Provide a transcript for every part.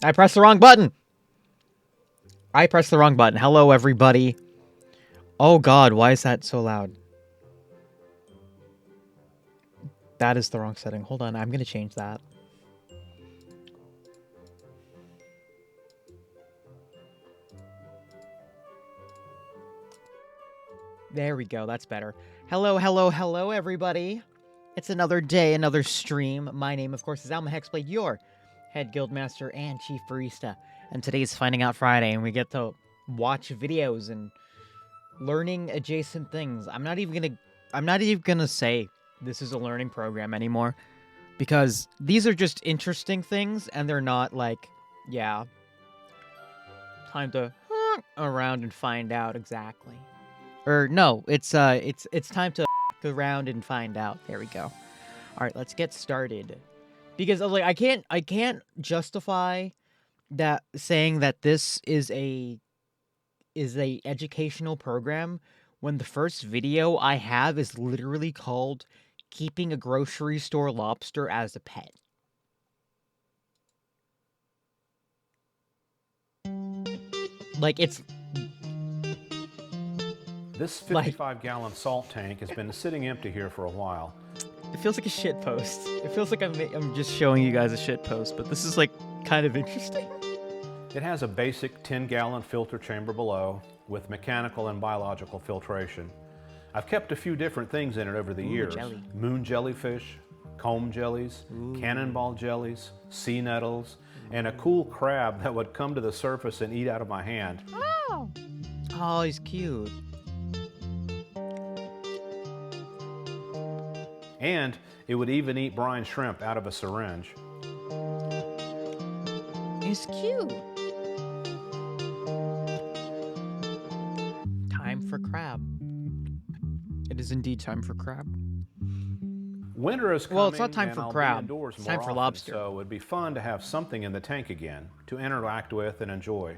I pressed the wrong button. I pressed the wrong button. Hello, everybody. Oh god, why is that so loud? That is the wrong setting. Hold on, I'm gonna change that. There we go, that's better. Hello, hello, hello, everybody. It's another day, another stream. My name, of course, is Alma Hexblade, your head guildmaster and chief barista. And today's Finding Out Friday, and we get to watch videos and learning adjacent things. I'm not even gonna say this is a learning program anymore, because these are just interesting things, and they're not like, yeah, time to around and find out exactly. Or no, it's time to around and find out. There we go. All right, let's get started. Because like I can't justify that saying that this is a educational program when the first video I have is literally called "Keeping a Grocery Store Lobster as a Pet." Like it's This like 55-gallon salt tank has been sitting empty here for a while. it feels like a shit post. It feels like I'm just showing you guys a shit post, but this is like kind of interesting. It has a basic 10-gallon filter chamber below with mechanical and biological filtration. I've kept a few different things in it over the years. Jelly. Moon jellyfish, comb jellies, cannonball jellies, sea nettles, and a cool crab that would come to the surface and eat out of my hand. Oh, he's cute. And it would even eat brine shrimp out of a syringe. He's cute. Time for crab. It is indeed time for crab. Winter is coming, Well, it's not time and for I'll crab. be indoors It's more time for often, lobster. so it'd be fun to have something in the tank again to interact with and enjoy.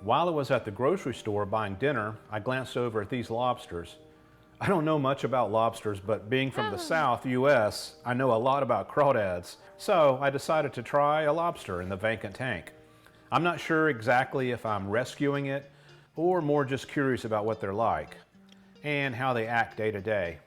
While I was at the grocery store buying dinner, I glanced over at these lobsters. I don't know much about lobsters, but being from the South, US, I know a lot about crawdads. So I decided to try a lobster in the vacant tank. I'm not sure exactly if I'm rescuing it or more just curious about what they're like and how they act day to day.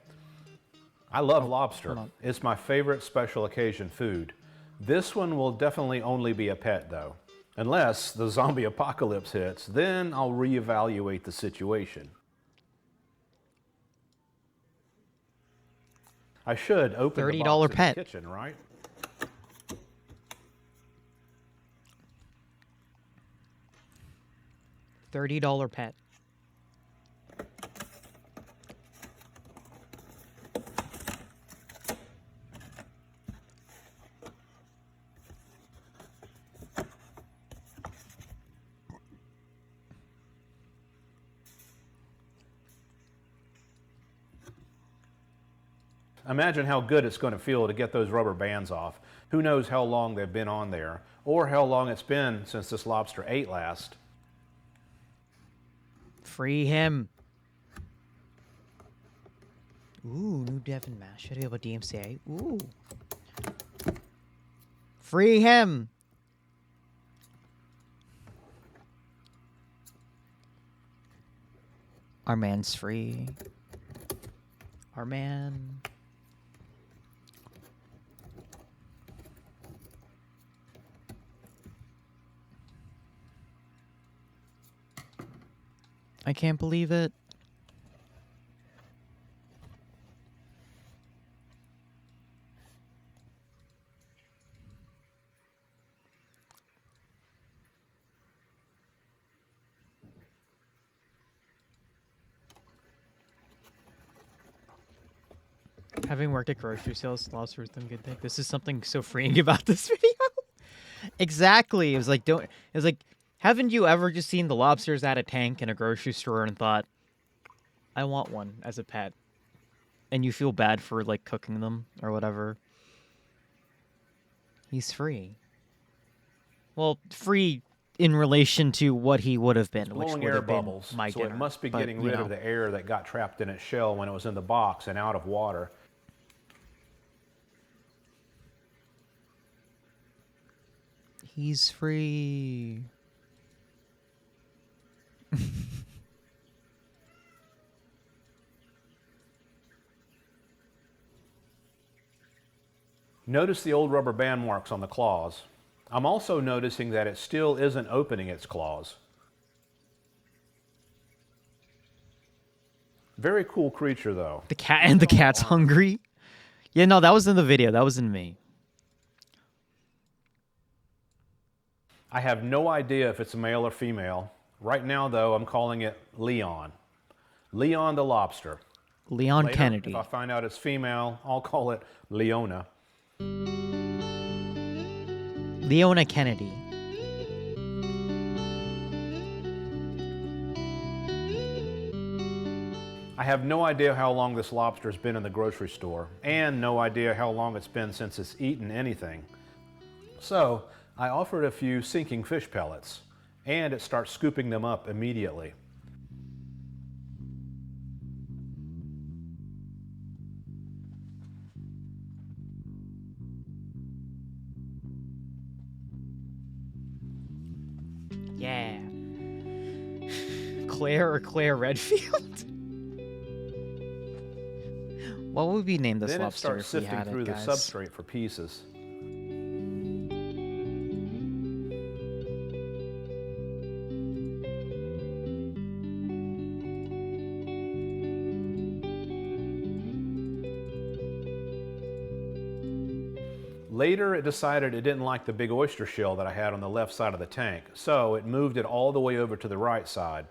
I love lobster. It's my favorite special occasion food. This one will definitely only be a pet though. Unless the zombie apocalypse hits, then I'll reevaluate the situation. I should open the $30 box in pet. the kitchen, right? $30 pet. Imagine how good it's going to feel to get those rubber bands off. Who knows how long they've been on there, or how long it's been since this lobster ate last. Free him. Ooh, new Devon mash. Should I have a DMCA? Ooh. Free him. Our man's free. Our man. I can't believe it. Having worked at grocery sales, lobster is a good thing. This is something so freeing about this video. Exactly. It was like haven't you ever just seen the lobsters at a tank in a grocery store and thought, I want one as a pet? And you feel bad for like cooking them or whatever. He's free. Well, free in relation to what he would have been, which blowing would air have been bubbles. my So dinner. it must be But, getting you rid know, of the air that got trapped in its shell when it was in the box and out of water. He's free. Notice the old rubber band marks on the claws. I'm also noticing that it still isn't opening its claws. Very cool creature, though. The cat and the cat's hungry. Yeah, no, that was in the video. That wasn't me. I have no idea if it's a male or female. Right now, though, I'm calling it Leon. Leon the lobster. Leon Later, Kennedy. if I find out it's female, I'll call it Leona. Leona Kennedy. I have no idea how long this lobster's been in the grocery store, and no idea how long it's been since it's eaten anything. So, I offered a few sinking fish pellets, and it starts scooping them up immediately. Yeah. Claire Redfield? What would we name this Then it lobster starts if we sifting had through it, the guys? substrate for pieces. Later, it decided it didn't like the big oyster shell that I had on the left side of the tank, so it moved it all the way over to the right side.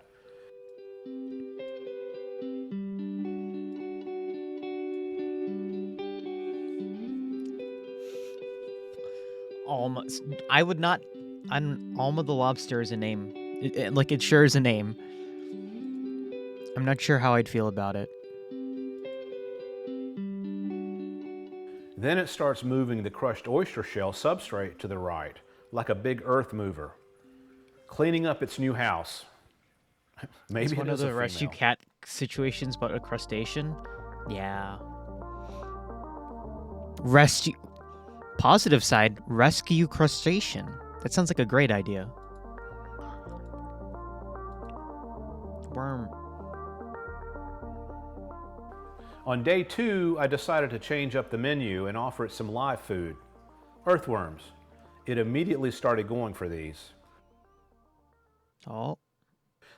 Alma. I would not. Alma the lobster is a name. Like, it sure is a name. I'm not sure how I'd feel about it. Then it starts moving the crushed oyster shell substrate to the right, like a big earth mover, cleaning up its new house. Maybe It's it one is of a the rescue female. cat situations, but a crustacean. Yeah. Rescue. Positive side, rescue crustacean. That sounds like a great idea. Worm. On day 2, I decided to change up the menu and offer it some live food. Earthworms. It immediately started going for these. Oh.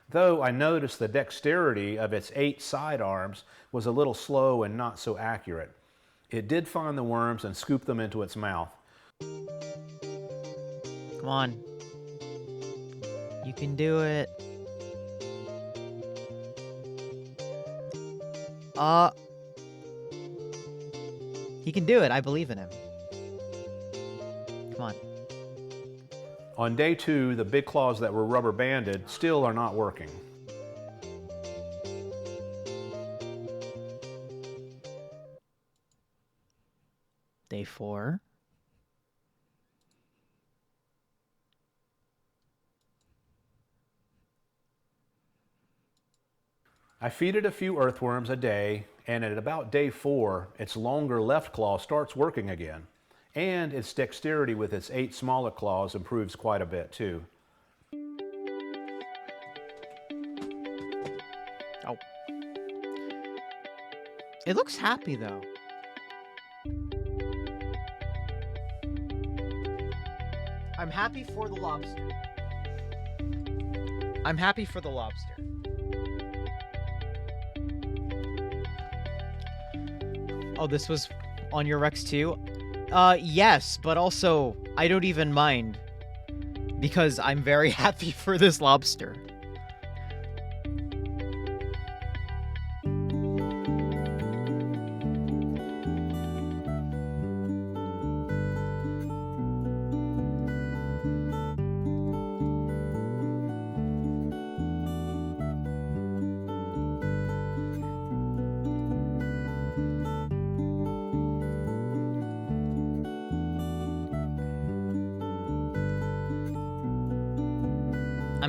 Though I noticed the dexterity of its 8 side arms was a little slow and not so accurate. It did find the worms and scoop them into its mouth. Come on. You can do it. He can do it. I believe in him. Come on. On day 2, the big claws that were rubber banded still are not working. Day 4. I feed it a few earthworms a day, and at about day 4, its longer left claw starts working again. And its dexterity with its 8 smaller claws improves quite a bit too. Oh. It looks happy, though. I'm happy for the lobster. I'm happy for the lobster. Oh, this was on your Rex too? Yes, but also, I don't even mind. Because I'm very happy for this lobster.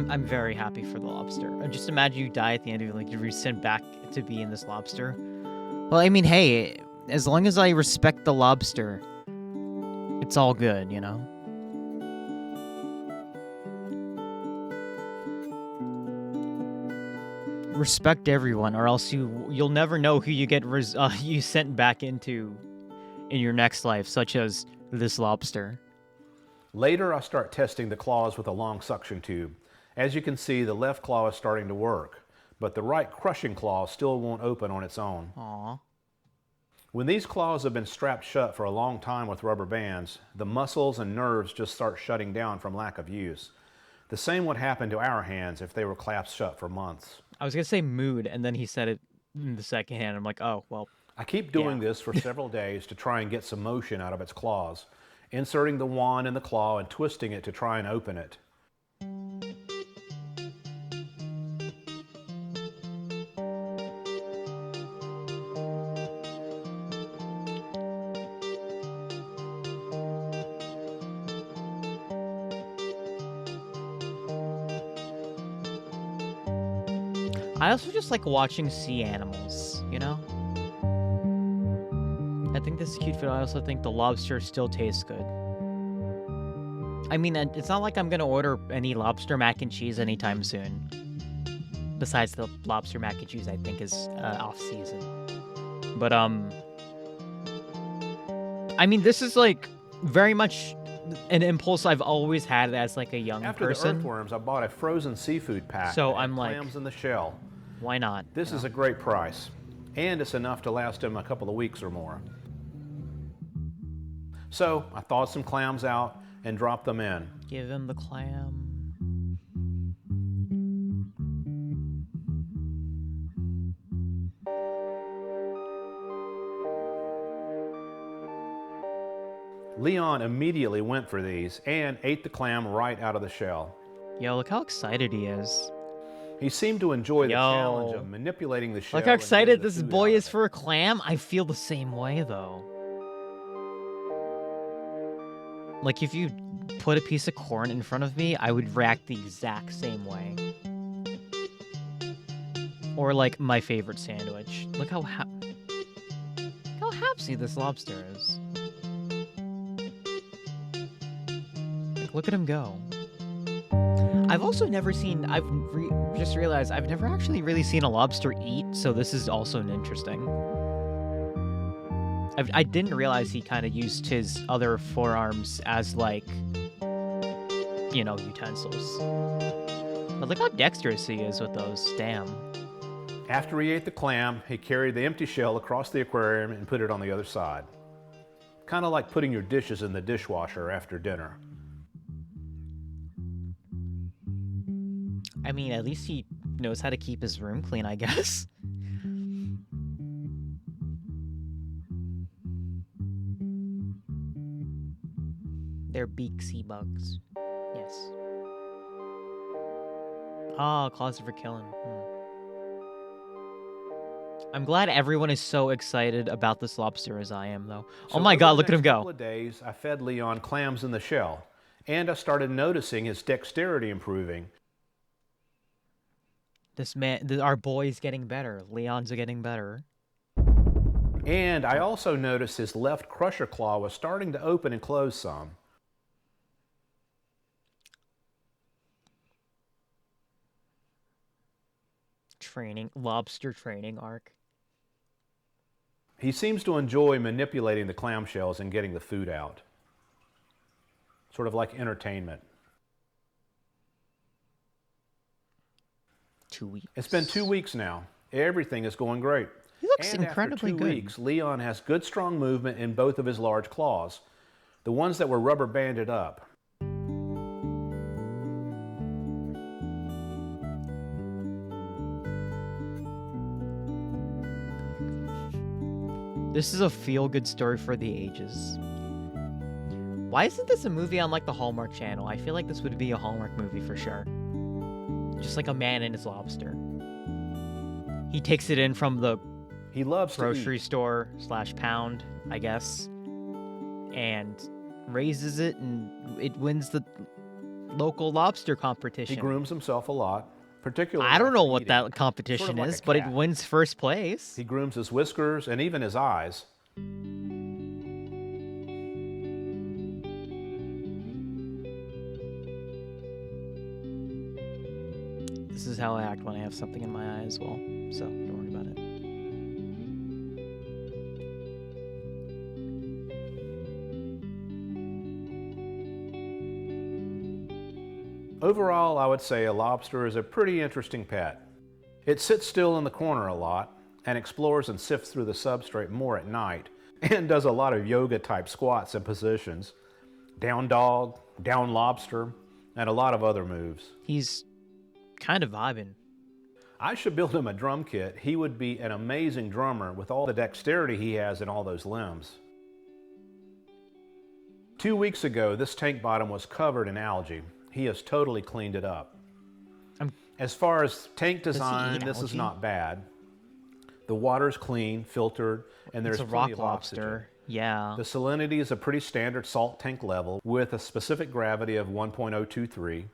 I'm very happy for the lobster. Just imagine you die at the end of it, like you're sent back to be in this lobster. Well, I mean, hey, as long as I respect the lobster, it's all good, you know? Respect everyone, or else you'll never know who you get you sent back into in your next life, such as this lobster. Later, I start testing the claws with a long suction tube. As you can see, the left claw is starting to work, but the right crushing claw still won't open on its own. Aww. When these claws have been strapped shut for a long time with rubber bands, the muscles and nerves just start shutting down from lack of use. The same would happen to our hands if they were clasped shut for months. I was going to say mood, and then he said it in the second hand. I'm like, oh, well. I keep doing this for several days to try and get some motion out of its claws, inserting the wand in the claw and twisting it to try and open it. I also just like watching sea animals, you know? I think this is cute, but I also think the lobster still tastes good. I mean, it's not like I'm gonna order any lobster mac and cheese anytime soon. Besides the lobster mac and cheese, I think is off season. But I mean, this is like very much an impulse I've always had as like a young After person. the earthworms, I bought a frozen seafood pack. So that had I'm like, clams in the shell. Why not? This is a great price, and it's enough to last him a couple of weeks or more. So I thawed some clams out and dropped them in. Give him the clam. Leon immediately went for these and ate the clam right out of the shell. Yo, look how excited he is. He seemed to enjoy the challenge of manipulating the shell. Look how excited this boy is for a clam. I feel the same way, though. Like, if you put a piece of corn in front of me, I would react the exact same way. Or, like, my favorite sandwich. Look how hapsy this lobster is. Like, look at him go. I've also never seen, just realized I've never actually really seen a lobster eat, so this is also interesting. I didn't realize he kind of used his other forearms as, like, you know, utensils. But look how dexterous he is with those, damn. After he ate the clam, he carried the empty shell across the aquarium and put it on the other side. Kind of like putting your dishes in the dishwasher after dinner. I mean, at least he knows how to keep his room clean, I guess. They're beak sea bugs. Yes. Ah, claws for killing. I'm glad everyone is so excited about this lobster as I am, though. So oh my god, look at him go. Couple of days, I fed Leon clams in the shell, and I started noticing his dexterity improving. This man, our boy's getting better. Leon's getting better. And I also noticed his left crusher claw was starting to open and close some. Lobster training arc. He seems to enjoy manipulating the clamshells and getting the food out. Sort of like entertainment. 2 weeks. It's been 2 weeks now. Everything is going great. He looks incredibly good. After 2 weeks, Leon has good strong movement in both of his large claws, the ones that were rubber banded up. This is a feel-good story for the ages. Why isn't this a movie on, like, the Hallmark Channel? I feel like this would be a Hallmark movie for sure. Just like a man and his lobster. He takes it in from the grocery store / pound, I guess, and raises it, and it wins the local lobster He competition. grooms himself a lot, particularly I don't know after what eating. that Sort competition of like a is, but it cat. wins first place. He grooms his whiskers and even his eyes. This is how I act when I have something in my eye as well, so don't worry about it. Overall, I would say a lobster is a pretty interesting pet. It sits still in the corner a lot and explores and sifts through the substrate more at night and does a lot of yoga type squats and positions, down dog, down lobster, and a lot of other moves. He's kind of vibing. I should build him a drum kit. He would be an amazing drummer with all the dexterity he has in all those limbs. 2 weeks ago, this tank bottom was covered in algae. He has totally cleaned it up. As far as tank design, this is algae? not bad. The water's clean, filtered, and there's It's a plenty rock of oxygen. lobster. Yeah. The salinity is a pretty standard salt tank level with a specific gravity of 1.023,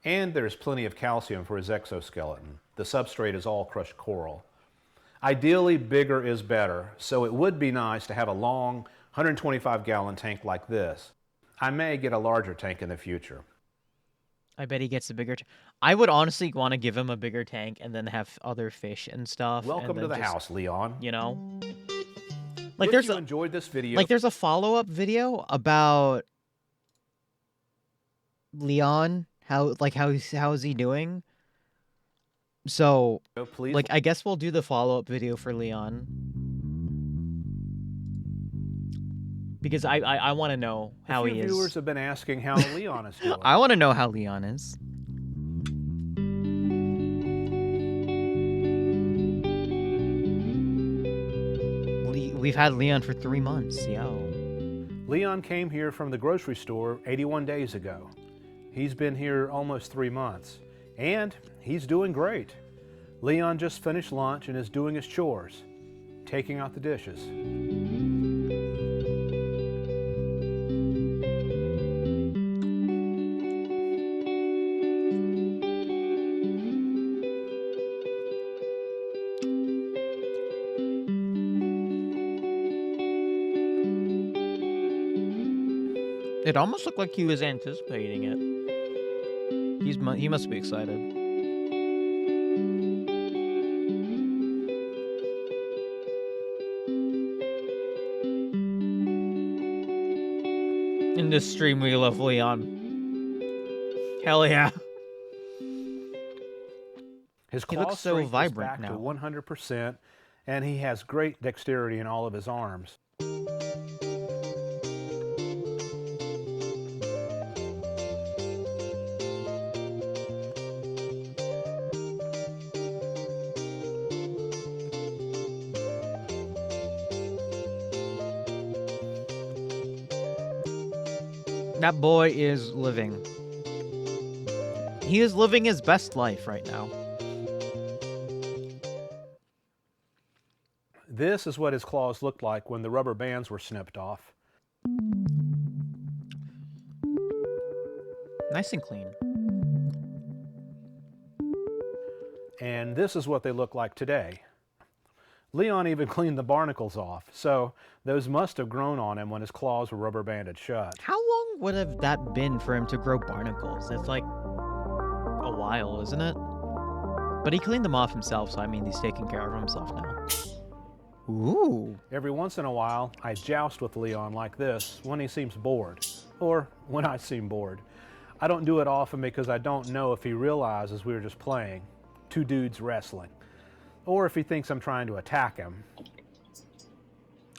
and there's plenty of calcium for his exoskeleton. The substrate is all crushed coral. Ideally, bigger is better, so it would be nice to have a long 125-gallon tank like this. I may get a larger tank in the future. I bet he gets a bigger. I would honestly want to give him a bigger tank and then have other fish and stuff. Welcome and to then the just, house, Leon. You know, like If there's you a enjoyed this video, like there's a follow-up video about Leon. How is he doing? So please like I guess we'll do the follow-up video for Leon. Because I want to know how a few he is. viewers have been asking how Leon is doing. I want to know how Leon is. We've had Leon for 3 months, yo. Leon came here from the grocery store 81 days ago. He's been here almost 3 months, and he's doing great. Leon just finished lunch and is doing his chores, taking out the dishes. It almost looked like he was anticipating it. He must be excited. In this stream, we love Leon. Hell yeah. His He claw looks so strength is vibrant back now. to 100%, and he has great dexterity in all of his arms. That boy is living. He is living his best life right now. This is what his claws looked like when the rubber bands were snipped off. Nice and clean. And this is what they look like today. Leon even cleaned the barnacles off, so those must have grown on him when his claws were rubber banded shut. How long would have that been for him to grow barnacles? That's like a while, isn't it? But he cleaned them off himself, so I mean he's taking care of himself now. Ooh. Every once in a while, I joust with Leon like this when he seems bored, or when I seem bored. I don't do it often because I don't know if he realizes we were just playing, two dudes wrestling, or if he thinks I'm trying to attack him.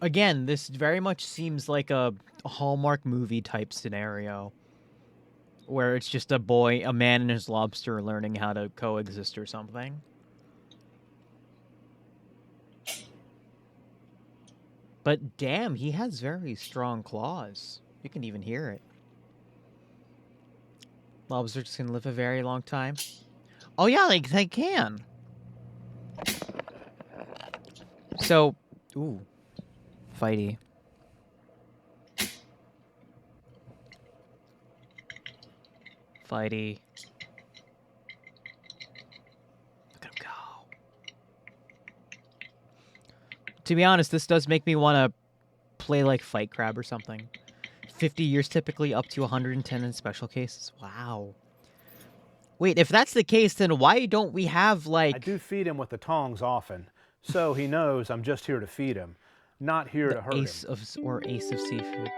Again, this very much seems like a Hallmark movie type scenario, where it's just a man and his lobster learning how to coexist or something. But damn, he has very strong claws. You can even hear it. Lobsters can live a very long time. Oh yeah, they can. So, ooh, fighty. Fighty. Look at him go. To be honest, this does make me want to play like Fight Crab or something. 50 years typically, up to 110 in special cases. Wow. Wait, if that's the case, then why don't we have, like... I do feed him with the tongs often, so he knows I'm just here to feed him, not here to hurt him. Ace of seafood.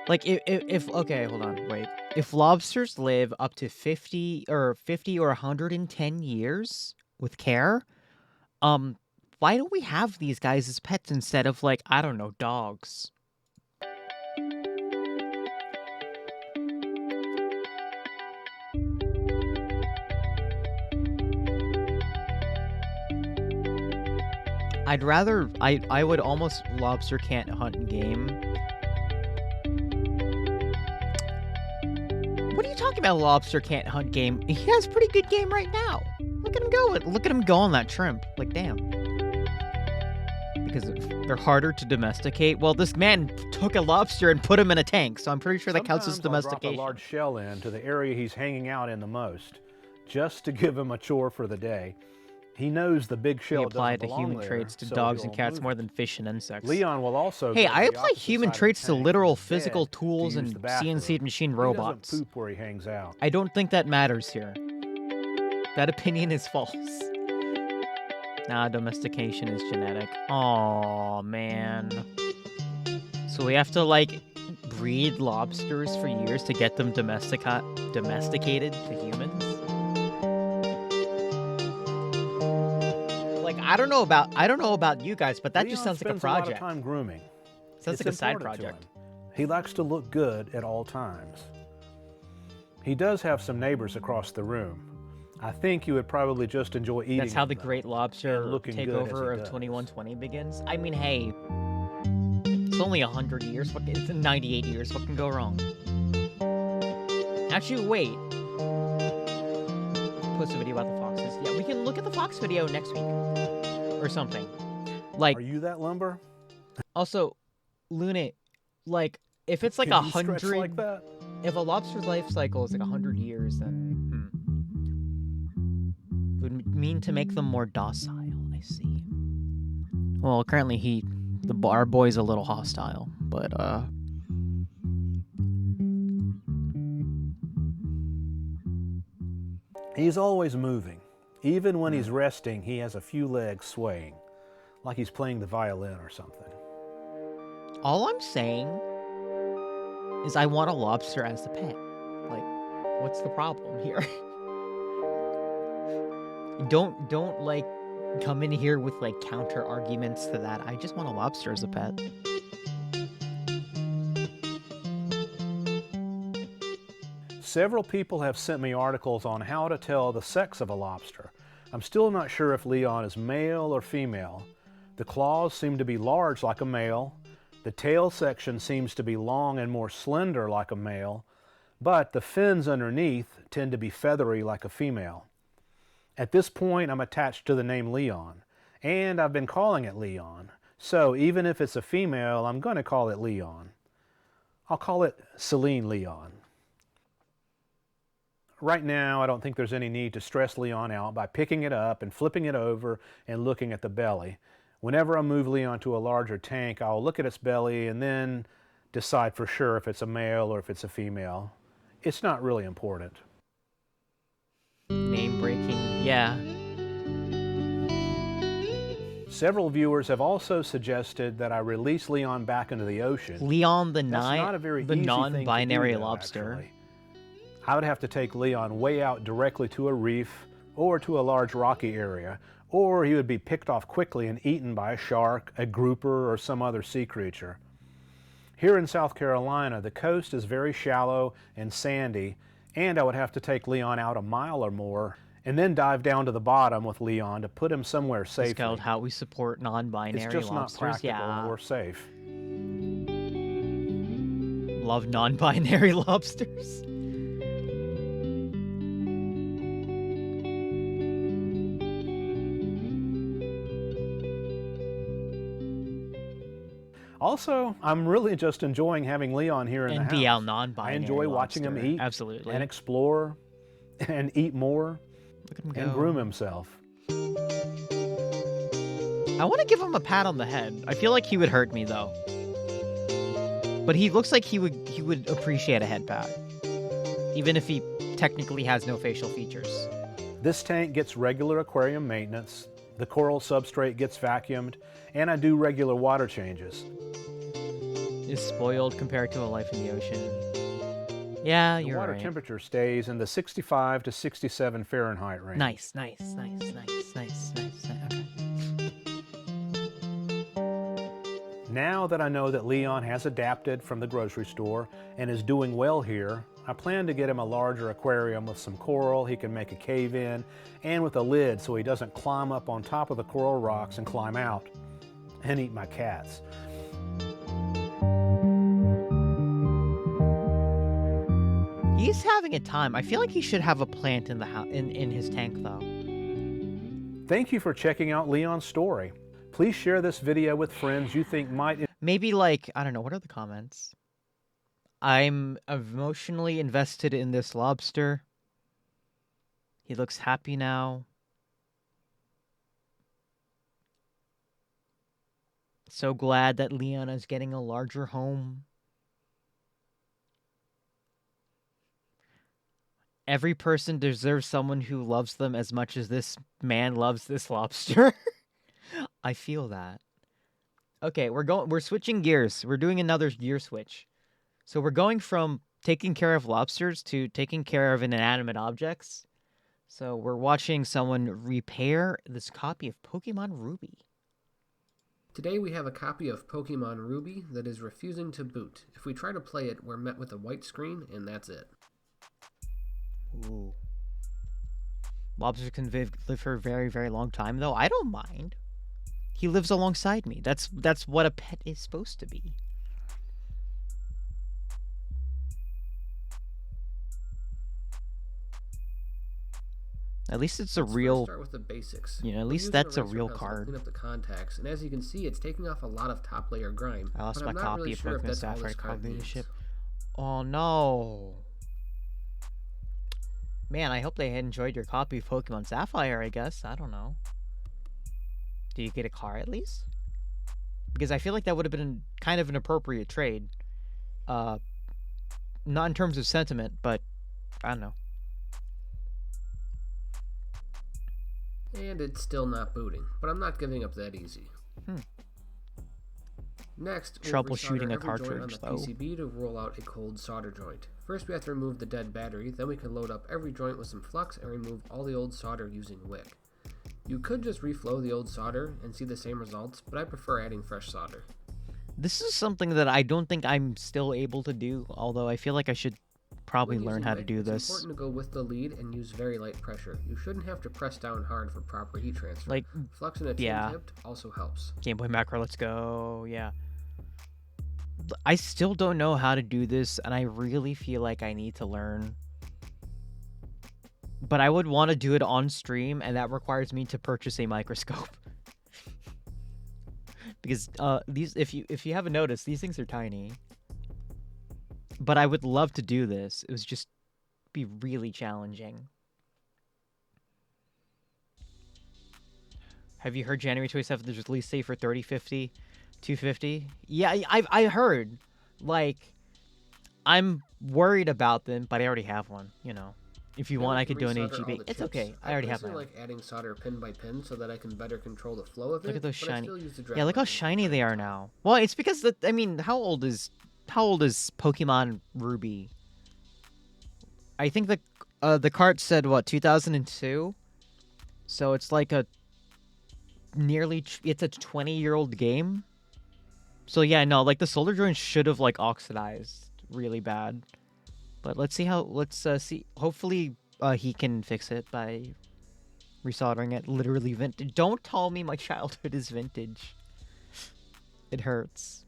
Like, if okay, hold on, wait. If lobsters live up to 50 or 110 years with care, why don't we have these guys as pets instead of, like, I don't know, dogs? I would almost lobster can't hunt game. What are you talking about, lobster can't hunt game? He has pretty good game right now. Look at him go. Look at him go on that shrimp. Like, damn. Because they're harder to domesticate. Well, this man took a lobster and put him in a tank, so I'm pretty sure that counts as domestication. I'll drop a large shell into the area he's hanging out in the most, just to give him a chore for the day. He knows the big shell apply doesn't to belong human there, traits to so dogs and he'll cats move more it. than fish and insects. Leon will also Hey, go to I the apply opposite human side of the traits to tank literal in bed physical to tools use and the bathroom. CNC machine He robots. doesn't poop where he hangs out. I don't think that matters here. That opinion is false. Nah, domestication is genetic. Aw, man. So we have to, like, breed lobsters for years to get them domesticated to humans? Like, I don't know about you guys, but that just sounds like a project. A lot of time grooming. Sounds like a side project. He likes to look good at all times. He does have some neighbors across the room. I think you would probably just enjoy eating. That's how the them, Great Lobster Takeover of does. 2120 begins. I mean, hey, it's only 100 years. It's 98 years. What can go wrong? Actually, wait. Post a video about the foxes. Yeah, we can look at the fox video next week or something. Like, are you that lumber? Also, Luna, like, if it's like Can you stretch 100, like that? If a lobster's life cycle is like 100 years, then it would mean to make them more docile. I see. Well, currently our boy's a little hostile, but he's always moving. Even when he's resting, he has a few legs swaying, like he's playing the violin or something. all I'm saying is I want a lobster as a pet. Like, what's the problem here? Don't like come in here with like counter arguments to that. I just want a lobster as a pet. Several people have sent me articles on how to tell the sex of a lobster. I'm still not sure if Leon is male or female. The claws seem to be large like a male. The tail section seems to be long and more slender like a male, but the fins underneath tend to be feathery like a female. At this point, I'm attached to the name Leon, and I've been calling it Leon. So even if it's a female, I'm going to call it Leon. I'll call it Celine Leon. Right now, I don't think there's any need to stress Leon out by picking it up and flipping it over and looking at the belly. Whenever I move Leon to a larger tank, I'll look at its belly and then decide for sure if it's a male or if it's a female. It's not really important. Name breaking, yeah. Several viewers have also suggested that I release Leon back into the ocean. Leon the non-binary lobster. Actually. I would have to take Leon way out directly to a reef or to a large rocky area, or he would be picked off quickly and eaten by a shark, a grouper, or some other sea creature. Here in South Carolina, the coast is very shallow and sandy, and I would have to take Leon out a mile or more and then dive down to the bottom with Leon to put him somewhere safely. It's called how we support non-binary lobsters. It's just lobsters. not practical Yeah. or safe. Love non-binary lobsters. Also, I'm really just enjoying having Leon here in the house. NBL non-binary I enjoy watching him lobster. eat Absolutely. and explore. and eat more Look at him and go. groom himself. I want to give him a pat on the head. I feel like he would hurt me though. But he looks like he would appreciate a head pat, even if he technically has no facial features. This tank gets regular aquarium maintenance, the coral substrate gets vacuumed, and I do regular water changes. Is spoiled compared to a life in the ocean. Yeah, The you're water right. temperature stays in the 65 to 67 Fahrenheit range. Nice. Okay. Now that I know that Leon has adapted from the grocery store and is doing well here, I plan to get him a larger aquarium with some coral he can make a cave in, and with a lid so he doesn't climb up on top of the coral rocks and climb out and eat my cats. He's having a time. I feel like he should have a plant in the in his tank though. Thank you for checking out Leon's story. Please share this video with friends you think might... Maybe like, I don't know, what are the comments? I'm emotionally invested in this lobster. He looks happy now. So glad that Leon is getting a larger home. Every person deserves someone who loves them as much as this man loves this lobster. I feel that. Okay, we're switching gears. We're doing another gear switch. So we're going from taking care of lobsters to taking care of inanimate objects. So we're watching someone repair this copy of Pokemon Ruby. Today we have a copy of Pokemon Ruby that is refusing to boot. If we try to play it, we're met with a white screen, and that's it. Ooh. Lobsters can live for a very, very long time, though. I don't mind. He lives alongside me. That's what a pet is supposed to be. At least it's Let's real. start with the basics. You know, at We're least using that's a eraser real pencil to card. Clean up the contacts, and as you can see, it's taking off a lot of top layer grime. I lost but my I'm not copy really of sure if Pokemon that's all Sapphire this card card needs. leadership. Oh no. Man, I hope they enjoyed your copy of Pokemon Sapphire, I guess. I don't know. Did you get a car at least? Because I feel like that would have been kind of an appropriate trade. Not in terms of sentiment, but I don't know. And it's still not booting, but I'm not giving up that easy. Next, we'll Troubleshooting a resolder every joint cartridge, on the though. PCB to roll out a cold solder joint. First, we have to remove the dead battery, then we can load up every joint with some flux and remove all the old solder using wick. You could just reflow the old solder and see the same results, but I prefer adding fresh solder. This is something that I don't think I'm still able to do, although I feel like I should probably When learn using how to wick, do it's this. important to go with the lead and use very light pressure. You shouldn't have to press down hard for proper heat transfer. Like, Flux in a yeah. tin tipped also helps. Game Boy Macro, let's go. Yeah. I still don't know how to do this, and I really feel like I need to learn. But I would want to do it on stream, and that requires me to purchase a microscope. Because these, if you haven't noticed, these things are tiny. But I would love to do this. It would just be really challenging. Have you heard January 27th there's a release date for 3050, 250? Yeah, I heard. Like, I'm worried about them, but I already have one, you know. If you want, I could do an HGB. It's okay. I already have I my like adding solder pin by pin so that I can better control the flow of it. Look at those but I shiny. still use the Yeah, look how drag shiny they are now. Well, it's because I mean, how old is Pokemon Ruby? I think the cart said what, 2002. So it's like a it's a 20-year-old game. So yeah, no, like the solder joint should have like oxidized really bad. But let's see see. Hopefully he can fix it by resoldering it. Literally vintage. Don't tell me my childhood is vintage. It hurts.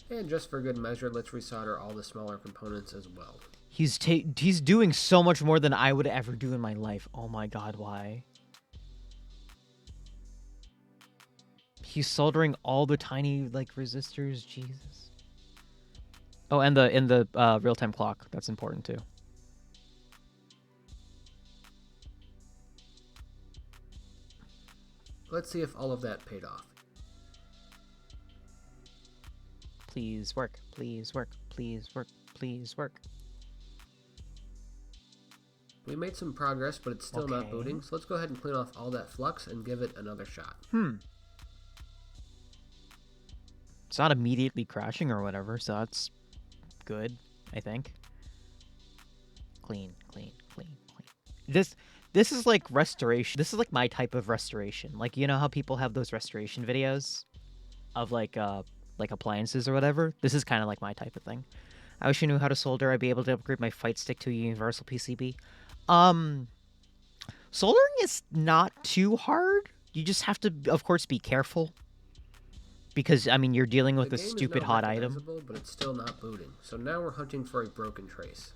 And just for good measure, let's resolder all the smaller components as well. He's doing so much more than I would ever do in my life. Oh my god, why? He's soldering all the tiny like resistors. Jesus. Oh, and the real-time clock. That's important too. Let's see if all of that paid off. Please work. Please work. Please work. Please work. We made some progress, but it's still not Okay. booting, so let's go ahead and clean off all that flux and give it another shot. It's not immediately crashing or whatever, so that's good, I think. Clean, clean, clean, clean. This is like restoration. This is like my type of restoration. Like, you know how people have those restoration videos of like appliances or whatever? This is kind of like my type of thing. I wish I knew how to solder. I'd be able to upgrade my fight stick to a universal PCB. Soldering is not too hard. You just have to, of course, be careful. Because, I mean, you're dealing with a stupid hot item. But it's still not booting. So now we're hunting for a broken trace.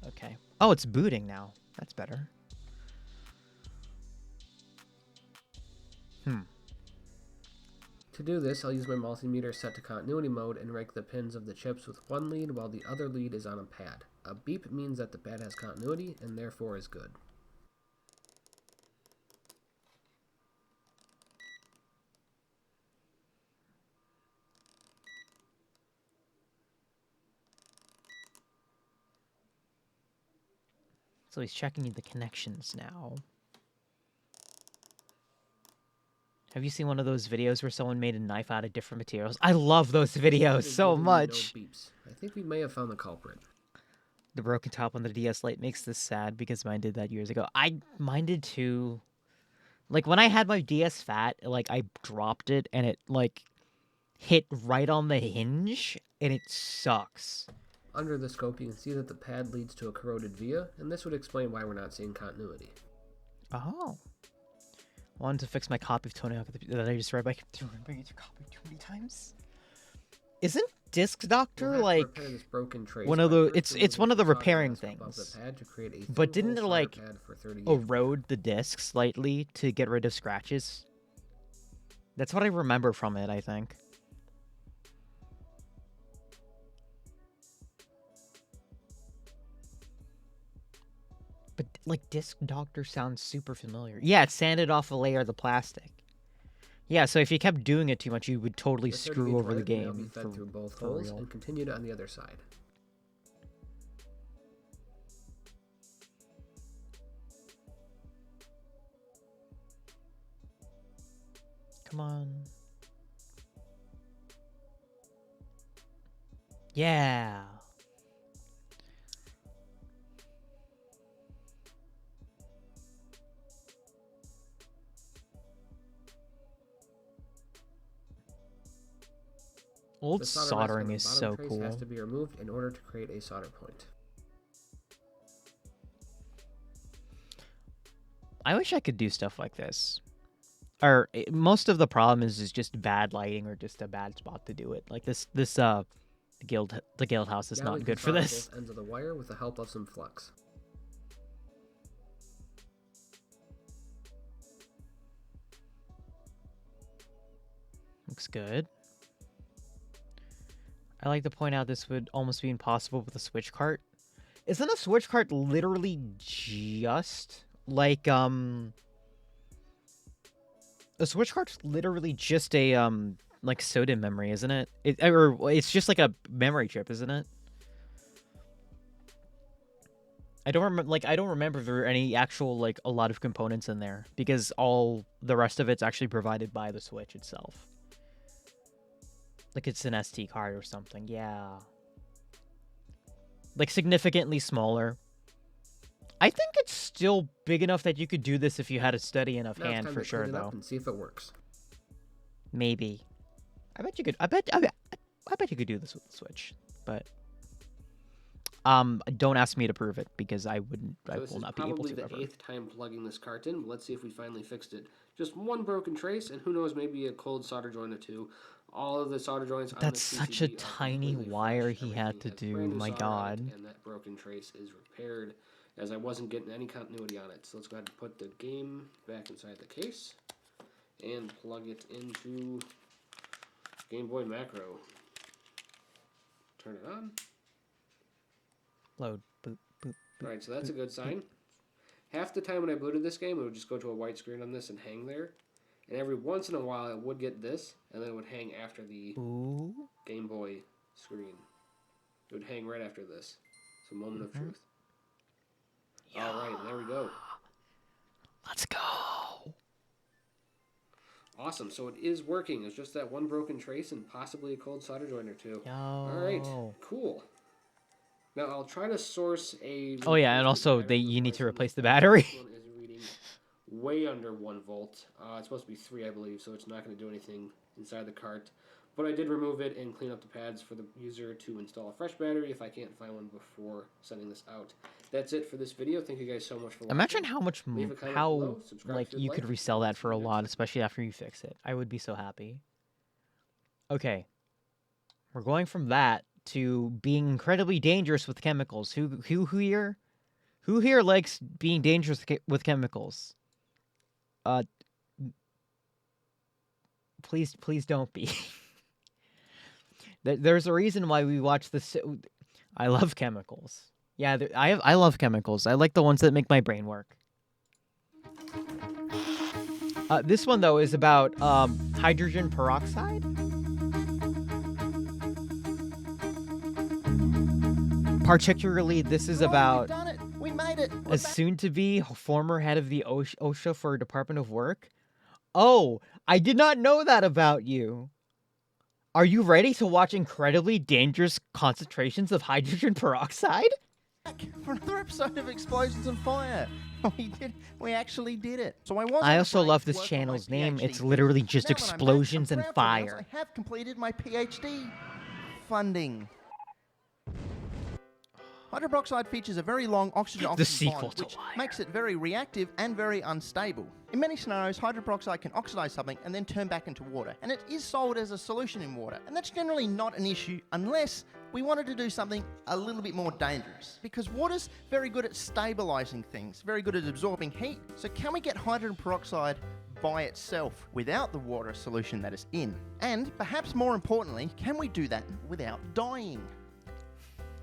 Okay. Oh, it's booting now. That's better. To do this, I'll use my multimeter set to continuity mode and rank the pins of the chips with one lead while the other lead is on a pad. A beep means that the pad has continuity and therefore is good. So he's checking the connections now. Have you seen one of those videos where someone made a knife out of different materials? I love those videos so much. No beeps. I think we may have found the culprit. The broken top on the DS Lite makes this sad because mine did that years ago. Mine did too. Like when I had my DS Fat, like I dropped it and it like hit right on the hinge and it sucks. Under the scope, you can see that the pad leads to a corroded via, and this would explain why we're not seeing continuity. Oh. I wanted to fix my copy of Tony Hawk that I just read, but I kept remembering it's your copy too many times. Isn't Disc Doctor like one of the? It's one of the repairing things. But didn't it like erode the disc slightly to get rid of scratches? That's what I remember from it, I think. But, like, Disc Doctor sounds super familiar. Yeah, it sanded off a layer of the plastic. Yeah, so if you kept doing it too much, you would totally screw over the game. Fed through both holes and continued on the other side. Come on. Yeah. Old soldering is so cool. Has to be removed in order to create a solder point. I wish I could do stuff like this. Or most of the problem is just bad lighting or just a bad spot to do it. Like the guild house is not good for this. Both ends of the wire with the help of some flux. Looks good. I like to point out this would almost be impossible with a switch cart. Isn't a switch cart literally just like a switch cart's literally just a like soda memory, isn't it? Or it's just like a memory chip, isn't it? I don't remember if there were any actual like a lot of components in there because all the rest of it's actually provided by the Switch itself. Like it's an SD card or something, yeah. Like significantly smaller. I think it's still big enough that you could do this if you had a steady enough hand for sure, though. And see if it works. Maybe. I bet you could. I bet you could do this with the Switch, but don't ask me to prove it because I wouldn't. I will not be able to. This is probably the 8th time plugging this cart in. But let's see if we finally fixed it. Just one broken trace, and who knows, maybe a cold solder joint or two. All of the solder joints. That's such a tiny wire he had to do. My God. And that broken trace is repaired, as I wasn't getting any continuity on it. So let's go ahead and put the game back inside the case and plug it into Game Boy Macro. turn it on. Load. Boop, boop, boop. Alright, so that's a good sign. Half the time when I booted this game, it would just go to a white screen on this and hang there. And every once in a while, it would get this, and then it would hang after the Game Boy screen. It would hang right after this. It's a moment of truth. Alright, there we go. Let's go. Awesome, so it is working. It's just that one broken trace and possibly a cold solder joint or two. Yo. Alright, cool. Now I'll try to source a... Oh yeah, and also you need to replace the battery. This one is reading way under 1 volt. It's supposed to be 3, I believe, so it's not going to do anything inside the cart. But I did remove it and clean up the pads for the user to install a fresh battery if I can't find one before sending this out. That's it for this video. Thank you guys so much for watching. Imagine how much, below, like, you could resell that for a lot, especially after you fix it. I would be so happy. Okay. We're going from that to being incredibly dangerous with chemicals. Who here likes being dangerous with chemicals? Please don't be. There's a reason why we watch this. I love chemicals. Yeah, I love chemicals. I like the ones that make my brain work. This one, though, is about hydrogen peroxide. Particularly, this is about We made it. a soon-to-be former head of the OSHA for Department of Work. Oh, I did not know that about you. Are you ready to watch incredibly dangerous concentrations of hydrogen peroxide? For another episode of Explosions and Fire. We actually did it. So I also love this channel's name. It's literally just Explosions and Fire. I have completed my PhD funding. Hydrogen peroxide features a very long oxygen-oxygen sequel bond, to which Wire. makes it very reactive and very unstable. In many scenarios, hydrogen peroxide can oxidize something and then turn back into water, and it is sold as a solution in water. And that's generally not an issue unless we wanted to do something a little bit more dangerous, because water's very good at stabilizing things, very good at absorbing heat. So can we get hydrogen peroxide by itself without the water solution that is in? And perhaps more importantly, can we do that without dying?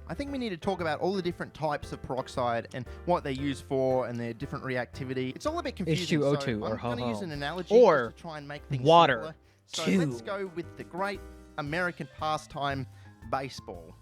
I think we need to talk about all the different types of peroxide and what they're used for and their different reactivity. It's all a bit confusing. H2O2 so or I'm going to use an analogy or just to try and make things water. simpler. So let's go with the great American pastime, baseball.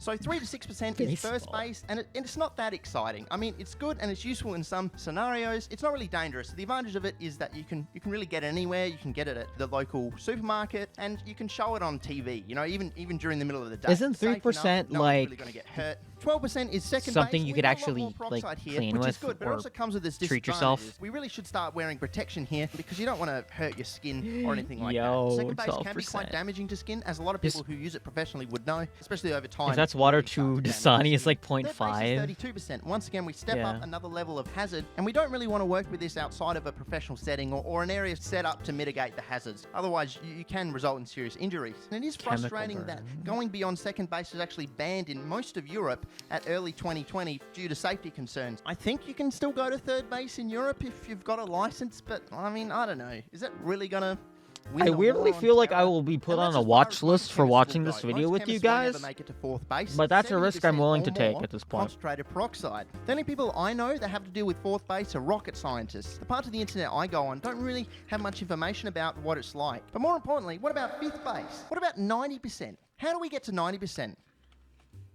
So 3 to 6% is first Baseball. base, and it's not that exciting. I mean, it's good and it's useful in some scenarios. It's not really dangerous. The advantage of it is that you can really get it anywhere. You can get it at the local supermarket, and you can show it on TV. You know, even during the middle of the day. Isn't Safe 3% enough, no one's like really going to get hurt? 12% is second something base. you We've could got a lot actually, more peroxide like, here, clean which with is good, but or it also comes with this treat yourself? disadvantages. We really should start wearing protection here because you don't want to hurt your skin or anything like Yo, that. Second base can be 12%. quite damaging to skin, as a lot of people who use it professionally would know, especially over time. If that's it water really starts to damage Dasani, the it's like skin. Third base 0.5. is 32%. Once again, we step Yeah. up another level of hazard, and we don't really want to work with this outside of a professional setting or an area set up to mitigate the hazards. Otherwise, you can result in serious injuries. And it is Chemical frustrating that burn. going beyond second base is actually banned in most of Europe at early 2020 due to safety concerns. I think you can still go to third base in Europe if you've got a license, but I mean, I don't know. Is that really gonna win I the weirdly war on feel like I terror? will be put And on that's a as far watch as most list for chemists watching will this go. video Most with you chemists won't ever guys. make it to fourth base. But that's a risk I'm 70% willing to or take more at this point. Concentrated peroxide. The only people I know that have to deal with fourth base are rocket scientists. The parts of the internet I go on don't really have much information about what it's like. But more importantly, what about fifth base? What about 90%? How do we get to 90%?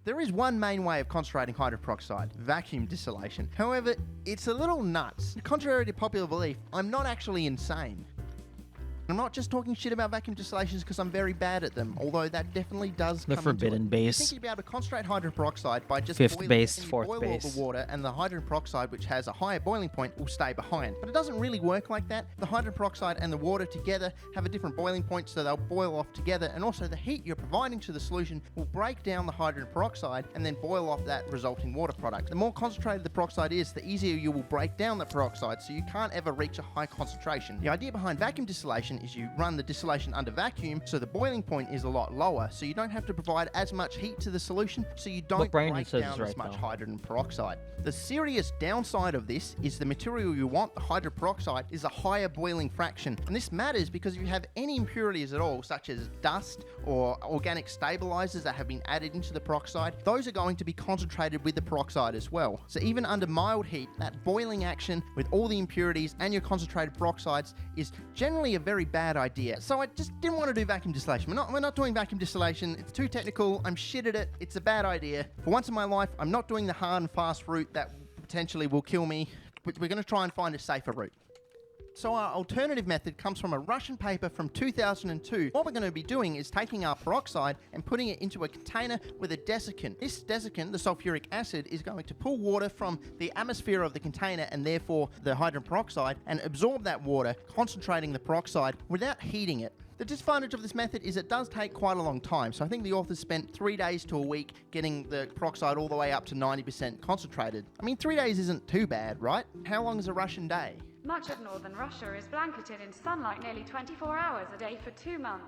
There is one main way of concentrating hydrogen peroxide, vacuum distillation. However, it's a little nuts. Contrary to popular belief, I'm not actually insane. I'm not just talking shit about vacuum distillations because I'm very bad at them, although that definitely does The come forbidden into it. You base. think you'd be able to concentrate hydrogen peroxide by just Fifth boiling base, it, and you fourth boil base. all the water, and the hydrogen peroxide, which has a higher boiling point, will stay behind. But it doesn't really work like that. The hydrogen peroxide and the water together have a different boiling point, so they'll boil off together, and also the heat you're providing to the solution will break down the hydrogen peroxide and then boil off that resulting water product. The more concentrated the peroxide is, the easier you will break down the peroxide, so you can't ever reach a high concentration. The idea behind vacuum distillation is you run the distillation under vacuum, so the boiling point is a lot lower, so you don't have to provide as much heat to the solution, so you don't Brandon break says down is as right, much though. hydrogen peroxide. The serious downside of this is the material you want, the hydrogen peroxide, is a higher boiling fraction. And this matters because if you have any impurities at all, such as dust or organic stabilizers that have been added into the peroxide, those are going to be concentrated with the peroxide as well. So even under mild heat, that boiling action with all the impurities and your concentrated peroxides is generally a very bad idea. So I just didn't want to do vacuum distillation. We're not doing vacuum distillation. It's too technical. I'm shit at it. It's a bad idea. For once in my life, I'm not doing the hard and fast route that potentially will kill me. But we're going to try and find a safer route. So our alternative method comes from a Russian paper from 2002. What we're going to be doing is taking our peroxide and putting it into a container with a desiccant. This desiccant, the sulfuric acid, is going to pull water from the atmosphere of the container and therefore the hydrogen peroxide and absorb that water, concentrating the peroxide without heating it. The disadvantage of this method is it does take quite a long time. So I think the authors spent 3 days to a week getting the peroxide all the way up to 90% concentrated. I mean, 3 days isn't too bad, right? How long is a Russian day? Much of northern Russia is blanketed in sunlight nearly 24 hours a day for 2 months.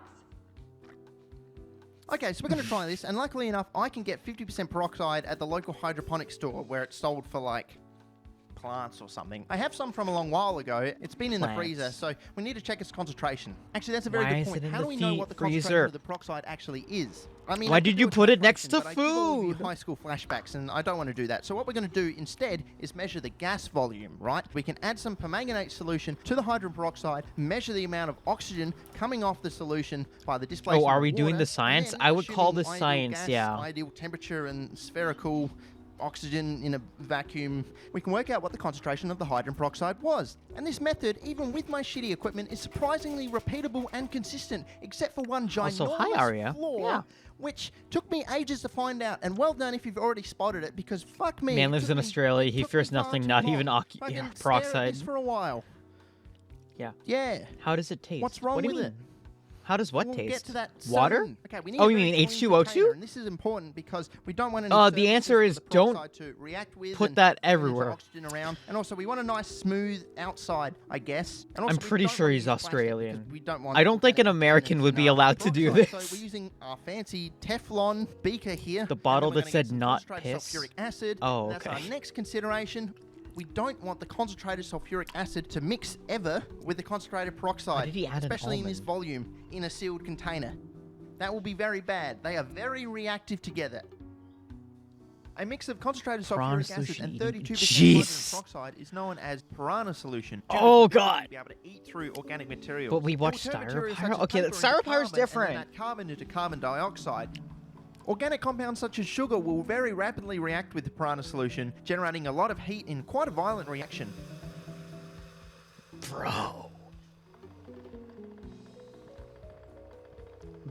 Okay, so we're going to try this, and luckily enough, I can get 50% peroxide at the local hydroponic store where it's sold for like plants or something. I have some from a long while ago. It's been in the freezer, so we need to check its concentration. Actually, that's a very Why good is point. it in How the do we know what the concentration freezer? of the peroxide actually is? I mean, Why I could did do you a put it next calculation, to but I give all of you food? high school flashbacks, and I don't want to do that. So what we're going to do instead is measure the gas volume, right? We can add some permanganate solution to the hydrogen peroxide, measure the amount of oxygen coming off the solution by the displacement. Oh, are of we doing water, the science? and then, I would call assuming this ideal science, gas, yeah. Ideal temperature and spherical oxygen in a vacuum, we can work out what the concentration of the hydrogen peroxide was. And this method, even with my shitty equipment, is surprisingly repeatable and consistent, except for one ginormous Also, hi, Aria. flaw, Yeah. which took me ages to find out. And well done if you've already spotted it, because fuck me. Man it lives took in me- Australia. it He took fears me far nothing, too not long. even Fucking yeah, stare at peroxide. this for a while. Yeah. Yeah. How does it taste? What's wrong what do you with mean? it? How does what We'll taste? get to that Water? soon. Okay, we need Oh, a you very mean clean H2O2? container, and this is important because we don't want any The surfaces answer for is the don't peroxide to react with put and that turn into everywhere. Oxygen around. And also, we want a nice smooth outside, I guess. And also, I'm we pretty don't sure want he's to use plastic Australian. because we don't want I don't think an organic American contaminants would be in our allowed to do peroxide. this. So we're using our fancy Teflon beaker here. The and then bottle we're that gonna said get some not concentrated piss? Sulfuric acid. Oh, and that's okay. our next consideration. We don't want the concentrated sulfuric acid to mix ever with the concentrated peroxide, did he add an especially in this almond? volume in a sealed container. That will be very bad. They are very reactive together. A mix of concentrated Piranha sulfuric acid solution and eating- 32% Jeez. hydrogen peroxide is known as piranha solution. Oh, Due to the ability God. to be able to eat through organic materials. But we It will watched turn materials such styropyro? as Okay, paper that into styropiro's carbon, and then different. that carbon into carbon dioxide. Organic compounds such as sugar will very rapidly react with the piranha solution, generating a lot of heat in quite a violent reaction.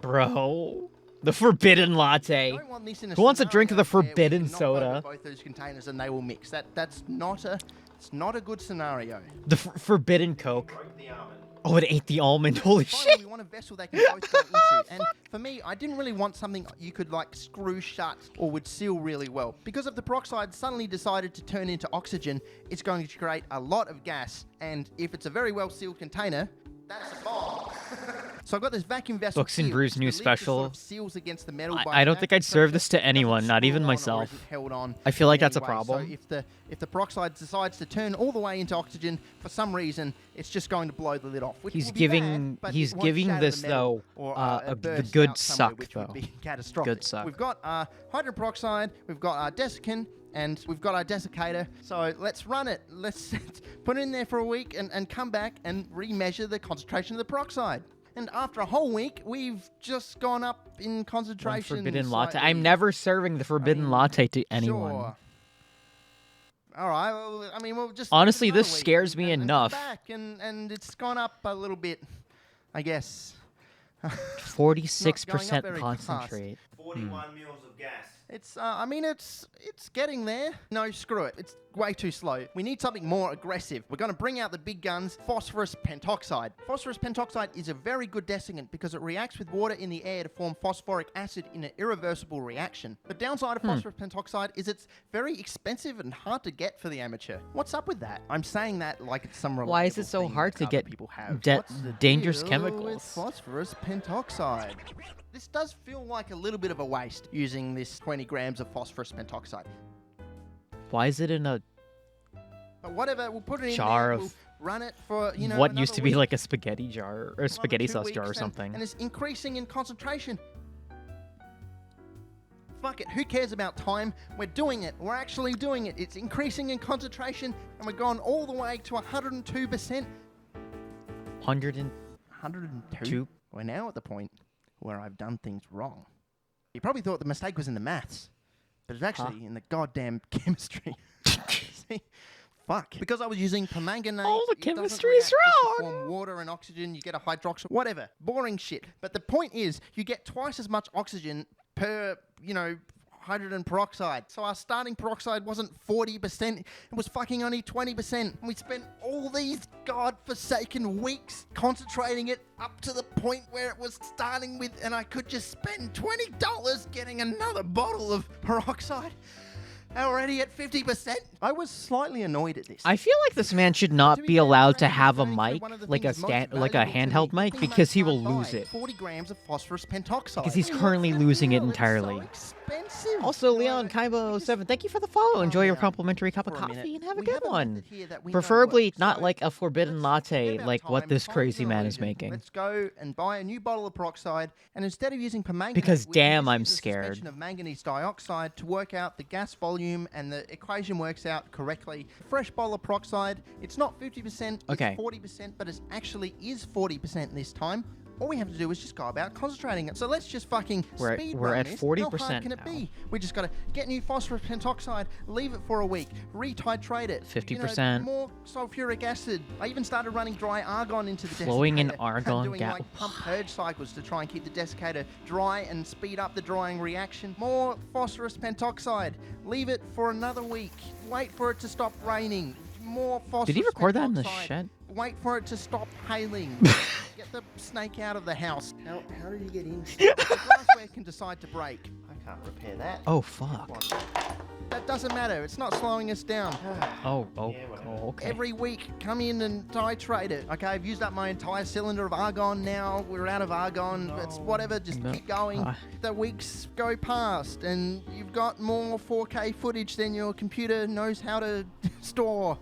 Bro. The forbidden latte. Don't want this in a Who wants to drink scenario the where we forbidden can knock over soda? Both those containers and they will mix. It's not a good scenario. The forbidden Coke. Broke the almond. Oh, it ate the almond. Holy Finally, shit. we want a vessel they can both go into. And for me, I didn't really want something you could like screw shut or would seal really well. Because if the peroxide suddenly decided to turn into oxygen, it's going to create a lot of gas. And if it's a very well sealed container, that's a bomb. So I've got this vacuum vessel. Books and here. Brews The new lid just special. sort of seals against the metal by I don't think I'd serve vacuum this to pressure. It anyone, doesn't not even screw on or myself. is it held on I feel like in that's a any way. problem. So if the peroxide decides to turn all the way into oxygen, for some reason, it's just going to blow the lid off. Which He's will be giving- bad, but he's it won't giving shatter this, the metal though, or, the burst good out somewhere, suck, which though. would be catastrophic. Good suck. We've got our hydrogen peroxide, we've got our desiccant, and we've got our desiccator. So let's run it. Let's put it in there for a week and come back and remeasure the concentration of the peroxide. And after a whole week, we've just gone up in One concentration. forbidden latte. slightly. I'm never serving the forbidden latte to anyone. Sure. All right. Well, I mean, we'll just Honestly, give it this another week scares me and come enough. back and it's gone up a little bit, I guess. 46% very concentrate. 41 mils of gas. It's. I mean, it's getting there. No, screw it. It's way too slow. We need something more aggressive. We're going to bring out the big guns, phosphorus pentoxide. Phosphorus pentoxide is a very good desiccant because it reacts with water in the air to form phosphoric acid in an irreversible reaction. The downside of phosphorus pentoxide is it's very expensive and hard to get for the amateur. What's up with that? I'm saying that like it's some Why is it relatable so thing hard that to other get people have. dangerous What's the deal with chemicals? phosphorus pentoxide. This does feel like a little bit of a waste using this 20 grams of phosphorus pentoxide. Why is it in a But whatever, we'll put it in jar there, of we'll run it for, you know, what another used to be week, like a spaghetti jar or a spaghetti 2 sauce jar or weeks, something? And it's increasing in concentration. Fuck it, who cares about time? We're doing it. We're actually doing it. It's increasing in concentration, and we're going all the way to 102%. 102? 102? We're now at the point where I've done things wrong. You probably thought the mistake was in the maths, but it's actually in the goddamn chemistry. See? Fuck. Because I was using permanganate. All the it doesn't chemistry is react just to wrong. form water and oxygen, you get a hydroxyl, whatever. Boring shit. But the point is, you get twice as much oxygen per, hydrogen peroxide. So our starting peroxide wasn't 40%, it was fucking only 20%. And we spent all these godforsaken weeks concentrating it up to the point where it was starting with, and I could just spend $20 getting another bottle of peroxide. Already at 50%. I was slightly annoyed at this. I feel like this man should not To be fair, allowed to Frank is have a burning through mic, one of the like a things most like a valuable to me, handheld the mic, thing because he most will can't lose buy, it. 40 grams of phosphorus pentoxide. Because he's What currently the losing it hell? It's entirely. so expensive. Also, You Leon know, Kaibo just 7, thank you for the follow. Enjoy your down complimentary cup of for a minute. coffee and have a We good have a one. method here that we know Preferably works. not So like a forbidden let's latte forget about like what time, this find crazy an man is illusion. making. Let's go and buy a new bottle of peroxide, and instead of using permanganate, Because we can damn, just I'm use a scared. suspension of manganese dioxide to work out the gas volume, and the equation works out correctly. Fresh bottle of peroxide, it's not 50%, Okay. it's 40%, but it actually is 40% this time. All we have to do is just go about concentrating it. So let's just fucking We're speed at run this. 40% How hard can it now. be? We just got to get new phosphorus pentoxide, leave it for a week, retitrate it. 50%. More sulfuric acid. I even started running dry argon into the Flowing in desiccator and argon doing gas. like pump purge cycles to try and keep the desiccator dry and speed up the drying reaction. More phosphorus pentoxide. Leave it for another week. Wait for it to stop raining. More phosphorus Did he record that in the pentoxide. shed? Wait for it to stop hailing. Get the snake out of the house. How did you get in? The glassware can decide to break. I can't repair that. Oh, fuck. That doesn't matter. It's not slowing us down. Oh, okay. Every week, come in and titrate it. Okay, I've used up my entire cylinder of argon now. We're out of argon. It's whatever. Just No. keep going. The weeks go past, and you've got more 4K footage than your computer knows how to store.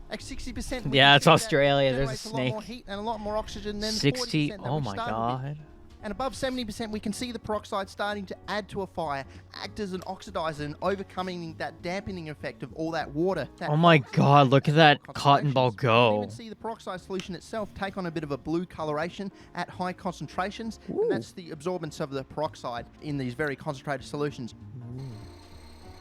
Like 60%. we Yeah, can it's see that Australia, there's a generates lot more snake. heat and a lot more oxygen than 60. 40% that Oh we my started with. god. And above 70%, we can see the peroxide starting to add to a fire, act as an oxidizer and overcoming that dampening effect of all that water. That Oh my god, look at that cotton ball concentrations. You can go. even see the peroxide solution itself take on a bit of a blue coloration at high concentrations. Ooh. And that's the absorbance of the peroxide in these very concentrated solutions.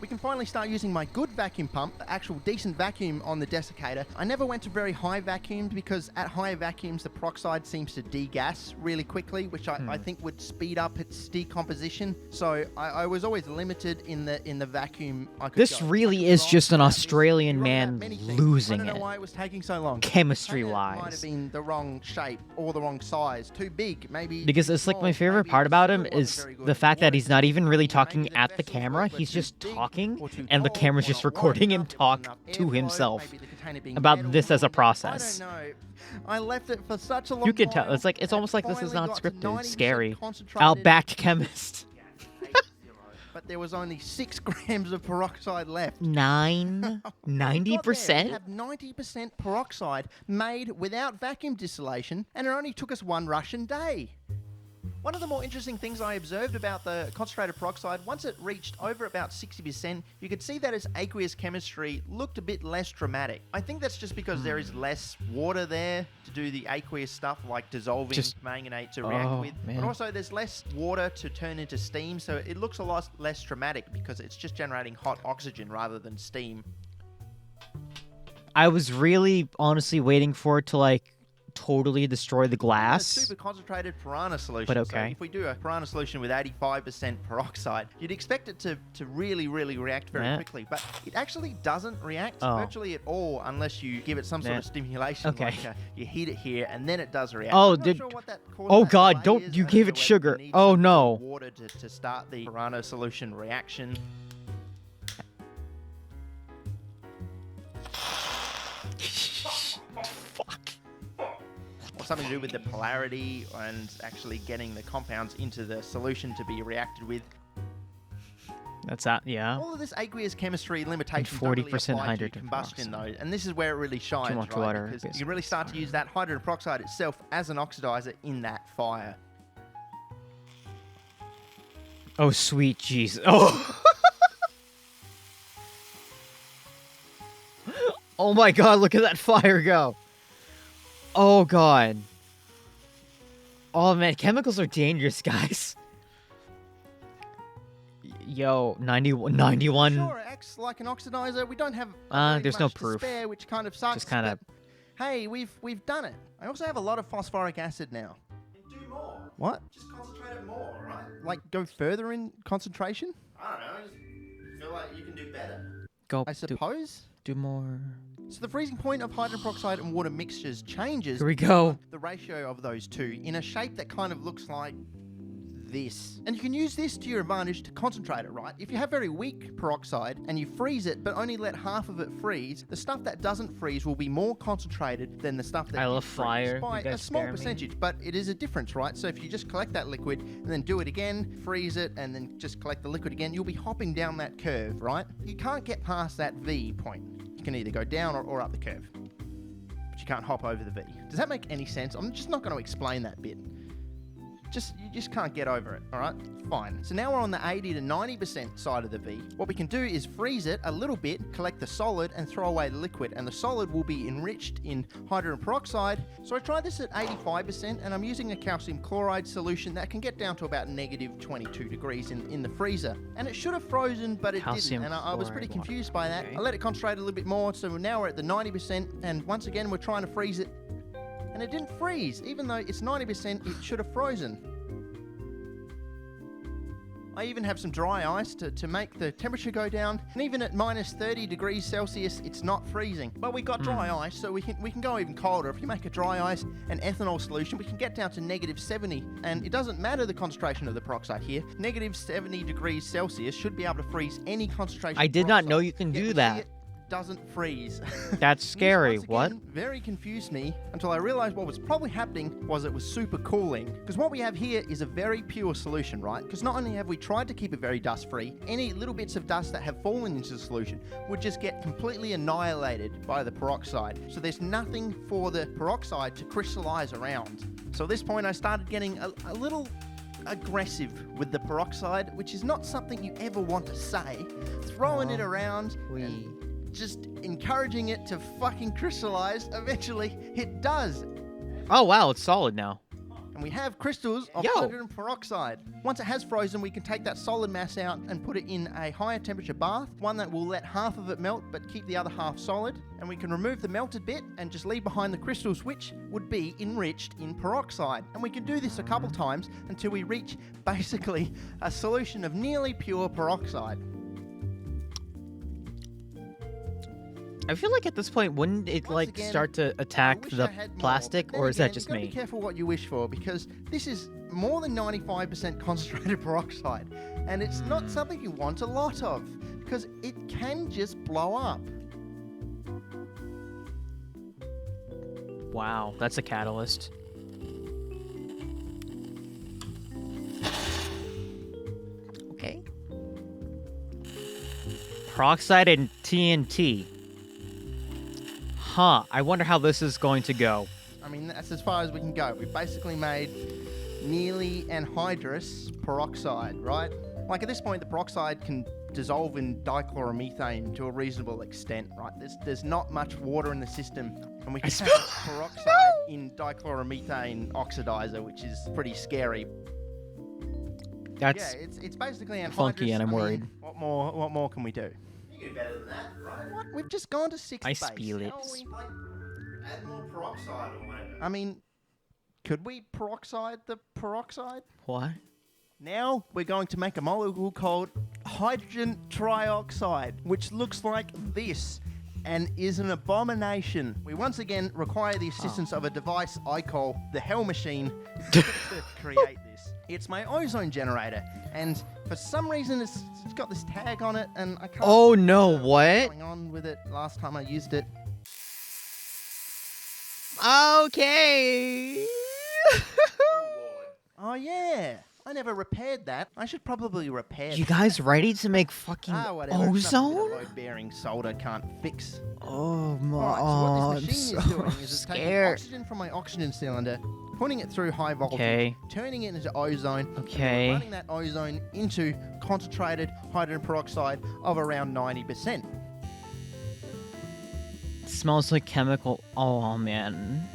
We can finally start using my good vacuum pump, the actual decent vacuum on the desiccator. I never went to very high vacuums because at higher vacuums the peroxide seems to degas really quickly, which I think would speed up its decomposition. So I was always limited in the vacuum I could This go. really I could is roll just an out this- Australian you roll out man many things. losing I don't it. know why it was taking so long. Chemistry-wise. Might have been the wrong shape or the wrong size, too big, maybe. Because too it's like my small, favorite maybe part the about him seal wasn't is very good the in fact that water he's not even really maybe talking the at the vessels camera. were He's too just big talking, or too and the tall camera's or just not wide recording him enough, there talk wasn't enough to airflow, himself maybe the container being about metal this as a or- process. I don't know. I left it for such a long You can tell. while, It's like it's and almost like this is finally not got to scripted. 90% It's scary. concentrated. Outbacked chemist. But there was only 6 grams of peroxide left. 90%? We have 90% peroxide made without vacuum distillation, and it only took us 1 Russian day. One of the more interesting things I observed about the concentrated peroxide, once it reached over about 60%, you could see that its aqueous chemistry looked a bit less dramatic. I think that's just because there is less water there to do the aqueous stuff like dissolving Just- manganate to react with. man. But also there's less water to turn into steam, so it looks a lot less dramatic because it's just generating hot oxygen rather than steam. I was really honestly waiting for it to like totally destroy the A glass. super concentrated piranha solution. But So okay. if we do a piranha solution with 85% peroxide, you'd expect it to really, really react very Yeah. quickly. But it actually doesn't react Oh. virtually at all unless you give it some sort Yeah. of stimulation. Okay. Like you heat it here and then it does react. Oh, I'm not did- sure what that cause Oh that God, delay don't- is. you I don't gave know it whether sugar. you need Oh, some sort no. of water to start the piranha solution reaction. Fuck. Or something to do with the polarity and actually getting the compounds into the solution to be reacted with. That's that. Yeah. All of this aqueous chemistry limitations 40% don't really apply to hydrogen combustion peroxide. though, and this is where it really shines, much right? water, Because you basically. can really start to use that hydrogen peroxide itself as an oxidizer in that fire. Oh, sweet Jesus. Oh. Oh my God, look at that fire go. Oh God. Oh man, chemicals are dangerous, guys. Yo, 91. Sure, it acts like an oxidizer. We don't have really there's no much to proof. spare, which kind of sucks. Just kinda- but, hey, we've done it. I also have a lot of phosphoric acid now. Do more. What? Just concentrate it more, right? Like go further in concentration? I don't know. I just feel like you can do better. Go I suppose. do more. So the freezing point of hydrogen peroxide and water mixtures changes Here we go. the ratio of those two in a shape that kind of looks like this. And you can use this to your advantage to concentrate it, right? If you have very weak peroxide and you freeze it but only let half of it freeze, the stuff that doesn't freeze will be more concentrated than the stuff that I did love freeze fire. by You guys a small scare me. percentage. But it is a difference, right? So if you just collect that liquid and then do it again, freeze it, and then just collect the liquid again, you'll be hopping down that curve, right? You can't get past that V point. You can either go down or up the curve. But you can't hop over the V. Does that make any sense? I'm just not going to explain that bit. You just can't get over it, all right? Fine. So now we're on the 80 to 90% side of the V. What we can do is freeze it a little bit, collect the solid, and throw away the liquid. And the solid will be enriched in hydrogen peroxide. So I tried this at 85%, and I'm using a calcium chloride solution that can get down to about negative 22 degrees in the freezer. And it should have frozen, but it Calcium didn't. And I was pretty chloride water. confused by that. Okay. I let it concentrate a little bit more, so now we're at the 90%. And once again, we're trying to freeze it. And it didn't freeze. Even though it's 90%, it should have frozen. I even have some dry ice to make the temperature go down. And even at minus 30 degrees Celsius, it's not freezing. But we got dry ice, so we can go even colder. If you make a dry ice and ethanol solution, we can get down to negative 70. And it doesn't matter the concentration of the peroxide here. Negative 70 degrees Celsius should be able to freeze any concentration. I did not know peroxide. you can Yet do we that. see it doesn't freeze. That's This, scary. once What? again, very confused me until I realized what was probably happening was it was super cooling. Because what we have here is a very pure solution, right? Because not only have we tried to keep it very dust free, any little bits of dust that have fallen into the solution would just get completely annihilated by the peroxide. So there's nothing for the peroxide to crystallize around. So at this point I started getting a little aggressive with the peroxide, which is not something you ever want to say. Throwing it around and just encouraging it to fucking crystallize. Eventually, it does. Oh wow, it's solid now. And we have crystals of Yo. hydrogen peroxide. Once it has frozen, we can take that solid mass out and put it in a higher temperature bath, one that will let half of it melt but keep the other half solid. And we can remove the melted bit and just leave behind the crystals, which would be enriched in peroxide. And we can do this a couple times until we reach basically a solution of nearly pure peroxide. I feel like at this point, wouldn't it Once like again, start to I attack wish I the had more, plastic, but then or is that again, just you've gotta me? Be careful what you wish for, because this is more than 95% concentrated peroxide, and it's not something you want a lot of, because it can just blow up. Wow, that's a catalyst. Okay. Peroxide and TNT. Huh, I wonder how this is going to go. I mean, that's as far as we can go. We've basically made nearly anhydrous peroxide, right? Like at this point, the peroxide can dissolve in dichloromethane to a reasonable extent, right? There's not much water in the system, and we can have peroxide in dichloromethane oxidizer, which is pretty scary. That's Yeah, it's basically anhydrous. funky and I'm I mean, worried. What more can we do? You can do better than that, right? What? We've just gone to 6 I base. spiel it. How are we, like, add more peroxide or whatever? I mean, could we peroxide the peroxide? What? Now we're going to make a molecule called hydrogen trioxide, which looks like this and is an abomination. We once again require the assistance of a device I call the Hell Machine to create this. It's my ozone generator, and for some reason it's got this tag on it, and I can't. Oh no! remember What? what's going on with it last time I used it? Okay. Oh yeah, I never repaired that. I should probably repair. You guys ready to make fucking whatever. It's nothing that a ozone? load-bearing solder can't fix. Oh my! Alright, so I'm what this machine is so doing is it's taking scared. oxygen from my oxygen cylinder, putting it through high voltage, Okay. turning it into ozone, and then Okay. running that ozone into concentrated hydrogen peroxide of around 90%. It smells like chemical. Oh man.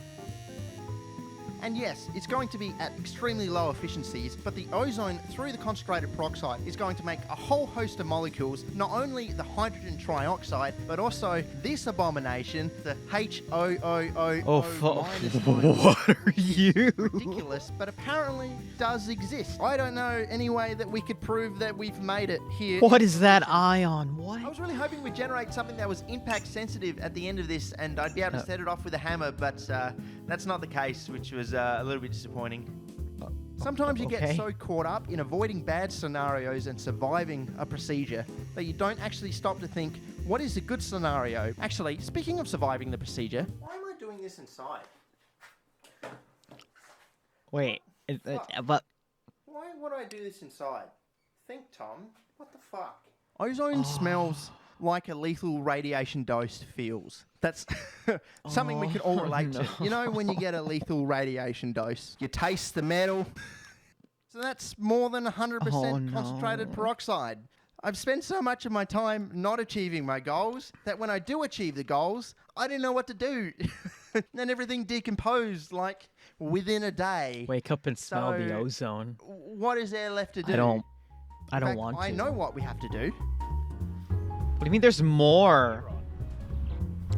And yes, it's going to be at extremely low efficiencies, but the ozone through the concentrated peroxide is going to make a whole host of molecules, not only the hydrogen trioxide, but also this abomination, the HOOO. Oh fuck! What are you? Ridiculous, but apparently does exist. I don't know any way that we could prove that we've made it here. What is that ion? I What? was really hoping we'd generate something that was impact sensitive at the end of this, and I'd be able to set it off with a hammer, but that's not the case, which was a little bit disappointing. Sometimes you get okay. so caught up in avoiding bad scenarios and surviving a procedure that you don't actually stop to think, what is a good scenario? Actually, speaking of surviving the procedure, why am I doing this inside? Wait. But Why would I do this inside? Think, Tom. What the fuck? Ozone smells like a lethal radiation dose feels. That's something we could all relate to. You know, when you get a lethal radiation dose, you taste the metal. So that's more than 100% concentrated peroxide. I've spent so much of my time not achieving my goals that when I do achieve the goals, I didn't know what to do. And everything decomposed like within a day. wake up and smell the So- ozone. What is there left to do? I don't In fact, want to. I know what we have to do. What do you mean? There's more?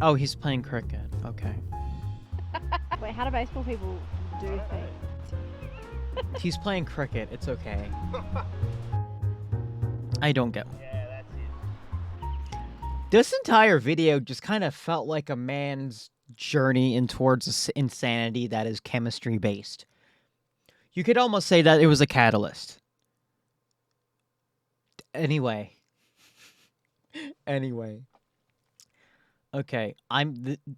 Oh, he's playing cricket. Okay. Wait, how do baseball people do things? He's playing cricket. It's okay. I don't get. This entire video just kind of felt like a man's journey in towards insanity that is chemistry based. You could almost say that it was a catalyst. Anyway. Okay,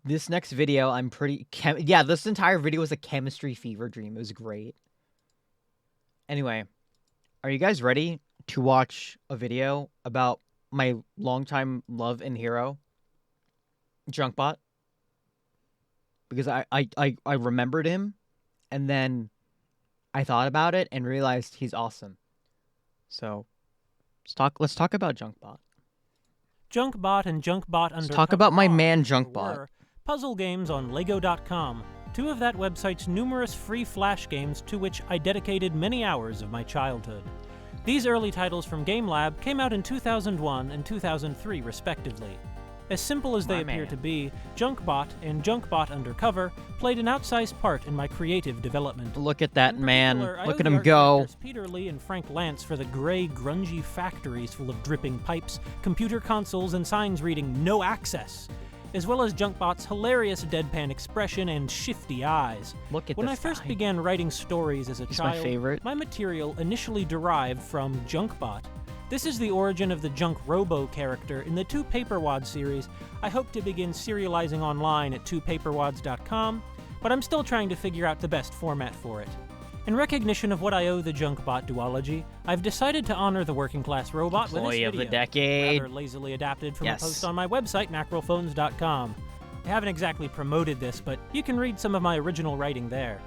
this next video, I'm pretty yeah, this entire video was a chemistry fever dream. It was great. Anyway, are you guys ready to watch a video about my longtime love and hero, Junkbot? Because I remembered him, and then I thought about it and realized he's awesome. So, let's talk about Junkbot. Junkbot and Junkbot Undercover. talk about my man, were Junkbot. puzzle games on Lego.com, two of that website's numerous free Flash games to which I dedicated many hours of my childhood. These early titles from Game Lab came out in 2001 and 2003, respectively. As simple as they My appear man. to be, Junkbot and Junkbot Undercover played an outsized part in my creative development. Look at that In man. particular, I Look owe at the him art go. directors Peter Lee and Frank Lance for the gray, grungy factories full of dripping pipes, computer consoles, and signs reading "No Access," as well as Junkbot's hilarious deadpan expression and shifty eyes. Look at When this I first guy. began writing stories as a He's my child, favorite. my material initially derived from Junkbot. This is the origin of the Junk Robo character in the 2 Paperwad series. I hope to begin serializing online at 2paperwads.com, but I'm still trying to figure out the best format for it. In recognition of what I owe the Junkbot duology, I've decided to honor the working class robot with this Employee video, of the decade. rather lazily adapted from Yes. a post on my website, macrophones.com. I haven't exactly promoted this, but you can read some of my original writing there.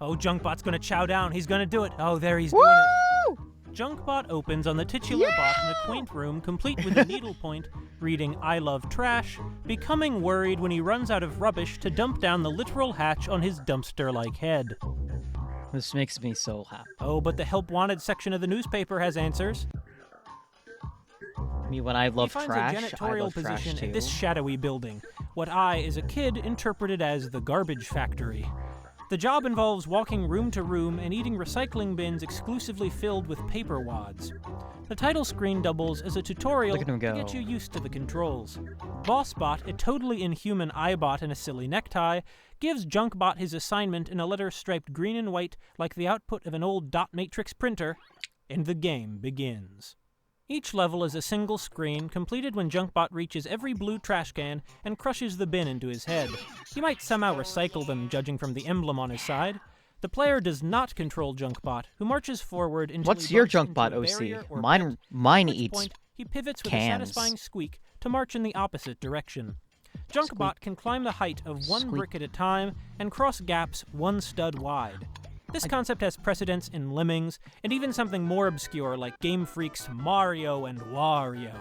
Oh, Junkbot's gonna chow down. He's gonna do it. Oh, there he's doing it. Junkbot opens on the titular bot in a quaint room complete with a needlepoint, reading "I love trash," becoming worried when he runs out of rubbish to dump down the literal hatch on his dumpster-like head. This makes me so happy. Oh, but the help wanted section of the newspaper has answers. Me when I love he finds trash, a I janitorial love trash position too. at this shadowy building, what I, as a kid, interpreted as the garbage factory. The job involves walking room to room and eating recycling bins exclusively filled with paper wads. The title screen doubles as a tutorial Look at him to go. get you used to the controls. Bossbot, a totally inhuman iBot in a silly necktie, gives Junkbot his assignment in a letter striped green and white like the output of an old dot matrix printer, and the game begins. Each level is a single screen, completed when Junkbot reaches every blue trash can and crushes the bin into his head. He might somehow recycle them, judging from the emblem on his side. The player does not control Junkbot, who marches forward until What's he your bumps into Junkbot, a barrier OC? or Mine at which eats point he pivots with cans. a satisfying squeak to march in the opposite direction. Junkbot Squeak. can climb the height of one Squeak. brick at a time and cross gaps one stud wide. This concept has precedence in Lemmings, and even something more obscure like Game Freak's Mario and Wario.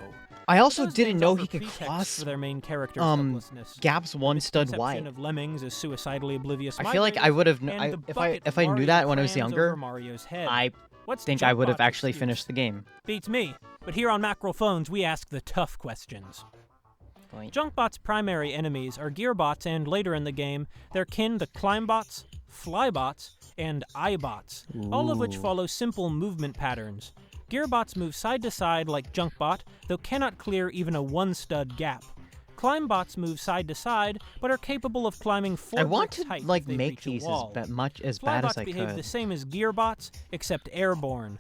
I also Those didn't games know offer he could pretexts cross for their main character's helplessness. gaps one Its stud conception wide. of Lemmings as suicidally oblivious I feel like I migrators, would have. and the If bucket I knew Mario that when I was crams younger, over Mario's head. I What's think I would have Junkbot's actually excuse? finished the game. Beats me, but here on Macrophones we ask the tough questions. Point. Junkbot's primary enemies are Gearbots and, later in the game, their kin the Climbbots, Flybots, and iBots, all of which Ooh. follow simple movement patterns. Gearbots move side to side like Junkbot, though cannot clear even a one-stud gap. Climbbots move side to side, but are capable of climbing 4 I want bricks to height if like they make reach a these wall. much as bad as Flybots I behave the could. same as Gearbots, except airborne.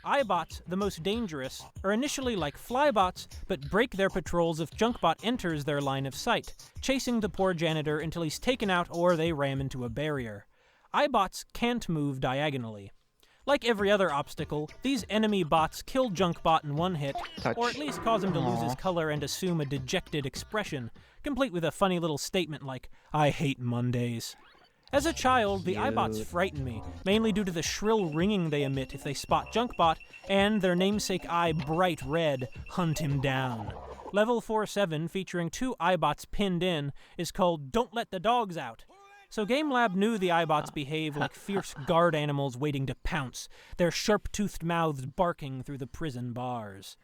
iBots, the most dangerous, are initially like Flybots, but break their patrols if Junkbot enters their line of sight, chasing the poor janitor until he's taken out or they ram into a barrier. iBots can't move diagonally. Like every other obstacle, these enemy bots kill Junkbot in one hit, Touch. or at least cause him to lose his Aw. color and assume a dejected expression, complete with a funny little statement like, "I hate Mondays." As a child, the iBots Cute. frighten me, mainly due to the shrill ringing they emit if they spot Junkbot, and their namesake eye bright red, hunt him down. Level 4-7, featuring 2 iBots pinned in, is called Don't Let the Dogs Out. So GameLab knew the iBots behave like fierce guard animals waiting to pounce, their sharp-toothed mouths barking through the prison bars.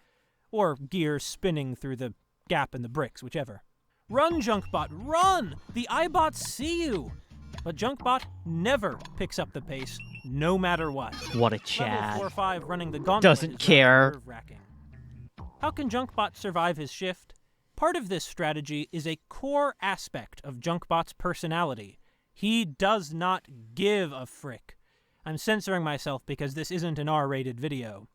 Or gears spinning through the gap in the bricks, whichever. Run, Junkbot, run! The iBots see you! But Junkbot never picks up the pace, no matter what. What a Level Chad. 4-5 running the gauntlet Doesn't is care. nerve-wracking. How can Junkbot survive his shift? Part of this strategy is a core aspect of Junkbot's personality. He does not give a frick. I'm censoring myself because this isn't an R-rated video.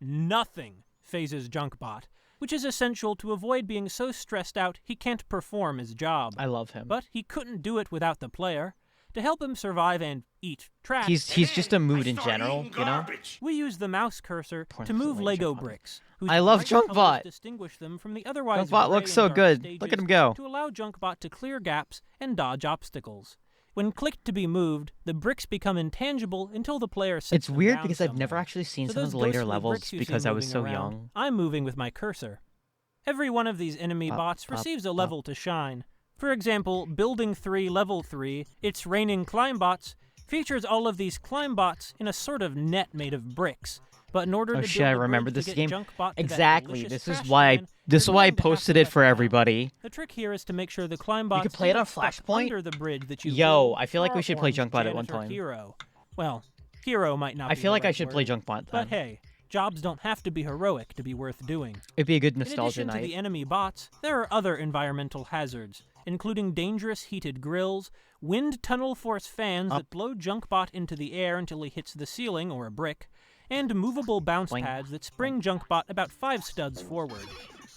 Nothing phases Junkbot, which is essential to avoid being so stressed out he can't perform his job. I love him. But he couldn't do it without the player. To help him survive and eat trash, He's just a mood in general, you know? we use the mouse cursor Poor to move little Lego Junkbot. bricks. whose I love bright colors Junkbot. distinguish them from the otherwise Junkbot gray looks and so dark good. stages Look at him go. To allow Junkbot to clear gaps and dodge obstacles. When clicked to be moved, the bricks become intangible until the player sets It's them weird down because I've never somewhere. actually seen So some of those the later ghostly levels bricks you because see I was moving so around, young. I'm moving with my cursor. Every one of these enemy Up, bots up, receives a up. level to shine. For example, Building 3 Level 3, It's Raining Climbbots, features all of these Climbbots in a sort of net made of bricks. But in order Oh to shit, build I a remember bridge this to get game. Junkbot to that Exactly. delicious This is trash why can, this is you're why I going to have to posted it let for them down. everybody. The trick here is to make sure the Climbbots could play it don't on get stuck Flashpoint? under the bridge that you Yo, build I feel like for we our should play orange Junkbot at one janitor time. Hero. Well, hero might not I be feel the like I right should word, play Junkbot But then. hey, jobs don't have to be heroic to be worth doing. It'd be a good In nostalgia addition to night. the enemy bots, there are other environmental hazards, including dangerous heated grills, wind tunnel force fans that blow Junkbot into the air until he hits the ceiling or a brick, and movable bounce Boing. pads that spring Junkbot about 5 studs forward.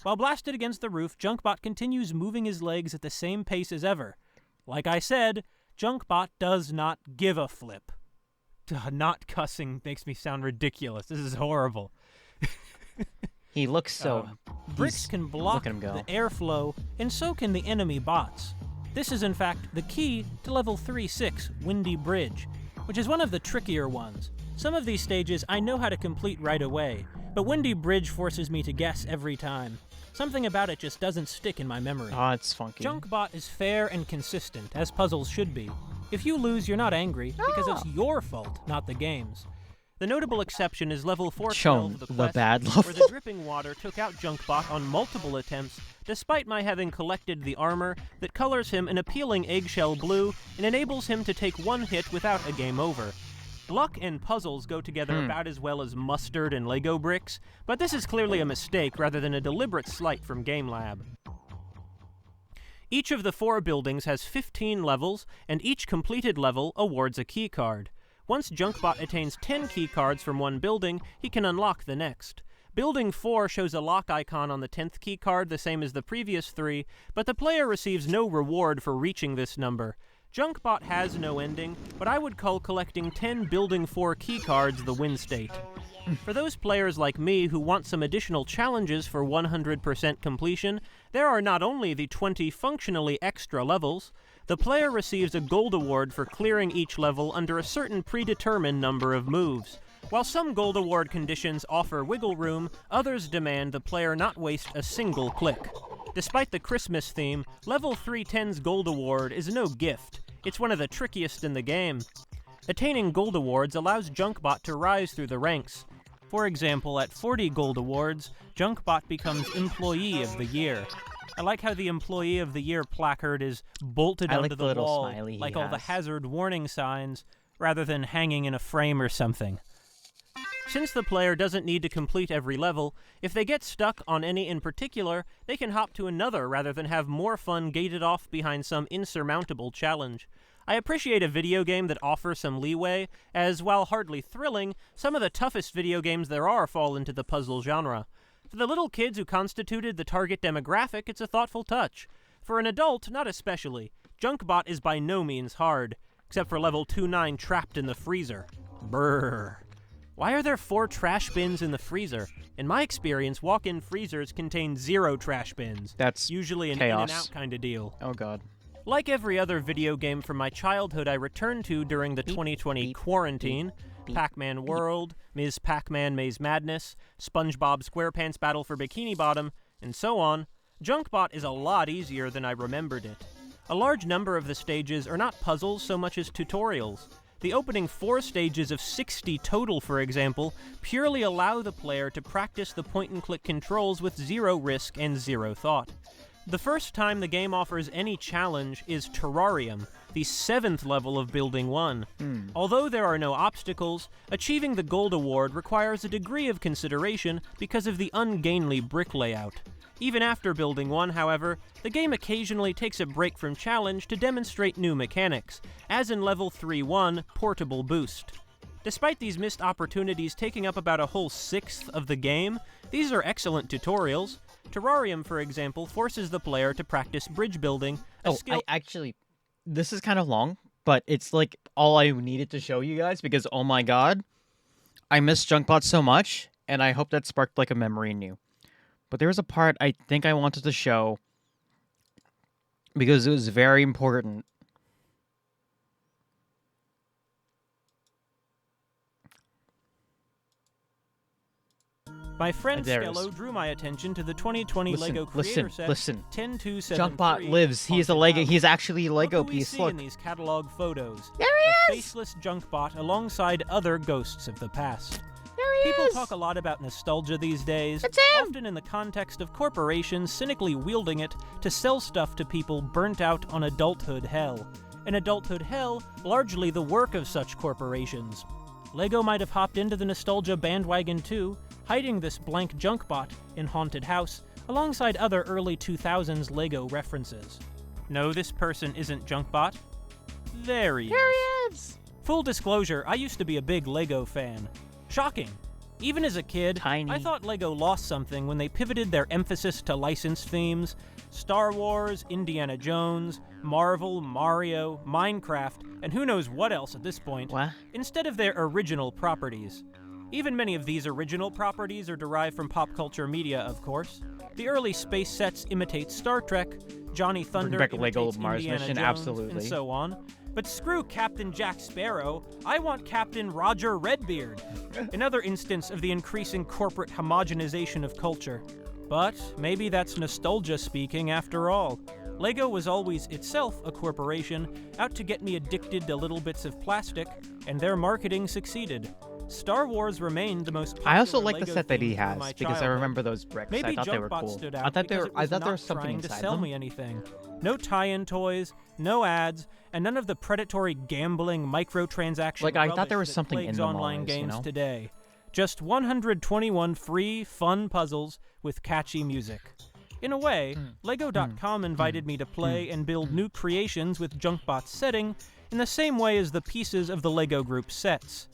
While blasted against the roof, Junkbot continues moving his legs at the same pace as ever. Like I said, Junkbot does not give a flip. Not cussing makes me sound ridiculous. This is horrible. He looks so. Bricks he's- can block look at him go. the airflow, and so can the enemy bots. This is in fact the key to level 3-6, Windy Bridge, which is one of the trickier ones. Some of these stages I know how to complete right away, but Windy Bridge forces me to guess every time. Something about it just doesn't stick in my memory. Oh, it's funky. Junkbot is fair and consistent, as puzzles should be. If you lose, you're not angry, because it's your fault, not the game's. The notable exception is level Shown 412, the Quest, bad where level. the dripping water took out Junkbot on multiple attempts, despite my having collected the armor that colors him an appealing eggshell blue and enables him to take one hit without a game over. Luck and puzzles go together about as well as mustard and Lego bricks, but this is clearly a mistake rather than a deliberate slight from GameLab. Each of the 4 buildings has 15 levels, and each completed level awards a keycard. Once Junkbot attains 10 keycards from one building, he can unlock the next. Building 4 shows a lock icon on the 10th keycard, the same as the previous 3, but the player receives no reward for reaching this number. Junkbot has no ending, but I would call collecting 10 Building 4 keycards the win state. For those players like me who want some additional challenges for 100% completion, there are not only the 20 functionally extra levels, the player receives a gold award for clearing each level under a certain predetermined number of moves. While some gold award conditions offer wiggle room, others demand the player not waste a single click. Despite the Christmas theme, Level 310's Gold Award is no gift. It's one of the trickiest in the game. Attaining Gold Awards allows Junkbot to rise through the ranks. For example, at 40 Gold Awards, Junkbot becomes Employee of the Year. I like how the Employee of the Year placard is bolted onto the wall, like all the hazard warning signs, rather than hanging in a frame or something. Since the player doesn't need to complete every level, if they get stuck on any in particular, they can hop to another rather than have more fun gated off behind some insurmountable challenge. I appreciate a video game that offers some leeway, as while hardly thrilling, some of the toughest video games there are fall into the puzzle genre. For the little kids who constituted the target demographic, it's a thoughtful touch. For an adult, not especially. Junkbot is by no means hard, except for level 29 trapped in the freezer. Brrr. Why are there 4 trash bins in the freezer? In my experience, walk-in freezers contain 0 trash bins. That's usually an chaos. in-and-out kind of deal. Oh god. Like every other video game from my childhood I returned to during the 2020 quarantine, Pac-Man World, Ms. Pac-Man Maze Madness, SpongeBob SquarePants Battle for Bikini Bottom, and so on, Junkbot is a lot easier than I remembered it. A large number of the stages are not puzzles so much as tutorials. The opening 4 stages of 60 total, for example, purely allow the player to practice the point-and-click controls with 0 risk and 0 thought. The first time the game offers any challenge is Terrarium, the 7th level of Building 1. Although there are no obstacles, achieving the Gold Award requires a degree of consideration because of the ungainly brick layout. Even after Building 1, however, the game occasionally takes a break from challenge to demonstrate new mechanics, as in Level 3-1, Portable Boost. Despite these missed opportunities taking up about a whole 1/6 of the game, these are excellent tutorials. Terrarium, for example, forces the player to practice bridge building, a skill— this is kind of long, but it's like all I needed to show you guys because, oh my god, I miss Junkbot so much, and I hope that sparked like a memory in you. But there was a part I think I wanted to show because it was very important. My friend There it is. Skello drew my attention to the 2020 Lego Creator Set Listen. 10273. Junkbot lives. He is a Lego. He's actually a Lego What do we piece. see Look. in these catalog photos? There A he is. faceless Junkbot alongside other ghosts of the past. There he People is. talk a lot about nostalgia these days, It's him. often in the context of corporations cynically wielding it to sell stuff to people burnt out on adulthood hell. An adulthood hell largely the work of such corporations. Lego might have hopped into the nostalgia bandwagon too, hiding this blank Junkbot in Haunted House alongside other early 2000s Lego references. No, this person isn't Junkbot. There he is. Full disclosure, I used to be a big Lego fan. Shocking. Even as a kid, Tiny. I thought Lego lost something when they pivoted their emphasis to licensed themes. Star Wars, Indiana Jones, Marvel, Mario, Minecraft, and who knows what else at this point, What? instead of their original properties. Even many of these original properties are derived from pop culture media, of course. The early space sets imitate Star Trek, Johnny Thunder back Lego imitates Mars Indiana Mission, Jones, absolutely. and so on. But screw Captain Jack Sparrow, I want Captain Roger Redbeard. Another instance of the increasing corporate homogenization of culture. But maybe that's nostalgia speaking after all. Lego was always itself a corporation, out to get me addicted to little bits of plastic, and their marketing succeeded. Star Wars remained the most popular I also like the LEGO set that he theme through has my because I childhood. remember those bricks. Maybe I thought they were Junkbot cool. stood I out thought because it I was thought there not was something trying to inside sell them. me anything. No tie-in toys, no ads, and none of the predatory gambling microtransaction Like, I thought rubbish there was that something in plagues them online always, games you know? today. Just 121 free, fun puzzles with catchy music. In a way, LEGO.com invited me to play and build new creations with Junkbot's setting in the same way as the pieces of the LEGO group sets.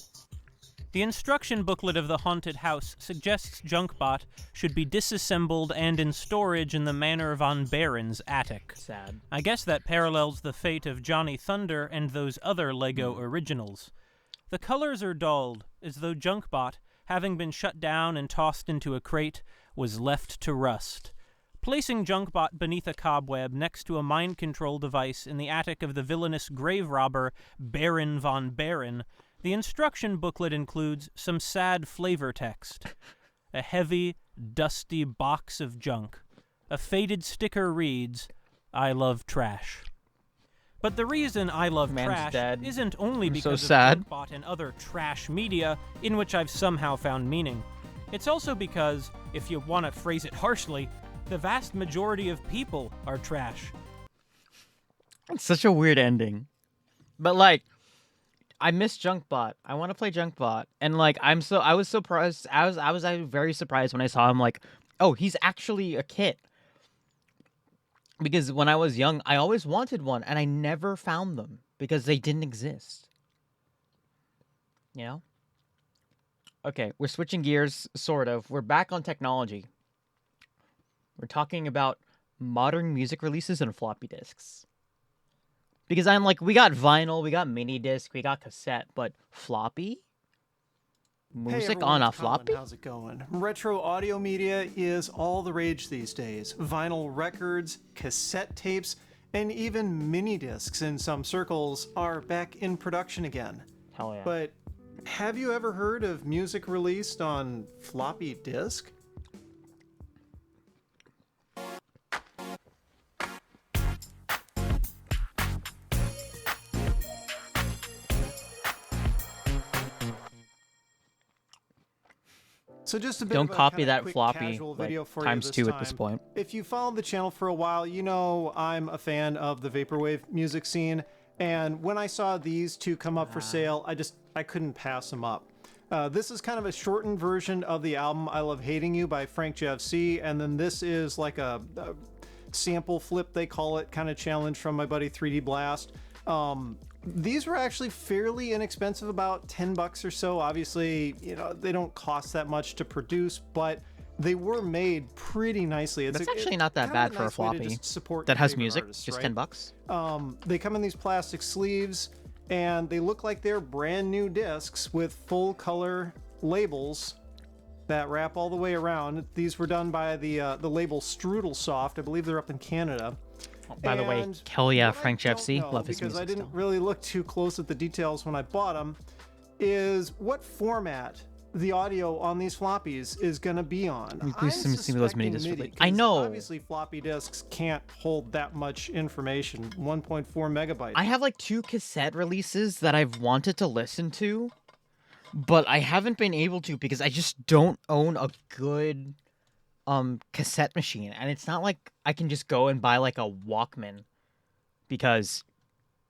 The instruction booklet of the haunted house suggests Junkbot should be disassembled and in storage in the Manor von Baron's attic. Sad. I guess that parallels the fate of Johnny Thunder and those other LEGO originals. The colors are dulled, as though Junkbot, having been shut down and tossed into a crate, was left to rust. Placing Junkbot beneath a cobweb next to a mind control device in the attic of the villainous grave robber Baron von Baron, the instruction booklet includes some sad flavor text. A heavy, dusty box of junk. A faded sticker reads, "I love trash." But the reason I love Man's trash dead. isn't only I'm so because sad. of Junkbot and other trash media in which I've somehow found meaning. It's also because, if you want to phrase it harshly, the vast majority of people are trash. It's such a weird ending. But like, I miss Junkbot. I want to play Junkbot. And like, I was surprised. I was very surprised when I saw him like, oh, he's actually a kit. Because when I was young, I always wanted one and I never found them because they didn't exist. You know? Okay, we're switching gears, sort of. We're back on technology. We're talking about modern music releases and floppy disks. Because I'm like, we got vinyl, we got mini disc, we got cassette, but floppy? Music everyone, on a it's Colin. floppy? How's it going? Retro audio media is all the rage these days. Vinyl records, cassette tapes, and even mini discs in some circles are back in production again. Hell yeah. But have you ever heard of music released on floppy disk? So just a bit Don't of a copy kinda that quick floppy, casual like, video for you times this 2 at this time. point. If you followed the channel for a while, you know I'm a fan of the vaporwave music scene, and when I saw these two come up for sale, I couldn't pass them up. This is kind of a shortened version of the album I Love Hating You by Frank JFC, and then this is like a sample flip, they call it, kind of challenge from my buddy 3D Blast. These were actually fairly inexpensive, about 10 bucks or so. Obviously, you know, they don't cost that much to produce, but they were made pretty nicely. That's actually not that bad for a floppy that has music, just 10 bucks. They come in these plastic sleeves, and they look like they're brand new discs with full color labels that wrap all the way around. These were done by the label Strudel Soft. I believe they're up in Canada. By the way, And hell yeah, what I Frank don't JFC, know, love his because music I didn't still. really look too close at the details when I bought them, is what format the audio on these floppies is going to be on. We I'm see those mini suspecting discs for MIDI, the- I 'cause know. Obviously, floppy disks can't hold that much information, 1.4 megabytes. I have like 2 cassette releases that I've wanted to listen to, but I haven't been able to because I just don't own a good cassette machine. And it's not like I can just go and buy like a Walkman because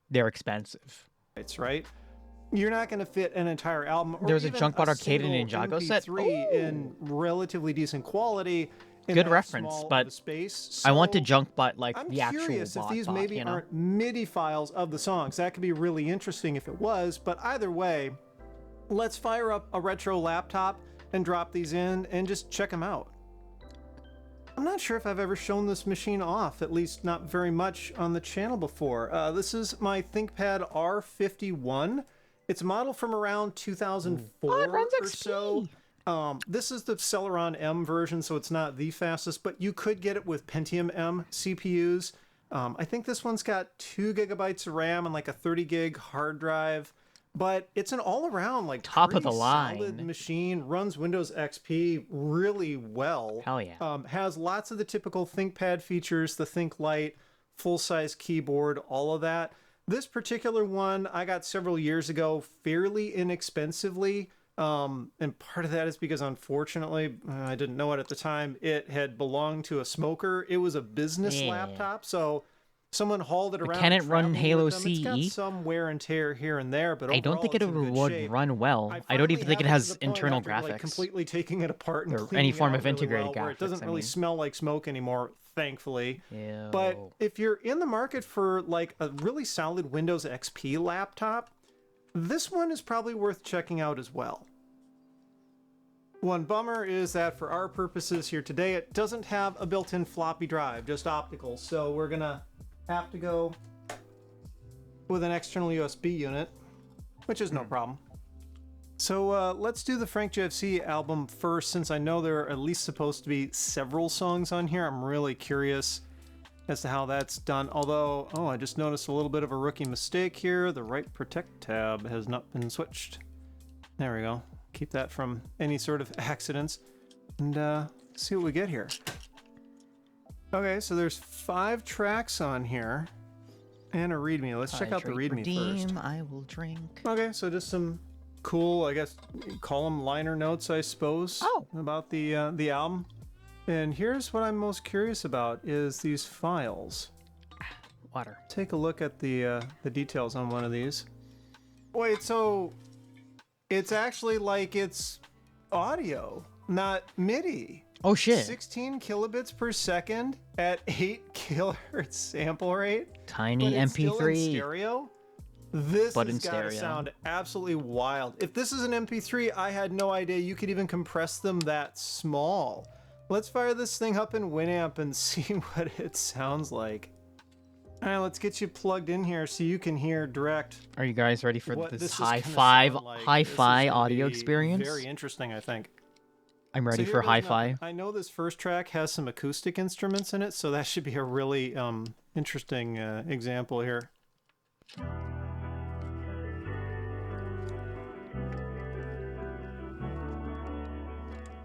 they're expensive. It's right. You're not going to fit an entire album. Or There's a even Junkbot Arcade and single Ninjago set. MP3 in relatively decent quality. In Good that reference, small of but a space. I want to So Junkbot like I'm the actual curious if bot, these maybe you know? aren't MIDI files of the songs. That could be really interesting if it was. But either way, let's fire up a retro laptop and drop these in and just check them out. I'm not sure if I've ever shown this machine off, at least not very much on the channel before. This is my ThinkPad R51. It's a model from around 2004 Oh, it runs or so. This is the Celeron M version, so it's not the fastest, but you could get it with Pentium M CPUs. I think this one's got 2 gigabytes of RAM and like a 30 gig hard drive. But it's an all-around, like, Top of the pretty solid line. machine. Runs Windows XP really well. Hell yeah. Has lots of the typical ThinkPad features, the ThinkLite, full-size keyboard, all of that. This particular one I got several years ago, fairly inexpensively And part of that is because, unfortunately, I didn't know it at the time, it had belonged to a smoker. It was a business Yeah. laptop, so someone hauled it around. can and it run traveled Halo with them. It's got CE? some wear and tear here and there, but I don't overall think it it's in good would shape. run well. I don't even think it finally have has to the point internal after, graphics. like, completely taking it apart and Or cleaning any it form out of really integrated well, where it graphics, doesn't I really mean. smell like smoke anymore, thankfully. Ew. But if you're in the market for like a really solid Windows XP laptop, this one is probably worth checking out as well. One bummer is that for our purposes here today, it doesn't have a built-in floppy drive, just optical. So we're gonna have to go with an external USB unit, which is no problem. So let's do the Frank JFC album first, since I know there are at least supposed to be several songs on here. I'm really curious as to how that's done. Although, oh, I just noticed a little bit of a rookie mistake here. The right protect tab has not been switched. There we go. Keep that from any sort of accidents. And see what we get here. Okay, so there's 5 tracks on here. And a README. Let's check out the README first. I will drink. Okay, so just some cool, I guess, call them liner notes, I suppose, about the album. And here's what I'm most curious about is these files. Water. Take a look at the details on one of these. Wait, so it's actually like it's audio, not MIDI. Oh shit. 16 kilobits per second at 8 kilohertz sample rate. Tiny but it's still in MP3. stereo? This But has in got to stereo. sound absolutely wild. If this is an MP3, I had no idea you could even compress them that small. Let's fire this thing up in Winamp and see what it sounds like. All right, let's get you plugged in here so you can hear direct. Are you guys ready for what this is gonna hi-fi sound like. This is hi-fi gonna audio be experience? Very interesting, I think. I'm ready So for here goes hi-fi. nothing. I know this first track has some acoustic instruments in it, so that should be a really interesting example here.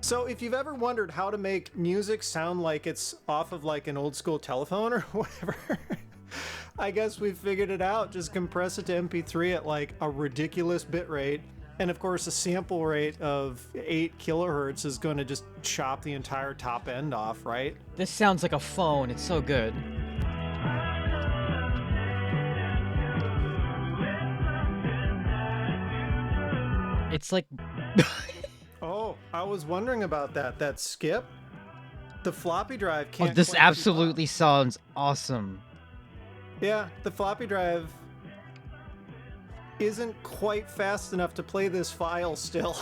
So if you've ever wondered how to make music sound like it's off of like an old school telephone or whatever, I guess we've figured it out. Just compress it to MP3 at like a ridiculous bit rate. And of course, a sample rate of 8 kilohertz is going to just chop the entire top end off, right? This sounds like a phone. It's so good. It's like... Oh, I was wondering about that. That skip? The floppy drive Oh, can't this quite keep up. absolutely sounds awesome. Yeah, the floppy drive isn't quite fast enough to play this file still.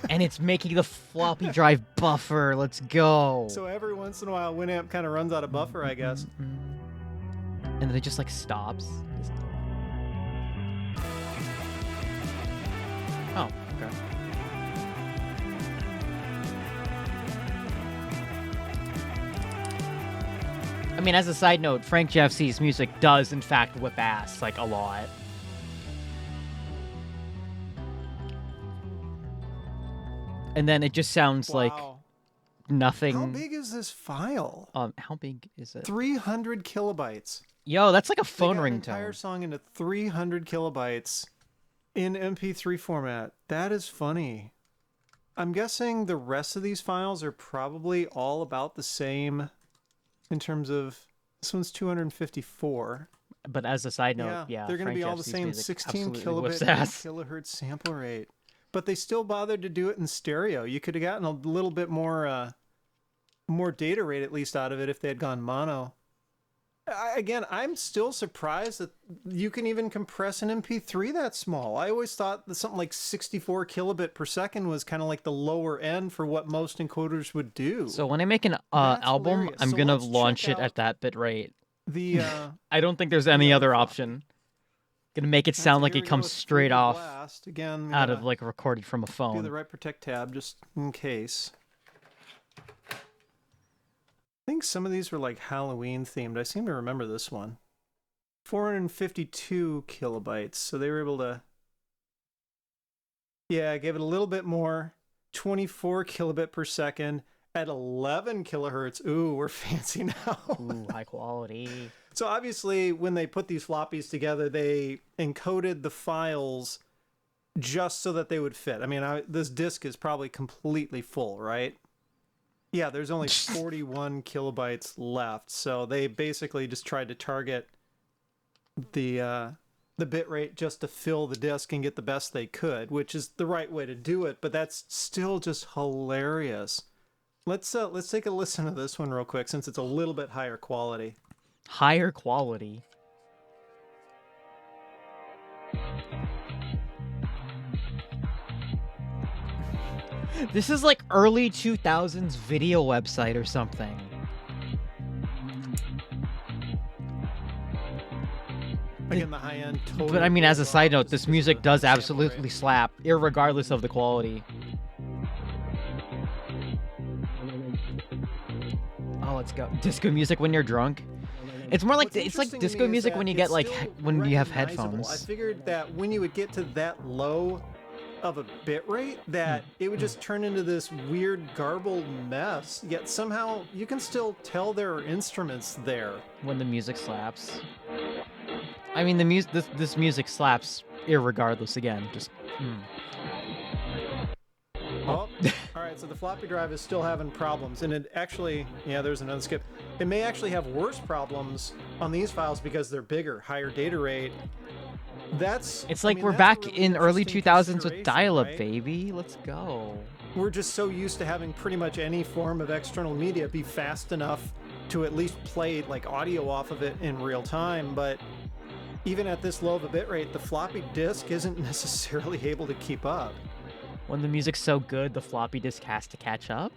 And it's making the floppy drive buffer. Let's go. So every once in a while, Winamp kind of runs out of buffer, I guess. And then it just like stops. Oh, okay. I mean, as a side note, Frank JFC's music does, in fact, whip ass, like, a lot. And then it just sounds like Wow. nothing. How big is this file? How big is it? 300 kilobytes. Yo, that's like a They phone got an entire ringtone. song into 300 kilobytes in MP3 format. That is funny. I'm guessing the rest of these files are probably all about the same in terms of this one's 254. But as a side note, yeah, they're going to Frank be all the JFC's same music 16 absolutely whips kilobit ass. kilohertz sample rate. But they still bothered to do it in stereo. You could have gotten a little bit more data rate at least out of it if they had gone mono. Again, I'm still surprised that you can even compress an MP3 that small. I always thought that something like 64 kilobit per second was kind of like the lower end for what most encoders would do. So when I make an That's album, hilarious. I'm So gonna let's launch check it out at that bit rate. the I don't think there's any other other file. option. Gonna make it sound like here it we go comes with straight 3D off Blast. Again, we out of gotta like recorded from a do the phone. right protect tab just in case. I think some of these were like Halloween themed. I seem to remember this one. 452 kilobytes. So they were able to, yeah, give it a little bit more. 24 kilobit per second at 11 kilohertz. Ooh, we're fancy now. Ooh, high quality. So obviously, when they put these floppies together, they encoded the files just so that they would fit. I mean, this disc is probably completely full, right? Yeah, there's only 41 kilobytes left, so they basically just tried to target the bit rate just to fill the disk and get the best they could, which is the right way to do it, but that's still just hilarious. Let's take a listen to this one real quick since it's a little bit higher quality. Higher quality. This is like early 2000s video website or something. Again, the high end. Totally, But I mean, as a side note, this music does absolutely slap, irregardless of the quality. Oh, let's go. Disco music when you're drunk. It's more like it's like disco music when you get like when you have headphones. I figured that when you would get to that low of a bit rate, that it would just turn into this weird garbled mess. Yet somehow you can still tell there are instruments there When the music slaps. I mean, this music slaps irregardless. Again, just. Oh, all right, so the floppy drive is still having problems, and it actually, yeah, there's another skip. It may actually have worse problems on these files because they're bigger, higher data rate. It's like we're back in early 2000s with dial-up, right? Baby. Let's go. We're just so used to having pretty much any form of external media be fast enough to at least play like audio off of it in real time, but even at this low of a bit rate, the floppy disk isn't necessarily able to keep up. When the music's so good, the floppy disk has to catch up?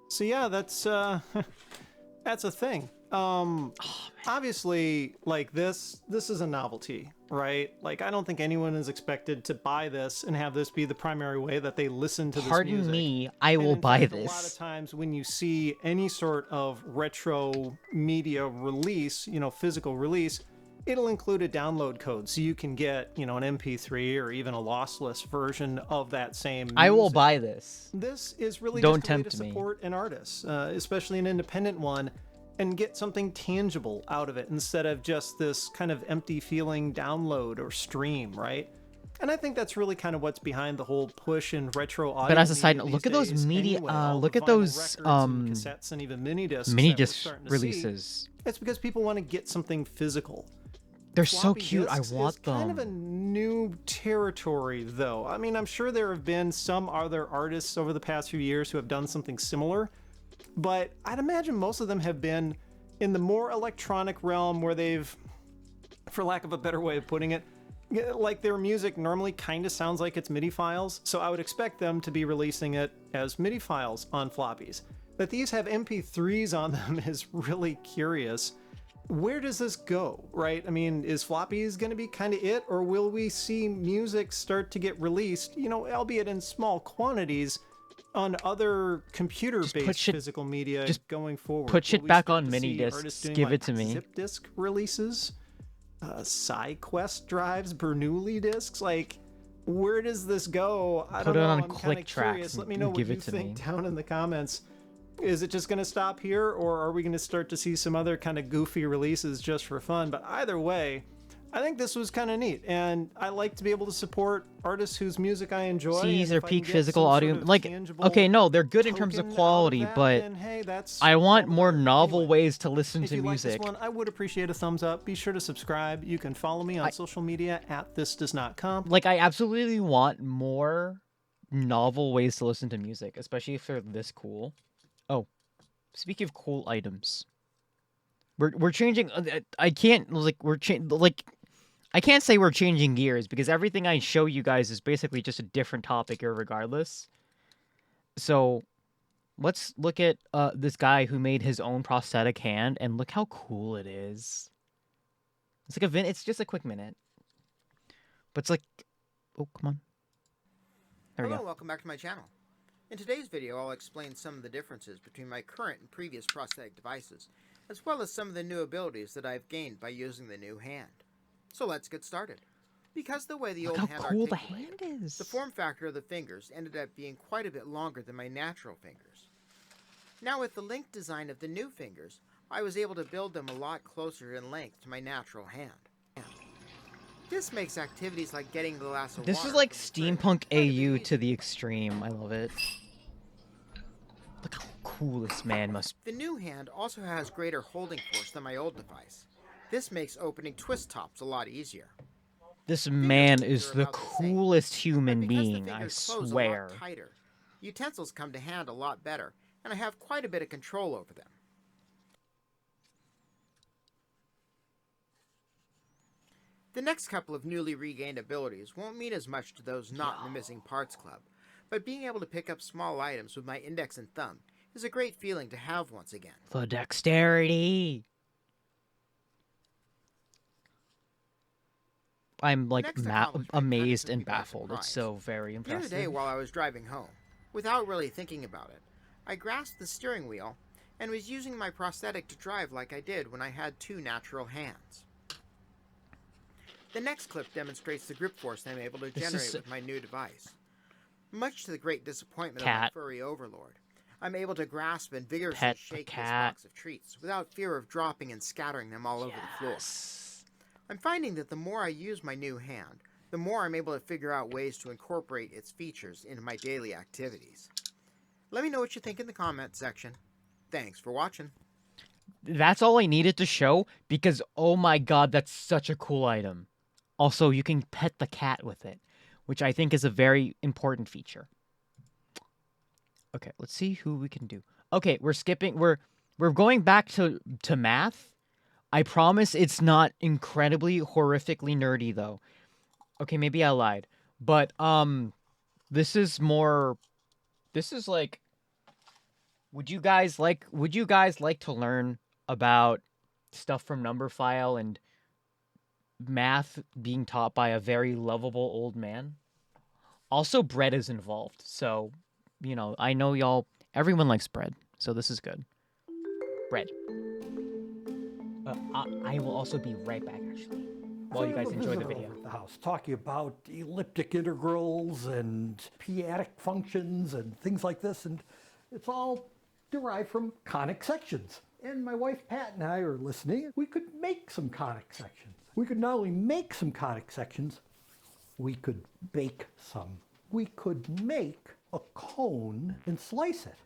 So yeah, that's that's a thing. Obviously, like this is a novelty, right? Like, I don't think anyone is expected to buy this and have this be the primary way that they listen to this music. Pardon me, I will buy this. A lot of times when you see any sort of retro media release, you know, physical release, it'll include a download code so you can get, you know, an MP3 or even a lossless version of that same music. I will buy this. This is really Don't just a way tempt to me. support an artist, especially an independent one, and get something tangible out of it instead of just this kind of empty feeling download or stream, right? And I think that's really kind of what's behind the whole push in retro audio. But as a side note, these look at those days media. anyway. All Look the at those vinyl records and cassettes and even mini discs mini that we're disc starting to releases. see. It's because people want to get something physical. They're so Floppy cute. I disks want is kind of a them. new territory, though. I mean, I'm sure there have been some other artists over the past few years who have done something similar, but I'd imagine most of them have been in the more electronic realm where they've, for lack of a better way of putting it, like their music normally kind of sounds like it's MIDI files, so I would expect them to be releasing it as MIDI files on floppies. That these have MP3s on them is really curious. Where does this go, right? I mean, is floppies going to be kind of it, or will we see music start to get released, you know, albeit in small quantities, on other computer-based physical media going forward? Put shit back on mini discs. Give it to me. Zip disk releases, SideQuest drives, Bernoulli discs, like, where does this go? I don't know. Put it on I'm Click Tracks. Curious. Let me know what give you it to think me. down in the comments. Is it just going to stop here, or are we going to start to see some other kind of goofy releases just for fun? But either way, I think this was kind of neat, and I like to be able to support artists whose music I enjoy. See, and they're if I can peak get physical some audio. sort of Like, tangible okay, no, they're good in terms of token out quality, that, but then, hey, that's I want all more better. novel Anyway, ways to listen if to you music. like this one, I would appreciate a thumbs up. Be sure to subscribe. You can follow me on social media at thisdoesnotcomp. Like, I absolutely want more novel ways to listen to music, especially if they're this cool. Oh, speaking of cool items, we're changing. I can't I can't say we're changing gears because everything I show you guys is basically just a different topic, irregardless. So, let's look at this guy who made his own prosthetic hand, and look how cool it is. It's like it's just a quick minute, but it's like, oh, come on. There we Hello, go. welcome back to my channel. In today's video, I'll explain some of the differences between my current and previous prosthetic devices, as well as some of the new abilities that I've gained by using the new hand. So let's get started. Because the way the Look old how hand cool the articulated, hand is. the form factor of the fingers ended up being quite a bit longer than my natural fingers. Now with the linked design of the new fingers, I was able to build them a lot closer in length to my natural hand. This makes activities like getting a glass of This water is like from the fridge steampunk quite a bit AU easier. to the extreme. I love it. Look how cool this man must be. The new hand also has greater holding force than my old device. This makes opening twist tops a lot easier. This man Finger is fingers are the about the same, coolest but human because the being, I fingers close swear. a lot tighter, utensils come to hand a lot better, and I have quite a bit of control over them. The next couple of newly regained abilities won't mean as much to those not in the Missing Parts Club, but being able to pick up small items with my index and thumb is a great feeling to have once again. The dexterity. I'm like Next accomplishment amazed catches me and by baffled. It's surprise. so very The impressive. other day while I was driving home, without really thinking about it, I grasped the steering wheel and was using my prosthetic to drive like I did when I had two natural hands. The next clip demonstrates the grip force I'm able to generate with my new device. Much to the great disappointment of my furry overlord, I'm able to grasp and vigorously shake this box of treats without fear of dropping and scattering them all over the floor. I'm finding that the more I use my new hand, the more I'm able to figure out ways to incorporate its features into my daily activities. Let me know what you think in the comments section. Thanks for watching. That's all I needed to show because, oh my god, that's such a cool item. Also, you can pet the cat with it, which I think is a very important feature. Okay, let's see who we can do. Okay, we're skipping. We're going back to math. I promise it's not incredibly horrifically nerdy though. Okay, maybe I lied. But this is like would you guys like to learn about stuff from Numberphile and math being taught by a very lovable old man? Also, bread is involved. So, you know, I know everyone likes bread. So this is good. Bread. I will also be right back, actually, while you guys enjoy the video. Over at the house, talking about elliptic integrals and p-adic functions and things like this, and it's all derived from conic sections. And my wife Pat and I are listening. We could make some conic sections. We could not only make some conic sections, we could bake some. We could make a cone and slice it.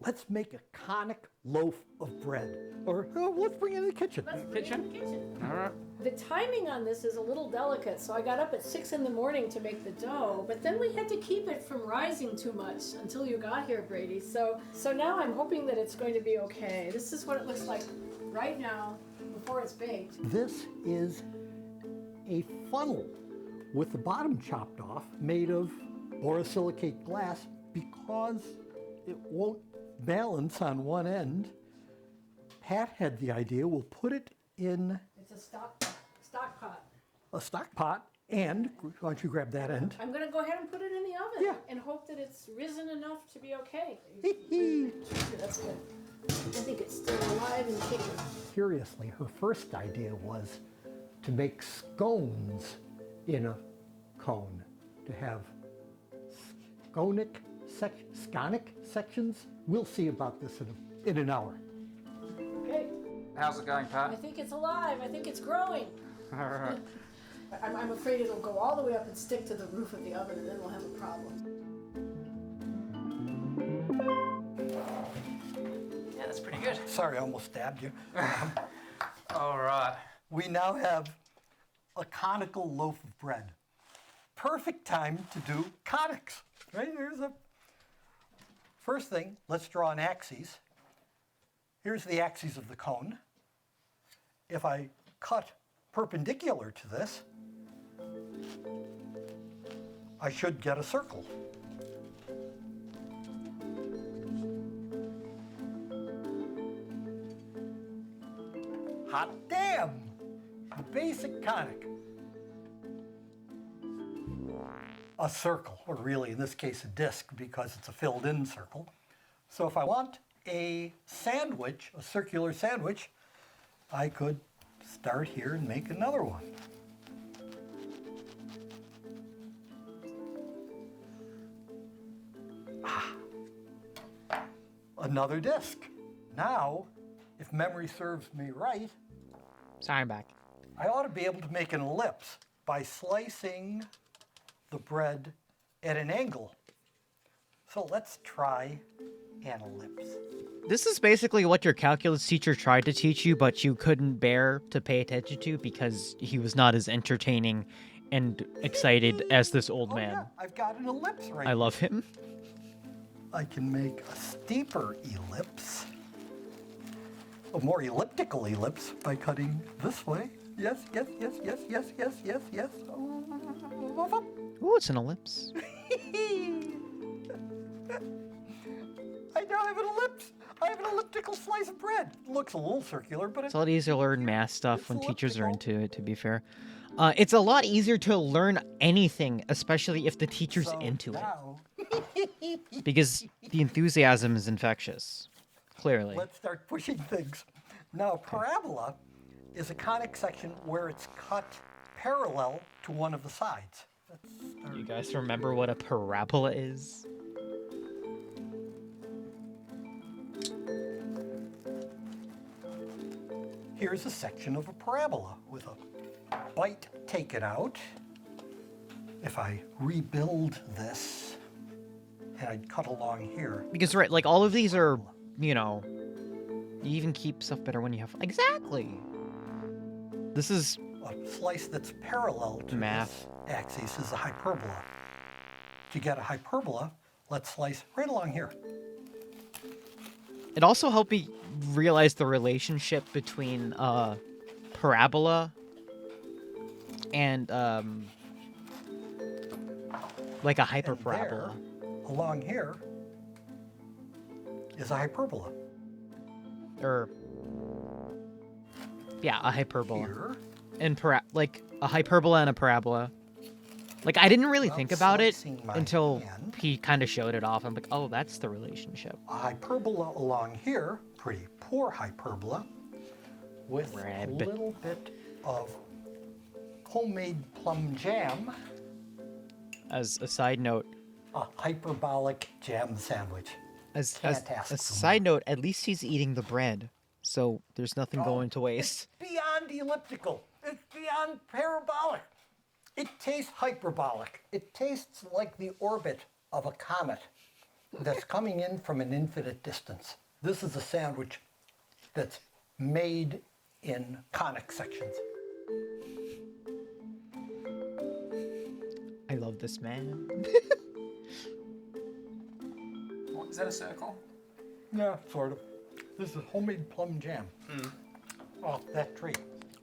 Let's make a conic loaf of bread. Or let's bring it in the kitchen. Let's bring it in the kitchen. All right. The timing on this is a little delicate, so I got up at 6 in the morning to make the dough, but then we had to keep it from rising too much until you got here, Brady. So now I'm hoping that it's going to be okay. This is what it looks like right now before it's baked. This is a funnel with the bottom chopped off, made of borosilicate glass, because it won't balance on one end. Pat had the idea, we'll put it in It's a stock pot. a stock pot, and why don't you grab that end? I'm going to go ahead and put it in the oven and hope that it's risen enough to be okay. That's good. I think it's still alive and kicking. Curiously, her first idea was to make scones in a cone, to have sconic sections. We'll see about this in an hour. Okay. How's it going, Pat? I think it's alive. I think it's growing. All right. I'm afraid it'll go all the way up and stick to the roof of the oven, and then we'll have a problem. Yeah, that's pretty good. Sorry, I almost stabbed you. All right. We now have a conical loaf of bread. Perfect time to do conics, right? First thing, let's draw an axis. Here's the axis of the cone. If I cut perpendicular to this, I should get a circle. Hot damn! The basic conic. A circle, or really in this case a disc, because it's a filled in circle. So if I want a sandwich, a circular sandwich, I could start here and make another one. Another disc. Now, if memory serves me right, sorry, I'm back. I ought to be able to make an ellipse by slicing the bread at an angle. So let's try an ellipse. This is basically what your calculus teacher tried to teach you, but you couldn't bear to pay attention to because he was not as entertaining and excited as this old man. Yeah, I've got an ellipse right I love him. I can make a steeper ellipse, a more elliptical ellipse by cutting this way. Yes, yes, yes, yes, yes, yes, yes, yes. Ooh, it's an ellipse. I now have an ellipse. I have an elliptical slice of bread. It looks a little circular, but It's a lot easier to learn math stuff when teachers are into it, to be fair. It's a lot easier to learn anything, especially if the teacher's into it. Because the enthusiasm is infectious. Clearly. Let's start pushing things. Now, a parabola is a conic section where it's cut parallel to one of the sides. You guys remember what a parabola is? Here's a section of a parabola with a bite taken out. If I rebuild this, and I'd cut along here. Because, right, like, all of these are, you know, you even keep stuff better when you have... Exactly! This is... A slice that's parallel to math. This axis is a hyperbola. To get a hyperbola, let's slice right along here. It also helped me realize the relationship between parabola and like a hyperparabola. Along here is a hyperbola. Or yeah, a hyperbola. Here. And like a hyperbola and a parabola. Like, I didn't really think about it until he kind of showed it off. I'm like, oh, that's the relationship. A hyperbola along here, pretty poor hyperbola, with a little bit of homemade plum jam. As a side note, a hyperbolic jam sandwich. As a side note, at least he's eating the bread, so there's nothing going to waste. It's beyond elliptical. It's beyond parabolic. It tastes hyperbolic. It tastes like the orbit of a comet that's coming in from an infinite distance. This is a sandwich that's made in conic sections. I love this man. Is that a circle? Yeah, sort of. This is homemade plum jam off that tree.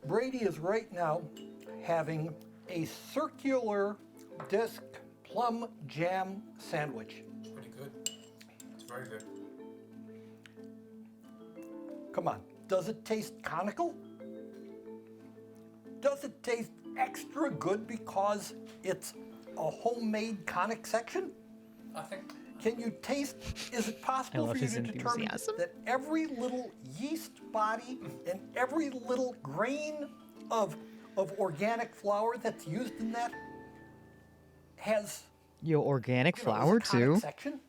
Brady is right now having a circular disc plum jam sandwich. It's pretty good. It's very good. Come on, does it taste conical? Does it taste extra good because it's a homemade conic section? I think. Can you taste, is it possible for you to determine that every little yeast body and every little grain of organic flour that's used in that has organic flour too? Section?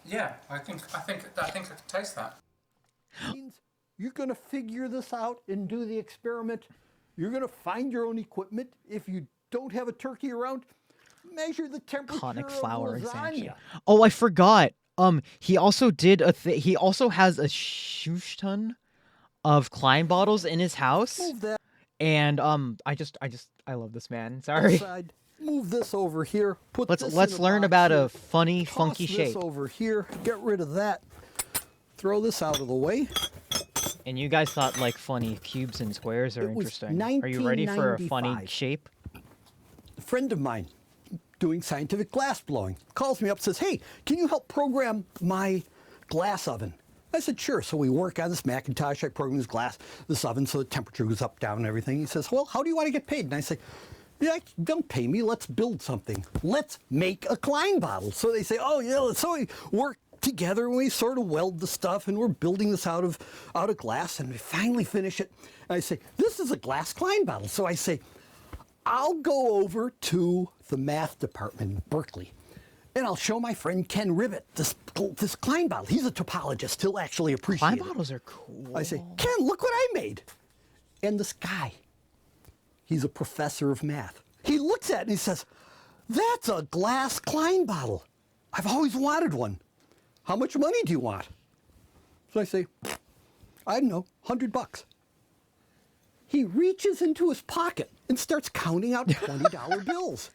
Yeah, I think I can taste that. Means you're gonna figure this out and do the experiment. You're gonna find your own equipment. If you don't have a turkey around, measure the temperature Conic of flour lasagna. expansion. Oh, I forgot. He also did he also has a shush ton of Klein bottles in his house. Move that. And I love this man. Sorry. Aside. Move this over here. Put let's learn about a funny, funky Toss shape. this over here. Get rid of that. Throw this out of the way. And you guys thought like funny cubes and squares are interesting. Are you ready for a funny shape? A friend of mine doing scientific glass blowing calls me up, says, "Hey, can you help program my glass oven?" I said, "Sure." So we work on this Macintosh. I program this oven so the temperature goes up, down, and everything. He says, "Well, how do you want to get paid?" And I say, "Yeah, don't pay me. Let's build something. Let's make a Klein bottle." So they say, "Oh, yeah." So we work together and we sort of weld the stuff, and we're building this out of glass, and we finally finish it. And I say, "This is a glass Klein bottle." So I say, "I'll go over to the math department in Berkeley, and I'll show my friend Ken Ribbit this Klein bottle. He's a topologist. He'll actually appreciate it." Klein bottles are cool. I say, "Ken, look what I made." And this guy He's a professor of math. He looks at it and he says, "That's a glass Klein bottle. I've always wanted one. How much money do you want?" So I say, "I don't know, $100. He reaches into his pocket and starts counting out $20 bills.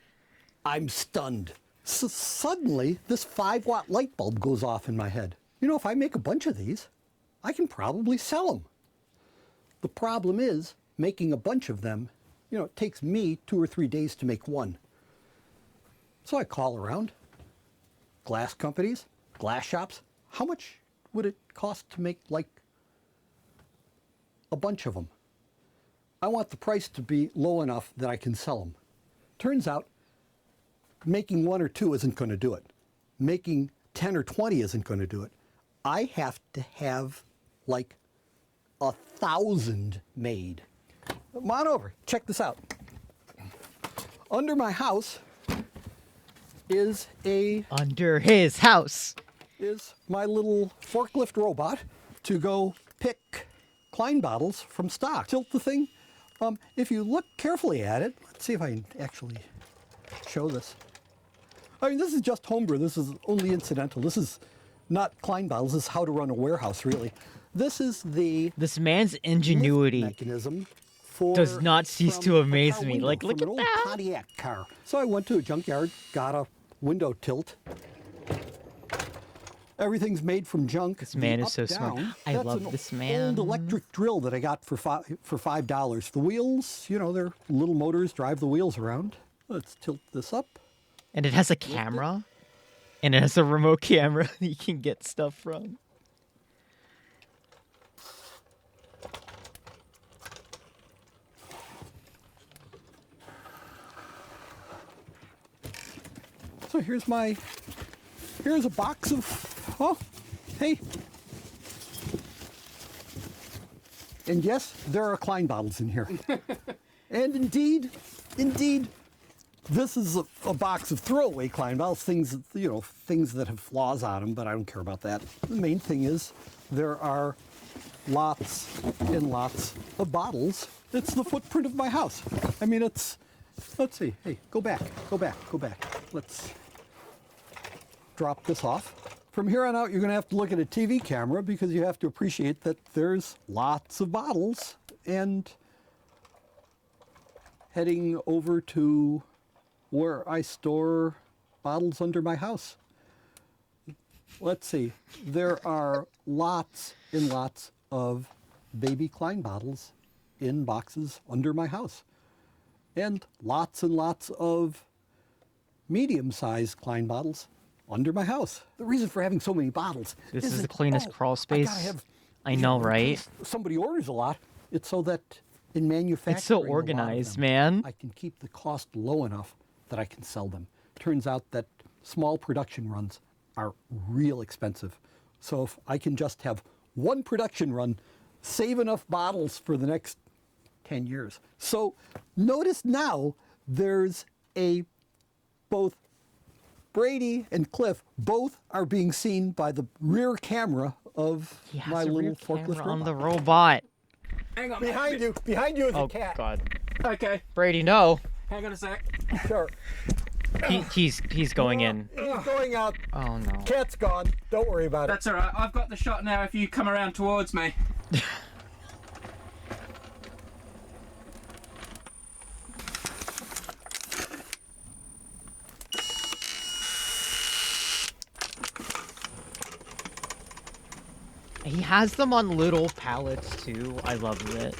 I'm stunned. So suddenly, this 5-watt light bulb goes off in my head. You know, if I make a bunch of these, I can probably sell them. The problem is, making a bunch of them, it takes me 2 or 3 days to make one. So I call around glass companies, glass shops. How much would it cost to make like a bunch of them? I want the price to be low enough that I can sell them. Turns out making 1 or 2 isn't going to do it. Making 10 or 20 isn't going to do it. I have to have like 1,000 made. Come on over, check this out. Under my house is Under his house is my little forklift robot to go pick Klein bottles from stock. Tilt the thing. If you look carefully at it, let's see if I can actually show this. I mean, this is just homebrew. This is only incidental. This is not Klein bottles. This is how to run a warehouse, really. This is this man's ingenuity mechanism does not cease to amaze me. Like, look at an old that. Pontiac car. So I went to a junkyard, got a window tilt. Everything's made from junk. This man is so smart. I love this man. Old electric drill that I got for $5. The wheels, they're little motors, drive the wheels around. Let's tilt this up. And it has a camera. And it has a remote camera you can get stuff from. So here's a box of, hey. And yes, there are Klein bottles in here. And indeed, this is a box of throwaway Klein bottles, things that have flaws on them, but I don't care about that. The main thing is there are lots and lots of bottles. It's the footprint of my house. I mean, let's see. Hey, go back. Let's drop this off. From here on out, you're going to have to look at a TV camera because you have to appreciate that there's lots of bottles. And heading over to where I store bottles under my house. Let's see. There are lots and lots of baby Klein bottles in boxes under my house. And lots of medium-sized Klein bottles under my house. The reason for having so many bottles is the cleanest crawl space. I know, right? Somebody orders a lot. It's so that in manufacturing, it's so organized, man. I can keep the cost low enough that I can sell them. Turns out that small production runs are real expensive. So if I can just have one production run, save enough bottles for the next 10 years. So notice now there's both Brady and Cliff both are being seen by the rear camera of my little forklift robot. On the robot. Hang on. Behind you is a cat. Oh, God. Okay. Brady, no. Hang on a sec. Sure. He's going in. He's going out. Oh, no. Cat's gone. Don't worry about That's all right. I've got the shot now if you come around towards me. He has them on little pallets, too. I love it.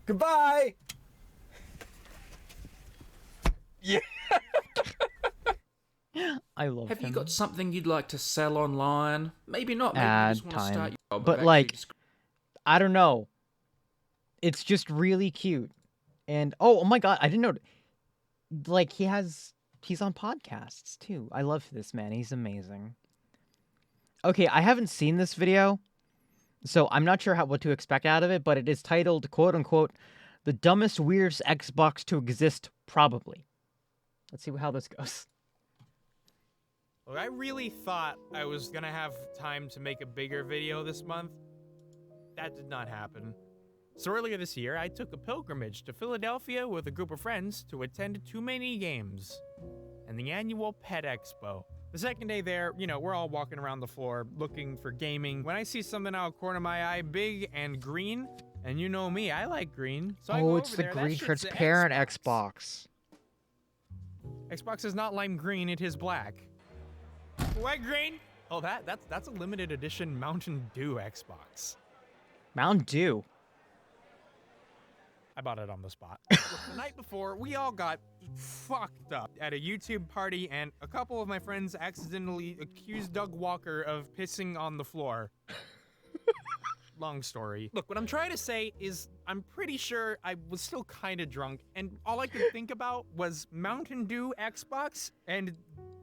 Goodbye. Yeah. I love Have him. you got something you'd like to sell online? Maybe not. Maybe you just want to start your job. But like, I don't know. It's just really cute. And oh my God, I didn't know. Like he's on podcasts too. I love this man. He's amazing. Okay, I haven't seen this video, so I'm not sure what to expect out of it. But it is titled, quote unquote, "The dumbest, weirdest Xbox to exist, probably." Let's see how this goes. Look, I really thought I was gonna have time to make a bigger video this month. That did not happen. So earlier this year, I took a pilgrimage to Philadelphia with a group of friends to attend Too Many Games and the annual Pet Expo. The second day there, you know, we're all walking around the floor looking for gaming. When I see something out of the corner of my eye, big and green, and you know me, I like green. So I go it's over the there. That green shit's the transparent Xbox. Xbox is not lime green, it is black. White green? Oh, that's a limited edition Mountain Dew Xbox. Mountain Dew. I bought it on the spot. The night before, we all got fucked up at a YouTube party, and a couple of my friends accidentally accused Doug Walker of pissing on the floor. Long story. Look, what I'm trying to say is I'm pretty sure I was still kind of drunk, and all I could think about was Mountain Dew Xbox and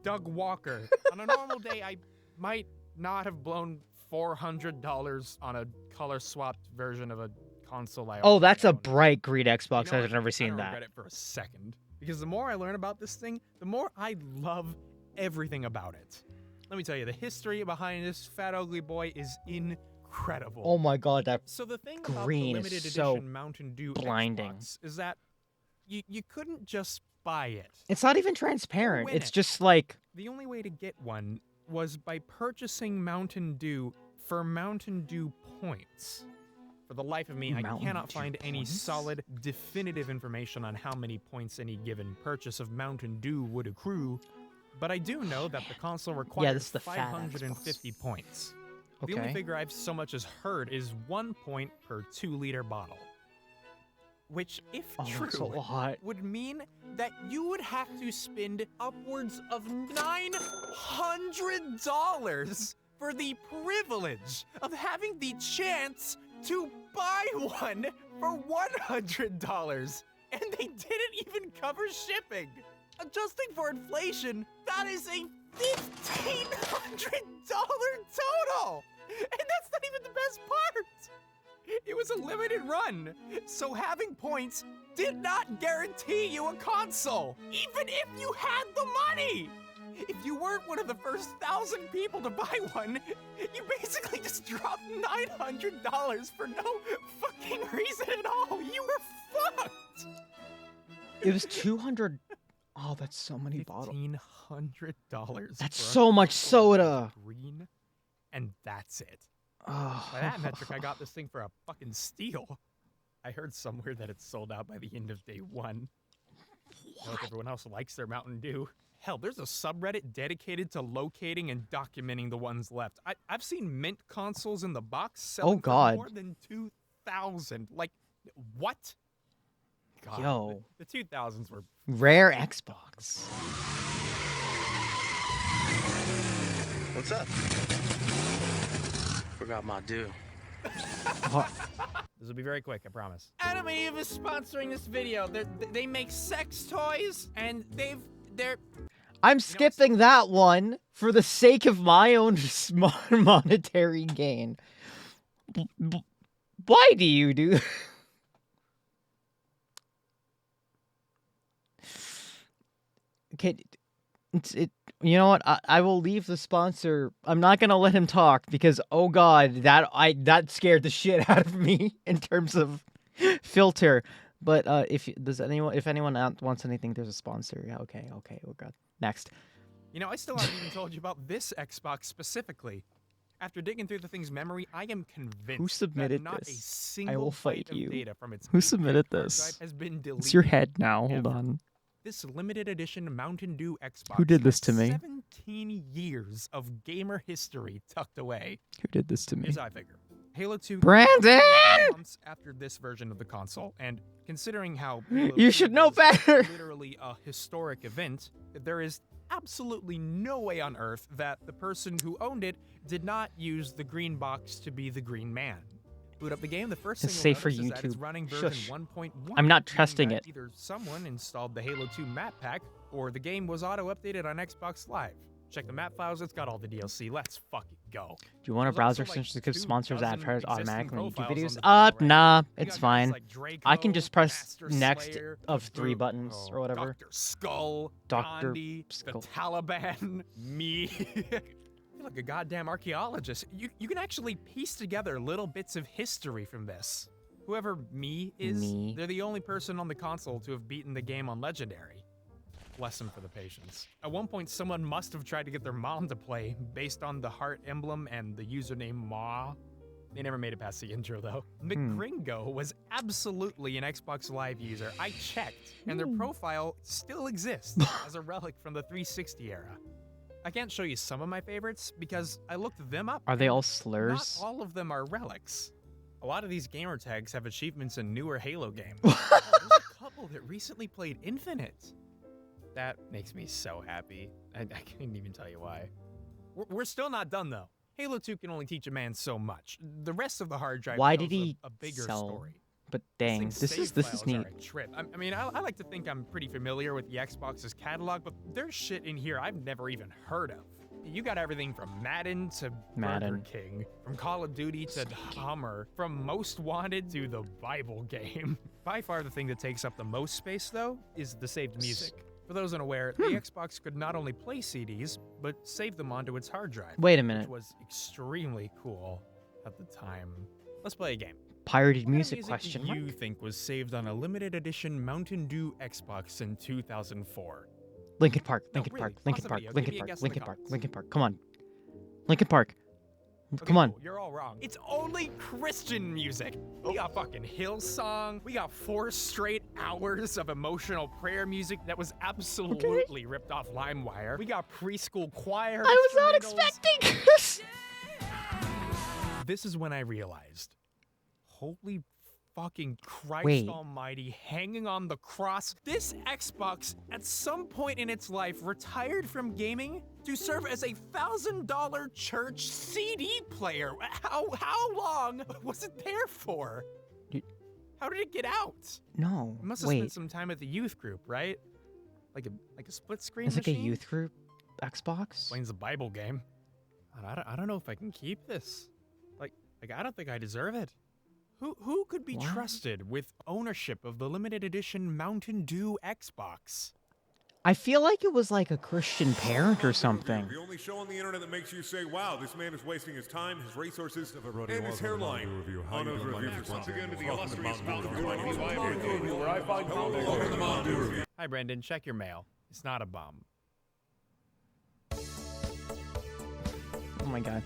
Doug Walker. On a normal day, I might not have blown $400 on a color-swapped version of a console I Oh, that's a own. bright green Xbox. You know I've what? never I seen don't that. regret it for a second. Because the more I learn about this thing, the more I love everything about it. Let me tell you, the history behind this fat ugly boy is incredible. Oh my god, that So the thing green about the limited is so edition Mountain Dew blinding. Xbox is that you couldn't just buy it. It's not even transparent. Win It's it. just like The only way to get one was by purchasing Mountain Dew for Mountain Dew points. For the life of me, I Mountain cannot Dew find any points? solid, definitive information on how many points any given purchase of Mountain Dew would accrue, but I do know that the console requires this is the fat 550 points. The Okay. only figure I've so much as heard is 1 point per 2-liter bottle. Which, if that's a true, lot. would mean that you would have to spend upwards of $900 for the privilege of having the chance to buy one for $100. And they didn't even cover shipping. Adjusting for inflation, that is a $1,500 total! And that's not even the best part! It was a limited run, so having points did not guarantee you a console, even if you had the money! If you weren't one of the first 1,000 people to buy one, you basically just dropped $900 for no fucking reason at all! You were fucked! it was 200. Oh, that's so many bottles. $1,500. That's for a so much console that soda. was green, and that's it. Oh. By that metric, I got this thing for a fucking steal. I heard somewhere that it's sold out by the end of day one. I hope everyone else likes their Mountain Dew. Hell, there's a subreddit dedicated to locating and documenting the ones left. I've seen mint consoles in the box selling God. for more than 2,000. Like, what? God, Yo. The 2000s were Rare Xbox. What's up? Forgot my due. This will be very quick, I promise. Anime Eve is sponsoring this video. They make sex toys, and they're... I'm skipping that one for the sake of my own smart monetary gain. Why do you do? Okay, you know what? I will leave the sponsor. I'm not gonna let him talk because oh god, that scared the shit out of me in terms of filter. But if anyone wants anything, there's a sponsor. Yeah, okay, we're good. Next. You know, I still haven't even told you about this Xbox specifically. After digging through the thing's memory, I am convinced Who submitted that not this? a single I will fight byte of you. data from its Who 8 submitted hard this? drive has been deleted. It's your head now. Hold ever. on. This limited edition Mountain Dew Xbox Who did this to has me? 17 years of gamer history tucked away. Who did this to me? Here's how I figure. Halo 2 Brandon! months after this version of the console, and considering how Halo You 2 should know was better. literally a historic event, there is absolutely no way on earth that the person who owned it did not use the green box to be the Green Man. Boot up the game, the first thing It's you'll safe for notice is that it's YouTube. running version Shush. 1.1. I'm not meaning trusting that it. Either someone installed the Halo 2 map pack, or the game was auto-updated on Xbox Live. Check the map files, it's got all the DLC. Let's fucking go. Do you want a There's browser also, like, extension that gives sponsors 2 advertisers existing automatically on YouTube profiles on videos? the channel right Nah, now. We it's got fine. guys like Draco, I can just press Master next Slayer, of 3 buttons or whatever. Dr. Skull, Dr. Gandhi, Skull. the Taliban, me. You're like a goddamn archaeologist. You can actually piece together little bits of history from this. Whoever me is, they're the only person on the console to have beaten the game on Legendary. Bless them for the patience. At one point, someone must have tried to get their mom to play based on the heart emblem and the username Ma. They never made it past the intro, though. McGringo was absolutely an Xbox Live user. I checked, and their profile still exists as a relic from the 360 era. I can't show you some of my favorites because I looked them up. Are they all slurs? Not all of them are relics. A lot of these gamer tags have achievements in newer Halo games. There's a couple that recently played Infinite. That makes me so happy. I can't even tell you why. We're still not done, though. Halo 2 can only teach a man so much. The rest of the hard drive Why tells did he a bigger sell? story. But dang, These this is save neat. files are a trip. I mean, I like to think I'm pretty familiar with the Xbox's catalog, but there's shit in here I've never even heard of. You got everything from Madden to Burger King, from Call of Duty to Hummer, from Most Wanted to the Bible game. By far the thing that takes up the most space, though, is the saved music. For those unaware, the Xbox could not only play CDs, but save them onto its hard drive. Wait a minute. Which was extremely cool at the time. Let's play a game. Pirated What music music question do mark? you think was saved on a limited edition Mountain Dew Xbox in 2004? Linkin Park, Linkin really, Park, pause Linkin the Park, video. Linkin Give me a Park, guess in the Linkin Park, comments. Linkin Park. Come on. Linkin Park. Okay, Come on. cool. You're all wrong. It's only Christian music. We got fucking Hillsong. We got 4 straight hours of emotional prayer music that was absolutely ripped off LimeWire. We got preschool choir. I was not instrumentals. expecting this. This is when I realized, holy fucking Christ Wait. almighty, hanging on the cross. This Xbox, at some point in its life, retired from gaming to serve as a $1,000 church CD player. How long was it there for? How did it get out? No, It must have wait. spent some time at the youth group, right? Like a split screen It's like machine? a youth group Xbox? Explains the Bible game. I don't know if I can keep this. Like I don't think I deserve it. Who could be trusted with ownership of the limited edition Mountain Dew Xbox? I feel like it was like a Christian parent or something. The only show on the internet that makes you say, wow, this man is wasting his time, his resources, and his hairline on a review for something. Hi, Brendan. Check your mail. It's not a bomb. Oh my god.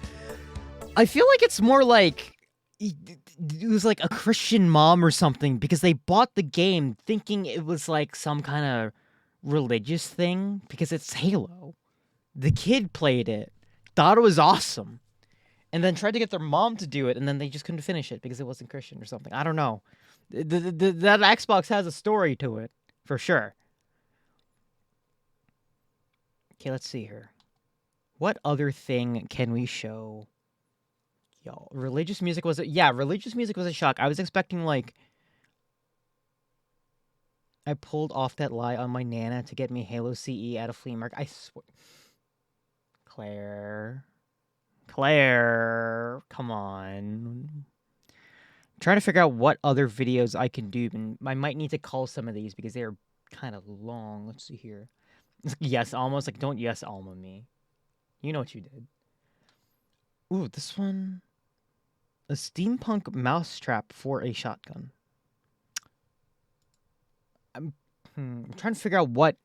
I feel like it's more like it was like a Christian mom or something because they bought the game thinking it was like some kind of religious thing because it's Halo. The kid played it, thought it was awesome, and then tried to get their mom to do it, and then they just couldn't finish it because it wasn't Christian or something. I don't know. That Xbox has a story to it, for sure. Okay, let's see here. What other thing can we show? Yo, religious music was religious music was a shock. I was expecting like I pulled off that lie on my Nana to get me Halo CE at a flea market. I swear. Claire, come on. I'm trying to figure out what other videos I can do, and I might need to call some of these because they're kind of long. Let's see here. Yes, almost like don't yes Alma me. You know what you did. Ooh, this one. A steampunk mousetrap for a shotgun. I'm trying to figure out what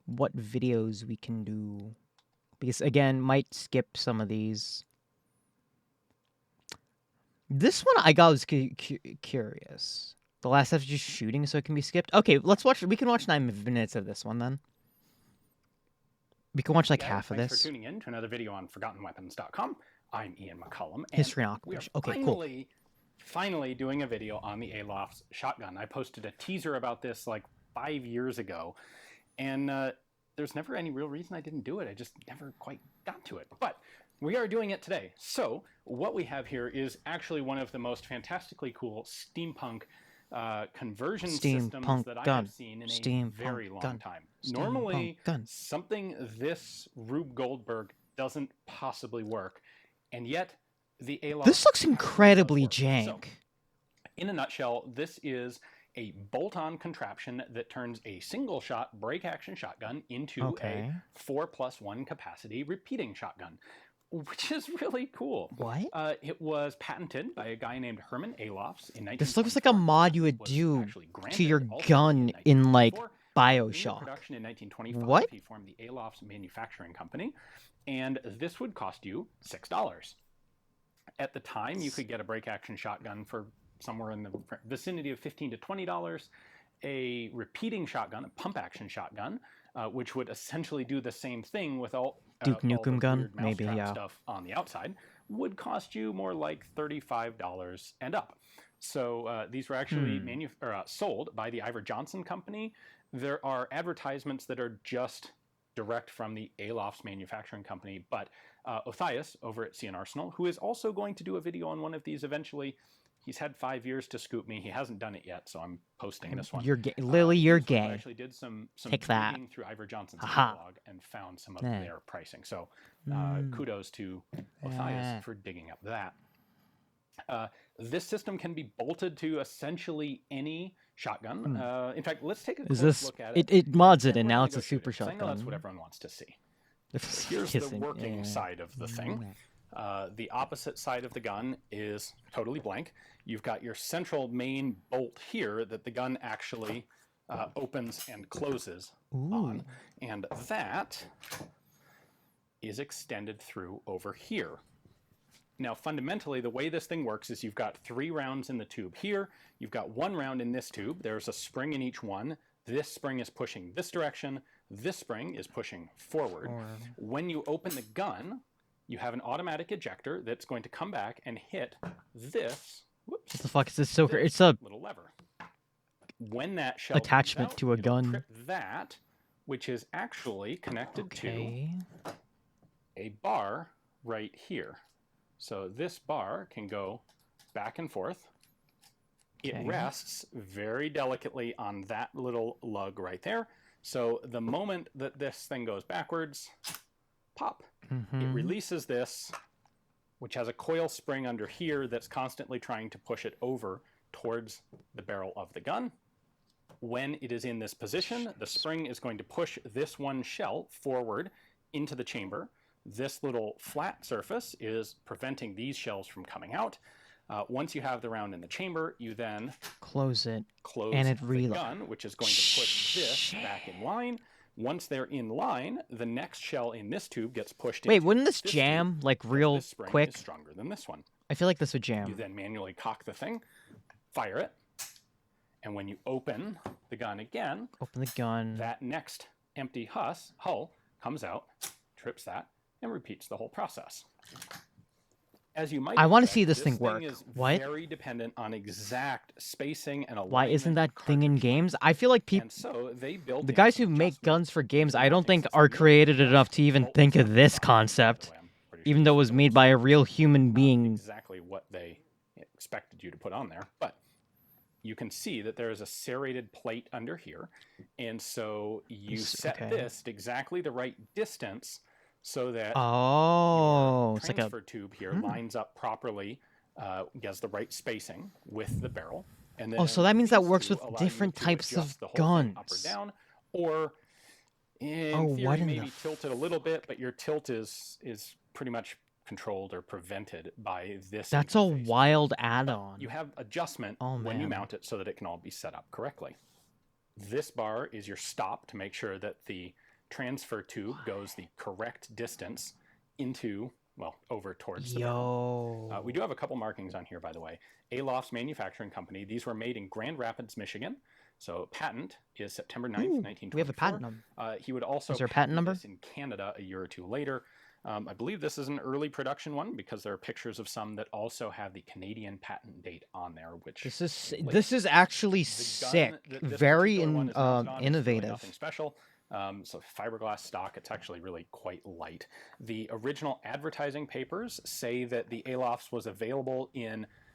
videos we can do. Because again, might skip some of these. This one I got was curious. The last stuff is just shooting, so it can be skipped. Okay, let's watch. We can watch 9 minutes of this one then. We can watch like half of this. Thanks for tuning in to another video on ForgottenWeapons.com. I'm Ian McCollum. And History and we are Aquafish. Okay, cool. Finally doing a video on the Aloft's shotgun. I posted a teaser about this like 5 years ago, and there's never any real reason I didn't do it. I just never quite got to it. But we are doing it today. So what we have here is actually one of the most fantastically cool steampunk conversion systems that I have seen in a very long time. Normally, something this Rube Goldberg doesn't possibly work, and yet the A-Loft... This looks incredibly jank. So, in a nutshell, this is a bolt-on contraption that turns a single-shot break-action shotgun into a 4+1 capacity repeating shotgun, which is really cool. What? It was patented by a guy named Herman Alofs in 1924. This looks like a mod you would do to your gun in, like, BioShock. In production in 1925, what? He formed the Alofs Manufacturing Company, and this would cost you $6. At the time, you could get a break-action shotgun for somewhere in the vicinity of $15 to $20. A repeating shotgun, a pump-action shotgun, which would essentially do the same thing without Duke Nukem gun, maybe, stuff on the outside, would cost you more like $35 and up. So these were actually sold by the Ivor Johnson Company. There are advertisements that are just direct from the Alofs Manufacturing Company, but Othais over at CN Arsenal, who is also going to do a video on one of these eventually. He's had 5 years to scoop me. He hasn't done it yet, so I'm posting this one. You're gay. Lily, you're gay. I actually did some Take that. digging through Ivor Johnson's catalog and found some of their pricing. So kudos to Othais for digging up that. This system can be bolted to essentially any shotgun. In fact, let's take a close look at it. It mods it, and now it's a super shotgun. I know that's what everyone wants to see. Here's the working side of the thing. The opposite side of the gun is totally blank. You've got your central main bolt here that the gun actually opens and closes on. And that is extended through over here. Now, fundamentally, the way this thing works is you've got 3 rounds in the tube here. You've got 1 round in this tube. There's a spring in each one. This spring is pushing this direction. This spring is pushing forward. When you open the gun, you have an automatic ejector that's going to come back and hit this. Whoops. What the fuck is this? So it's a little lever. When that shell attachment out, to a gun. Trip that, which is actually connected to a bar right here. So this bar can go back and forth. It rests very delicately on that little lug right there. So the moment that this thing goes backwards, pop. It releases this, which has a coil spring under here that's constantly trying to push it over towards the barrel of the gun. When it is in this position, the spring is going to push this one shell forward into the chamber. This little flat surface is preventing these shells from coming out. Once you have the round in the chamber, you then close it, and it the gun, which is going to push this back in line. Once they're in line, the next shell in this tube gets pushed in. Wait, wouldn't this jam like real this spring quick? Is stronger than this one. I feel like this would jam. You then manually cock the thing, fire it, and when you open the gun again, that next empty hull comes out, trips that, and repeats the whole process. As you might I want to expect, see this thing work. Is what? Very dependent on exact spacing and alignment. Why isn't that thing in games? I feel like people, so they built the guys who make guns for games, I don't think are creative enough to even think of this concept, even though it was made by a real human being. Exactly what they expected you to put on there, but you can see that there is a serrated plate under here, and so you set this at exactly the right distance so that your it's transfer like tube here lines up properly, gets the right spacing with the barrel. And then so that means that works with different types of guns. Up or down, or in theory, maybe tilt it a little bit, but your tilt is pretty much controlled or prevented by this. That's interface. A wild add-on. You have adjustment when you mount it so that it can all be set up correctly. This bar is your stop to make sure that the transfer tube goes the correct distance into, well, over towards the barrel. We do have a couple markings on here, by the way. Alofs Manufacturing Company. These were made in Grand Rapids, Michigan. So patent is September 9th, 1924. We have a patent number. He would also is there a patent number? This in Canada a year or two later. I believe this is an early production one because there are pictures of some that also have the Canadian patent date on there. Which this is actually sick, very innovative. Really nothing special. So fiberglass stock, it's actually really quite light. The original advertising papers say that the Alofs was available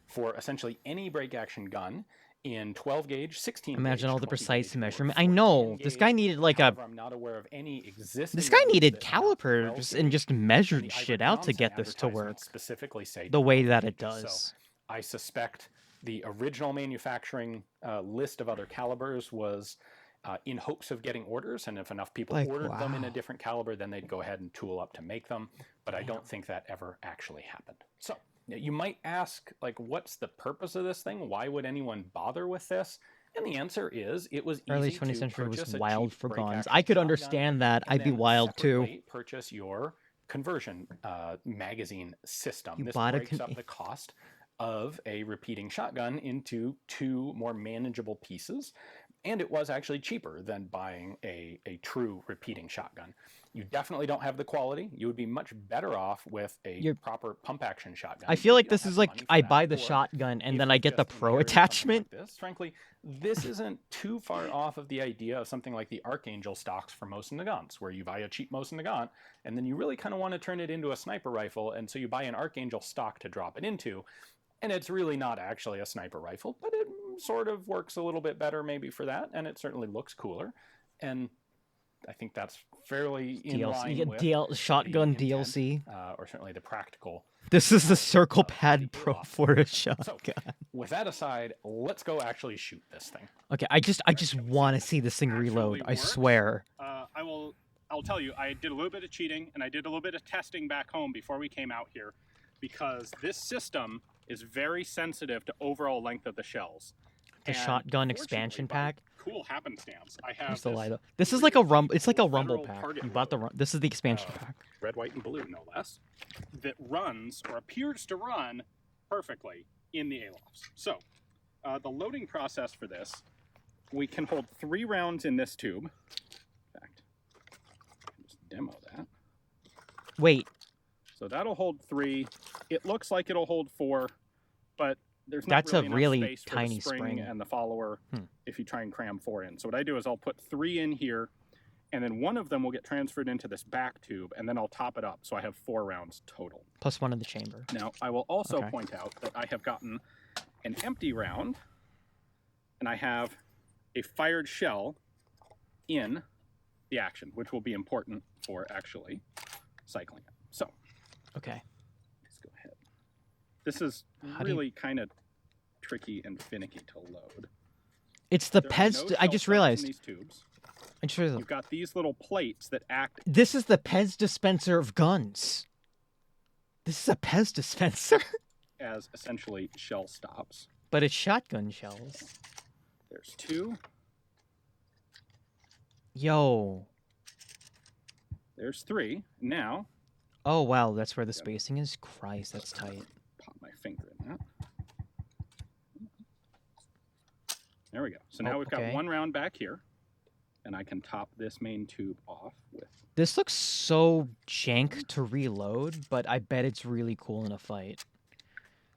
for essentially any break-action gun, in 12 gauge, 16 Imagine gauge, all the 20 precise gauge, or measurement. I 14 know this guy gauge. needed like a. However, I'm not aware of any existing This guy ones needed that amount to 12 calipers and gauge. just And measured the shit Ivory out to Johnson get this to work advertisements specifically say the way 12 that it gauges. does. So I suspect the original manufacturing list of other calibers was in hopes of getting orders, and if enough people ordered them in a different caliber, then they'd go ahead and tool up to make them. But I don't think that ever actually happened. So you might ask, like, what's the purpose of this thing? Why would anyone bother with this? And the answer is, it was Early easy 20th to century was purchase a wild cheap for break guns. action I could shotgun, understand that. and I'd be then wild too. separately purchase your conversion magazine system. You This bought a breaks up the cost of a repeating shotgun into 2 more manageable pieces, and it was actually cheaper than buying a true repeating shotgun. You definitely don't have the quality. You would be much better off with a proper pump action shotgun. I feel If like you don't this have is the like money for I that, buy the or shotgun and if then I you get the just pro inherited something attachment. like this. Frankly, this isn't too far off of the idea of something like the Archangel stocks for Mosin Nagants, where you buy a cheap Mosin Nagant and then you really kind of want to turn it into a sniper rifle, and so you buy an Archangel stock to drop it into. And it's really not actually a sniper rifle, but it sort of works a little bit better maybe for that, and it certainly looks cooler. And I think that's fairly in line with shotgun the intent, DLC. Or certainly the practical. This is the Circle Pad Pro for a shotgun. So, with that aside, let's go actually shoot this thing. Okay, I just want to see this thing reload. I swear. I'll tell you, I did a little bit of cheating and I did a little bit of testing back home before we came out here, because this system is very sensitive to overall length of the shells. The shotgun expansion pack. Cool happenstance. I have Here's the this lie though. This is like a rumble. It's like a rumble pack. You bought the. This is the expansion pack. Red, white, and blue, no less. That runs or appears to run perfectly in the ALOFs. So, the loading process for this, we can hold 3 rounds in this tube. In fact, I'll just demo that. Wait. So that'll hold 3. It looks like it'll hold 4, but there's not That's a enough really space for tiny the spring spring. and the follower if you try and cram 4 in. So what I do is I'll put 3 in here, and then one of them will get transferred into this back tube, and then I'll top it up, so I have 4 rounds total. Plus 1 in the chamber. Now, I will also point out that I have gotten an empty round, and I have a fired shell in the action, which will be important for actually cycling it. So, okay, let's go ahead. This is really kind of tricky and finicky to load. It's the There are Pez. no I just shell realized. in these tubes. I just realized. You've got these little plates that act. This is the Pez dispenser of guns. This is a Pez dispenser. As essentially shell stops. But it's shotgun shells. There's 2. Yo. There's 3. Now. Oh wow, that's where the spacing is. Christ, that's tight. Pop my finger in that. There we go. So now we've got 1 round back here, and I can top this main tube off with. This looks so jank to reload, but I bet it's really cool in a fight.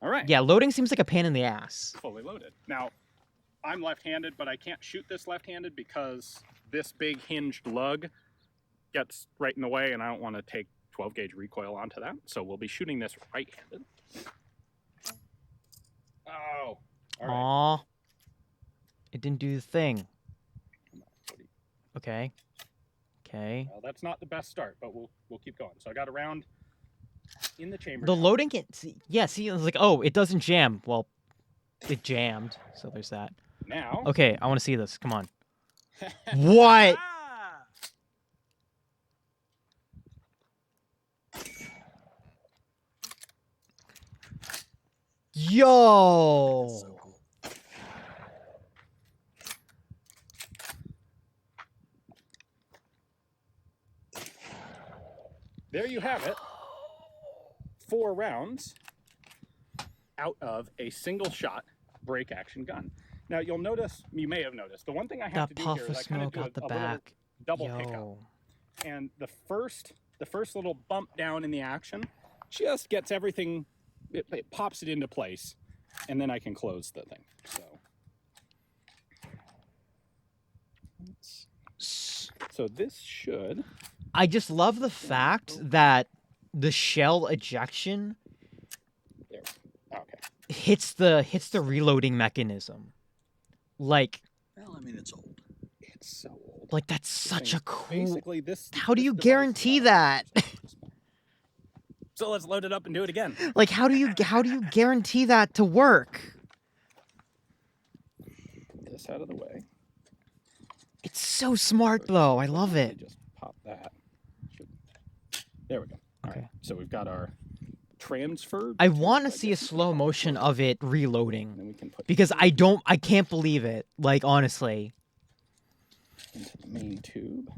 All right. Yeah, loading seems like a pain in the ass. Fully loaded. Now, I'm left-handed, but I can't shoot this left-handed because this big hinged lug gets right in the way, and I don't want to take 12-gauge recoil onto that. So we'll be shooting this right-handed. Oh. All right. Aw. It didn't do the thing. Okay. Okay. Well, that's not the best start, but we'll keep going. So I got a round in the chamber. The loading yeah, see, it was like, oh, it doesn't jam. Well, it jammed, so there's that. Now. Okay, I want to see this. Come on. What? Yo. There you have it. 4 rounds out of a single shot break action gun. Now you'll notice, you may have noticed, the one thing I have That to do puff here of is I kind of smoke do out the a little back. double Yo. pickup. And the first little bump down in the action just gets everything, it pops it into place, and then I can close the thing. So this should. I just love the fact that the shell ejection hits the reloading mechanism. Like, Well, I mean, it's old. It's so old. like that's such a cool. Basically, How do you guarantee that? So let's load it up and do it again. Like, how do you guarantee that to work? This out of the way. It's so smart, though. I love it. Just pop that. There we go. All right. So we've got our transfer. I want to see a slow motion of it reloading because I can't believe it. Like, honestly. Into the main tube.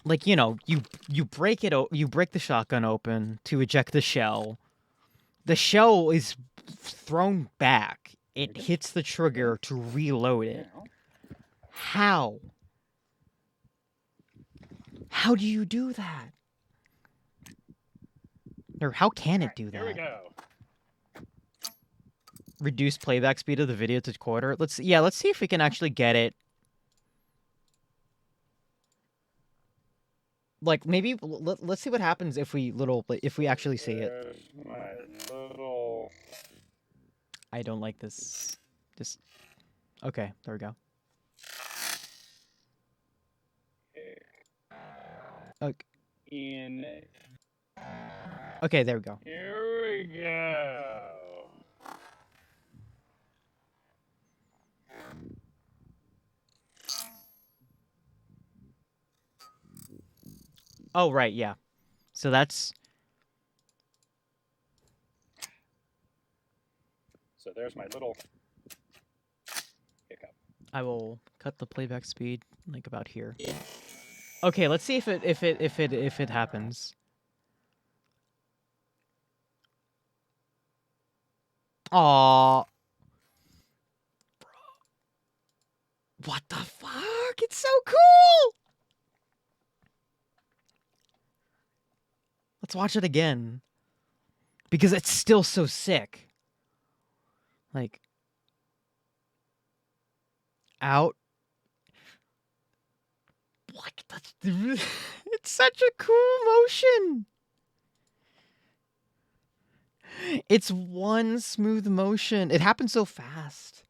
Like, you know, you break the shotgun open to eject the shell. The shell is thrown back. It hits the trigger to reload it. How? How do you do that? Or how can it do that? Here we go. Reduce playback speed of the video to quarter. Let's see if we can actually get it. Like, maybe let's see what happens if we actually see it. My little... I don't like this. Just okay, there we go. Okay. Okay, there we go. Here we go. Oh, right, yeah. So that's... So there's my little hiccup. I will cut the playback speed like about here. Okay, let's see if it happens. Aww. Bro. What the fuck? It's so cool! Let's watch it again. Because it's still so sick. Like... Out. What? It's such a cool motion! It's one smooth motion. It happens so fast.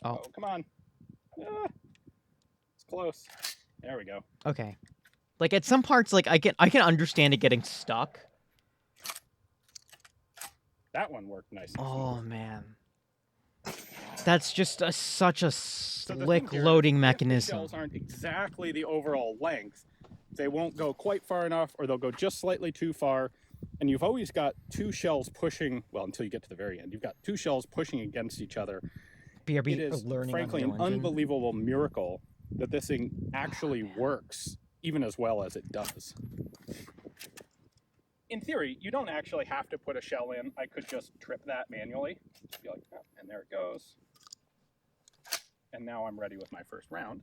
Oh, come on. Ah, it's close. There we go. Okay. Like at some parts, like I can understand it getting stuck. That one worked nice. Oh man. That's just such a slick loading mechanism. The shells aren't exactly the overall length. They won't go quite far enough, or they'll go just slightly too far. And you've always got two shells pushing, well, until you get to the very end. You've got two shells pushing against each other. BRB it is, learning frankly, an unbelievable miracle that this thing actually works, even as well as it does. In theory, you don't actually have to put a shell in. I could just trip that manually. Be like, oh, and there it goes. And now I'm ready with my first round.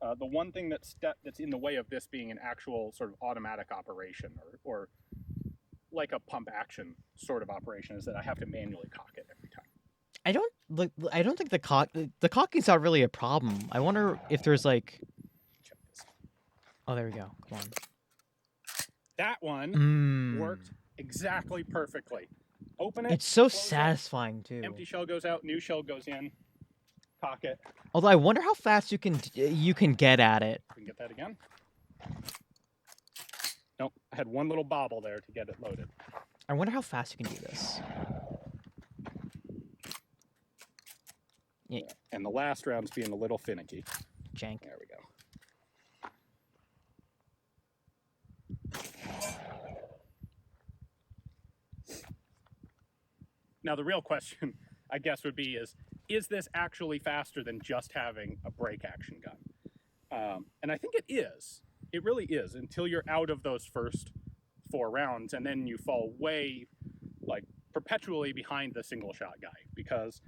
The one thing that's in the way of this being an actual sort of automatic operation or like a pump action sort of operation is that I have to manually cock it every time. I don't think the cocking's not really a problem. I wonder if there's like... Oh, there we go. Come on. That one worked exactly perfectly. Open it. It's so satisfying too. Empty shell goes out, new shell goes in. Cock it. Although I wonder how fast you can get at it. We can get that again. Nope, I had one little bobble there to get it loaded. I wonder how fast you can do this. Yeah. And the last round's being a little finicky. Jank. There we go. Now the real question, I guess, would be is this actually faster than just having a break action gun? And I think it is. It really is, until you're out of those first 4 rounds, and then you fall way, like, perpetually behind the single shot guy, because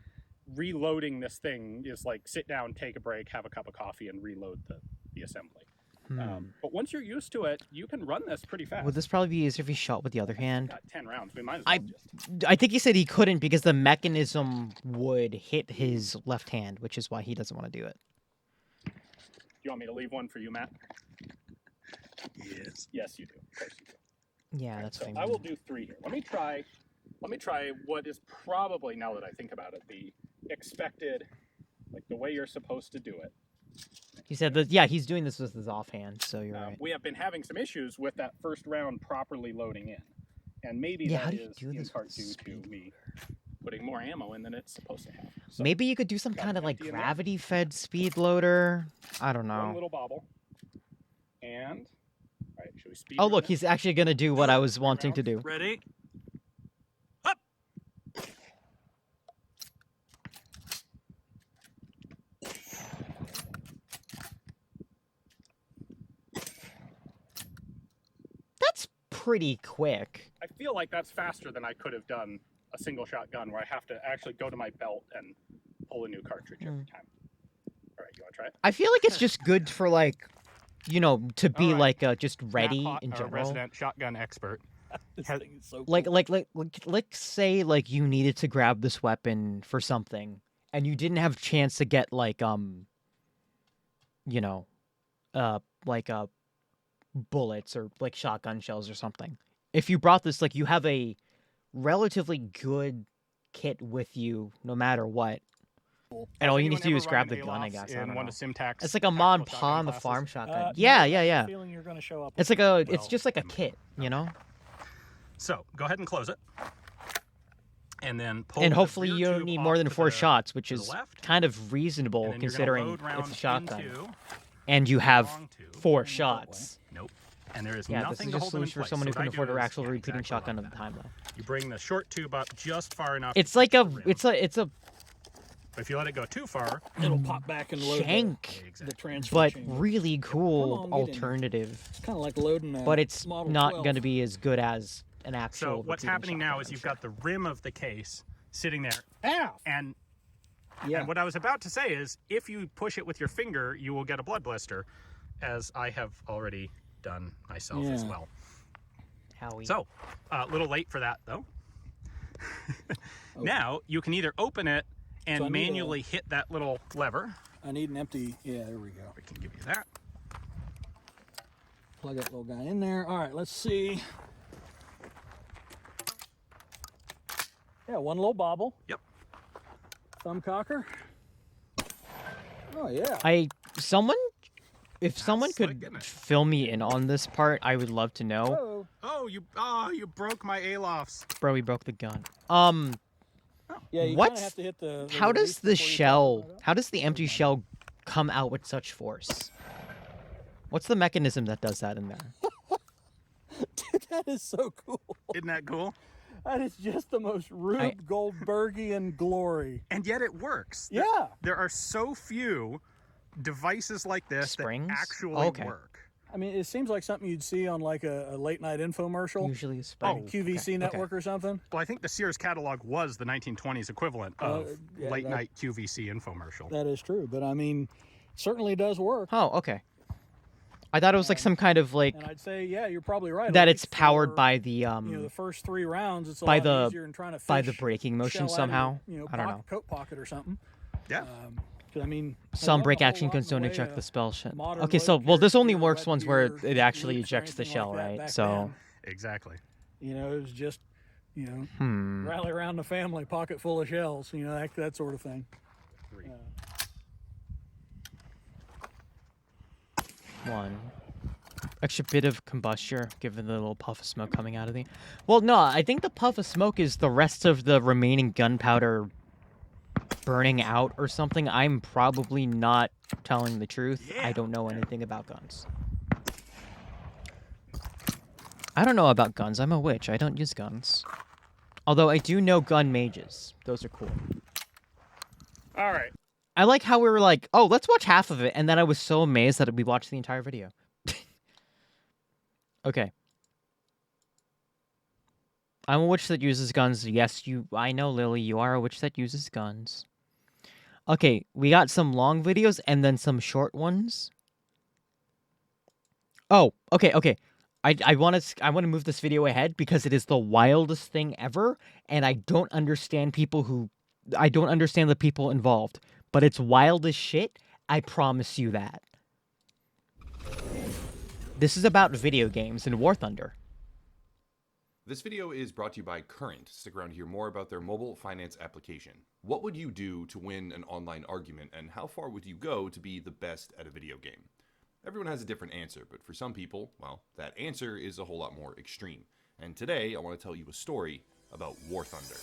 reloading this thing is like sit down, take a break, have a cup of coffee, and reload the assembly. But once you're used to it, you can run this pretty fast. Would this probably be easier if he shot with the other hand? Got 10 rounds. We might as well I think he said he couldn't because the mechanism would hit his left hand, which is why he doesn't want to do it. You want me to leave one for you, Matt? Yes. Yes, you do. Of course you do. Yeah, that's fine. I will do 3 here. Let me try what is probably, now that I think about it, the expected, like the way you're supposed to do it. He said that, yeah, he's doing this with his offhand, so you're right. We have been having some issues with that first round properly loading in. And maybe Yeah, how that do you is do in this part due to me putting more ammo in than it's supposed to have. So, Maybe you could do some kind of like gravity-fed speed loader. I don't one know. little bobble. And, all right, should we speed Oh, run look, it? he's actually going to do what I was wanting to do. Ready? That's pretty quick. I feel like that's faster than I could have done a single shot gun where I have to actually go to my belt and pull a new cartridge every time. All right, you want to try it? I feel like it's just good for like, you know, to be like just ready Matt Hott, in our general. resident shotgun expert. This thing is so cool. Like say like you needed to grab this weapon for something and you didn't have a chance to get like you know, bullets or like shotgun shells or something. If you brought this, like, you have a relatively good kit with you no matter what. And all you need to do is grab the gun, I guess. I don't know. It's like a mod pa on the farm shotgun. Yeah. Feeling you're going to show up. It's like a, it's just like a kit, you know? So go ahead and close it. And then pull and the hopefully rear you don't tube need off more than to 4 the- shots, which to the is left. kind of reasonable And then you're gonna considering load round it's a shotgun. into And you have long tube. 4 shots. Nope. And there is Yeah, this nothing is to just hold them in solution for place. someone who So can what I afford do a is- actual yeah, repeating exactly shotgun like at the that. time, though. You bring the short tube up just far enough. It's to like touch a, the rim. it's a If you let it go too far, It'll pop back and load shank, the transfer but chamber. really cool Come on, get in. alternative. It's kind of like loading a But it's Model not 12. going to be as good as an So actual. what's repeating happening now shotgun, is I'm you've sure. got the rim of the case sitting there. Ow! And Yeah. and what I was about to say is, if you push it with your finger, you will get a blood blister, as I have already done myself as Yeah. well. Howie. So, a little late for that though. Now you can either open it and So I need manually hit that little lever. I need an empty. Yeah, there we go. We can give you that. Plug that little guy in there. All right, let's see. Yeah, one little bobble. Yep. Thumb cocker. Oh yeah. If someone could fill me in on this part, I would love to know. Oh, you broke my Alofs. Bro, we broke the gun. Yeah, you what? kinda have to hit the How release does the shell? How does the empty shell come out with such force? What's the mechanism that does that in there? That is so cool. Isn't that cool? That is just the most Rube Goldbergian glory. And yet it works. Yeah. There are so few devices like this Springs? that actually Oh, okay. work. I mean, it seems like something you'd see on like a late night infomercial. Usually a Like spring. a QVC network or something. Well, I think the Sears catalog was the 1920s equivalent of yeah, late that- night QVC infomercial. That is true, but I mean, certainly does work. Oh, okay. I thought it was like some kind of like And I'd say, yeah, you're probably right. that at it's least powered for, by the you know, the first 3 rounds, it's a by lot the easier in trying to by the fish braking motion shell out of somehow. your, you know, I don't know. coat pocket or something. Yeah. 'Cause I mean, Some there's break not a whole action lot in codes the don't way eject of the spell shit. modern Okay, so load well, this only gear, works wet ones where gear, it actually loops or ejects the anything shell, like that right? back So then. Exactly. You know, it was just, you know, Hmm. rally around the family, pocket full of shells, you know, that sort of thing. one extra bit of combustion, given the little puff of smoke coming out of the. Well, no, I think the puff of smoke is the rest of the remaining gunpowder burning out or something. I'm probably not telling the truth. I don't know anything about guns. I don't know about guns. I'm a witch. I don't use guns. Although I do know gun mages. Those are cool. All right. I like how we were like, oh, let's watch half of it. And then I was so amazed that we watched the entire video. Okay. I'm a witch that uses guns. Yes, I know, Lily, you are a witch that uses guns. Okay, we got some long videos and then some short ones. Oh, okay. I want to move this video ahead because it is the wildest thing ever, and I don't understand the people involved. But it's wild as shit. I promise you that. This is about video games and War Thunder. This video is brought to you by Current. Stick around to hear more about their mobile finance application. What would you do to win an online argument, and how far would you go to be the best at a video game? Everyone has a different answer, but for some people, well, that answer is a whole lot more extreme. And today, I want to tell you a story about War Thunder.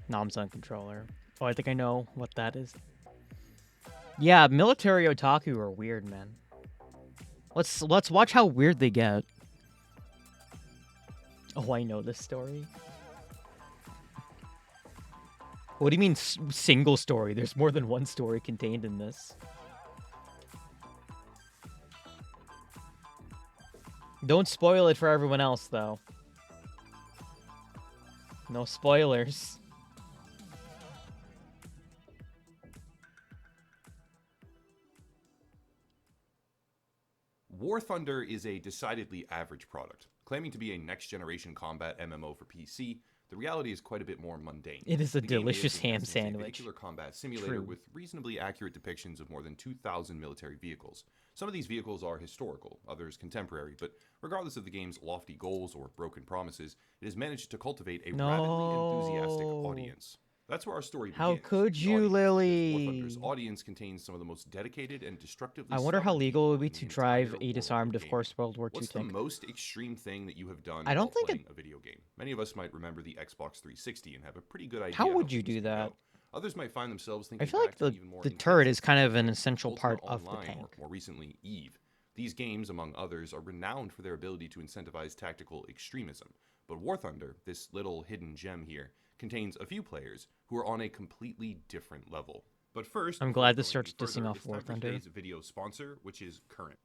Nam's controller. Oh, I think I know what that is. Yeah, military otaku are weird, man. Let's watch how weird they get. Oh, I know this story. What do you mean single story? There's more than one story contained in this. Don't spoil it for everyone else, though. No spoilers. War Thunder is a decidedly average product. Claiming to be a next-generation combat MMO for PC, the reality is quite a bit more mundane. It is a The game delicious in ham essence, a sandwich. vehicular combat simulator True. with reasonably accurate depictions of more than 2,000 military vehicles. Some of these vehicles are historical, others contemporary, but regardless of the game's lofty goals or broken promises, it has managed to cultivate a rabidly enthusiastic audience. That's where our story begins. How could The you, audience. Lily? War Thunder's audience contains some of the most dedicated and destructively I wonder how stubborn legal it would be people to in the drive entire a world disarmed, of of course, World War II What's the tank. most extreme thing that you have done I don't while think playing a video game? Many of us might remember the Xbox 360 and have a pretty good idea How would you things do can that? go. Others might find themselves thinking I feel like back to the even more turret intense is kind of an games, essential Ultima part of the Online, tank. or more recently, Eve. These games, among others, are renowned for their ability to incentivize tactical extremism. But War Thunder, this little hidden gem here, contains a few players who are on a completely different level. But first, I'm before glad this going starts any dissing further, off it's War time for Thunder. today's video sponsor, which is Current.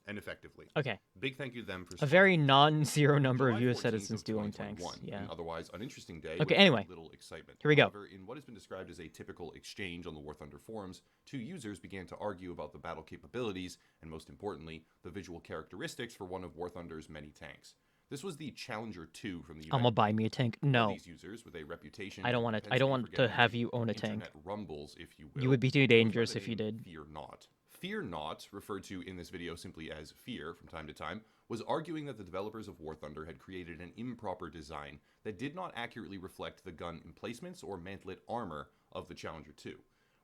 And effectively. Okay. Big thank you to them for A very sponsoring. non-zero number of July U.S. 14th citizens of do own tanks. 2021, Yeah. An otherwise uninteresting day. Okay, with anyway. Little excitement. Here we go. However, in what has been described as a typical exchange on the War Thunder forums, two users began to argue about the battle capabilities and, most importantly, the visual characteristics for one of War Thunder's many tanks. This was the Challenger 2 from the I'm gonna United buy me a tank. No. These users with a reputation I don't want it. I don't want to have you own a tank. internet rumbles, if you will. You would be too goes by dangerous the if you name did. Fear Not. Fear Not, referred to in this video simply as Fear from time to time, was arguing that the developers of War Thunder had created an improper design that did not accurately reflect the gun emplacements or mantlet armor of the Challenger 2.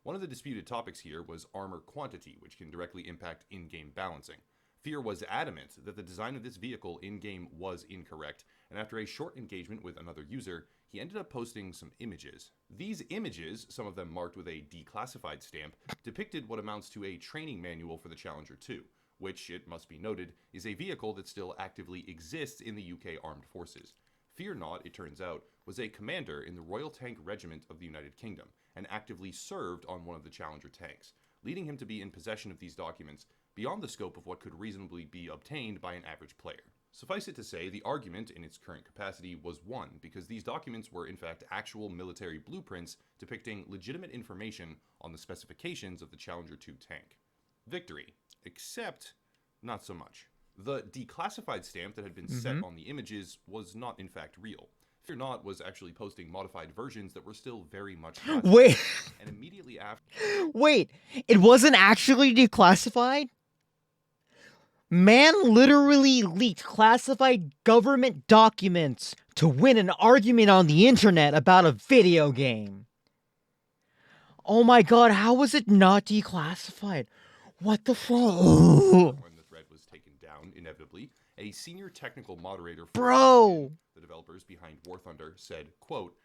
One of the disputed topics here was armor quantity, which can directly impact in-game balancing. Fear was adamant that the design of this vehicle in-game was incorrect, and after a short engagement with another user, he ended up posting some images. These images, some of them marked with a declassified stamp, depicted what amounts to a training manual for the Challenger 2, which, it must be noted, is a vehicle that still actively exists in the UK Armed Forces. Fear Not, it turns out, was a commander in the Royal Tank Regiment of the United Kingdom, and actively served on one of the Challenger tanks, leading him to be in possession of these documents beyond the scope of what could reasonably be obtained by an average player. Suffice it to say, the argument in its current capacity was won because these documents were in fact actual military blueprints depicting legitimate information on the specifications of the Challenger 2 tank. Victory. Except, not so much. The declassified stamp that had been set on the images was not in fact real. Fear Not was actually posting modified versions that were still very much classified. Wait. And immediately after... Wait, it wasn't actually declassified? Man literally leaked classified government documents to win an argument on the internet about a video game. Oh my god, how was it not declassified? What the fuck? When the thread was taken down, inevitably, a senior technical moderator for Bro! the developers behind War Thunder said, quote,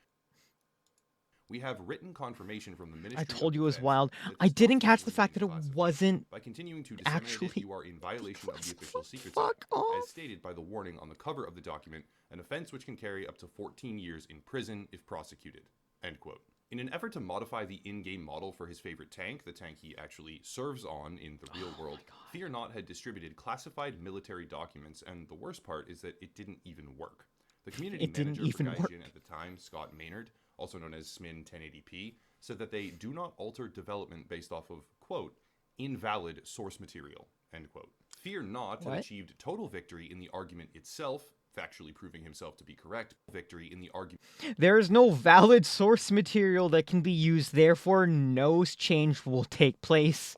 "We have written confirmation from the Ministry I told of you it was Defense wild. that I this didn't catch the document fact that it remains wasn't By continuing to disseminate actually. it, you are in violation of the Official Secrets Act, as stated by the warning on the cover of the document, an offense which can carry up to 14 years in prison if prosecuted." End quote. In an effort to modify the in-game model for his favorite tank, the tank he actually serves on in the real world, Fear Not had distributed classified military documents, and the worst part is that it didn't even work. The community It didn't manager for even work. Gaijin at the time, Scott Maynard, also known as Smin 1080p, said that they do not alter development based off of, quote, invalid source material, end quote. Fear Not had What? achieved total victory in the argument itself, factually proving himself to be correct, victory in the argument. There is no valid source material that can be used, therefore no change will take place.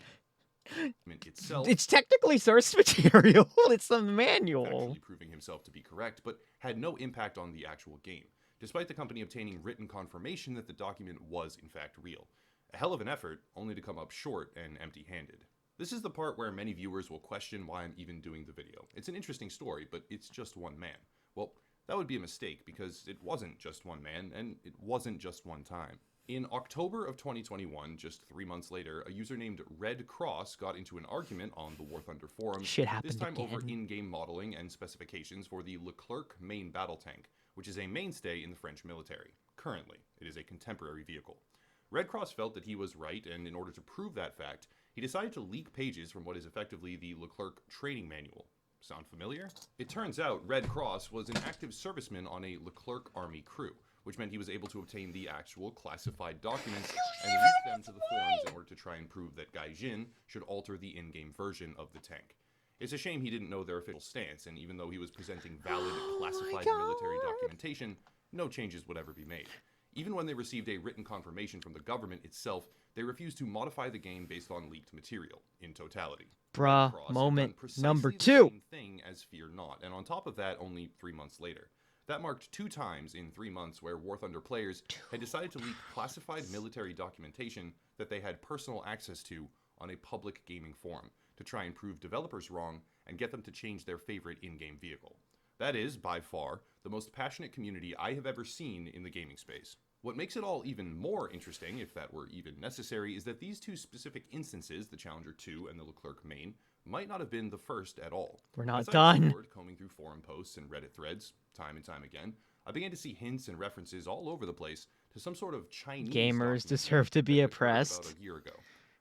Itself, it's technically source material. It's a manual. Factually proving himself to be correct, but had no impact on the actual game, despite the company obtaining written confirmation that the document was in fact real. A hell of an effort, only to come up short and empty-handed. This is the part where many viewers will question why I'm even doing the video. It's an interesting story, but it's just one man. Well, that would be a mistake, because it wasn't just one man, and it wasn't just one time. In October of 2021, just 3 months later, a user named Red Cross got into an argument on the War Thunder forum, this time over in-game modeling and specifications for the Leclerc main battle tank, which is a mainstay in the French military. Currently, it is a contemporary vehicle. Red Cross felt that he was right, and in order to prove that fact, he decided to leak pages from what is effectively the Leclerc training manual. Sound familiar? It turns out Red Cross was an active serviceman on a Leclerc army crew, which meant he was able to obtain the actual classified documents and leak them to the forums in order to try and prove that Gaijin should alter the in-game version of the tank. It's a shame he didn't know their official stance, and even though he was presenting valid classified military documentation, no changes would ever be made. Even when they received a written confirmation from the government itself, they refused to modify the game based on leaked material, in totality. Bruh, moment number 2. Same thing as Fear Not, and on top of that, only 3 months later. That marked 2 times in 3 months where War Thunder players had decided to leak classified military documentation that they had personal access to on a public gaming forum to try and prove developers wrong and get them to change their favorite in-game vehicle. That is, by far, the most passionate community I have ever seen in the gaming space. What makes it all even more interesting, if that were even necessary, is that these 2 specific instances, the Challenger 2 and the Leclerc main, might not have been the first at all. We're not As I done. explored, combing through forum posts and Reddit threads, time and time again, I began to see hints and references all over the place to some sort of Chinese Gamers deserve to be about oppressed. a year ago.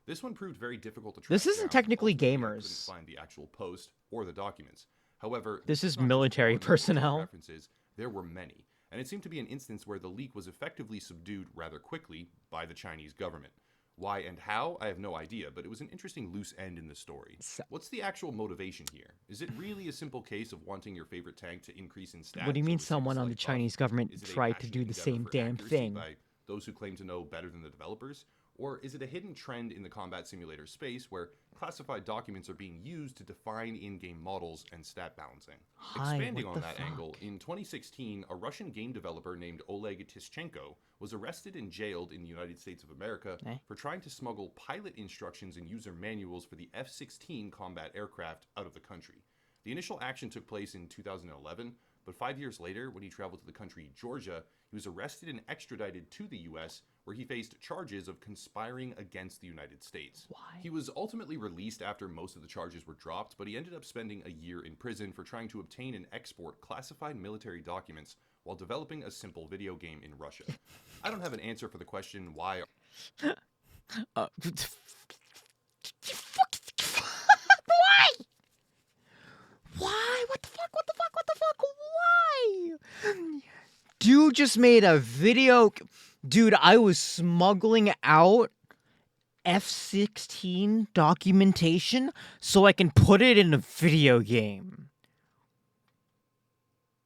This one proved very difficult to track This isn't down. technically Ultimately, I gamers. couldn't find the actual post or the documents. However, This is not just military one or two personnel. references, there were many, and it seemed to be an instance where the leak was effectively subdued rather quickly by the Chinese government. Why and how, I have no idea, but it was an interesting loose end in the story. What's the actual motivation here? Is it really a simple case of wanting your favorite tank to increase in stats? What do you mean over someone on the seems like Chinese government Is it a tried to do passionate the same endeavor for damn accuracy thing? by those who claim to know better than the developers? Or is it a hidden trend in the combat simulator space where classified documents are being used to define in-game models and stat balancing? Expanding on that angle, in 2016, a Russian game developer named Oleg Tischenko was arrested and jailed in the United States of America for trying to smuggle pilot instructions and user manuals for the F-16 combat aircraft out of the country. The initial action took place in 2011, but 5 years later, when he traveled to the country Georgia, he was arrested and extradited to the US, where he faced charges of conspiring against the United States. Why? He was ultimately released after most of the charges were dropped, but he ended up spending a year in prison for trying to obtain and export classified military documents while developing a simple video game in Russia. I don't have an answer for the question why. Why? Why? What the fuck? What the fuck? What the fuck? Why? Dude just made a video. Dude, I was smuggling out F-16 documentation so I can put it in a video game.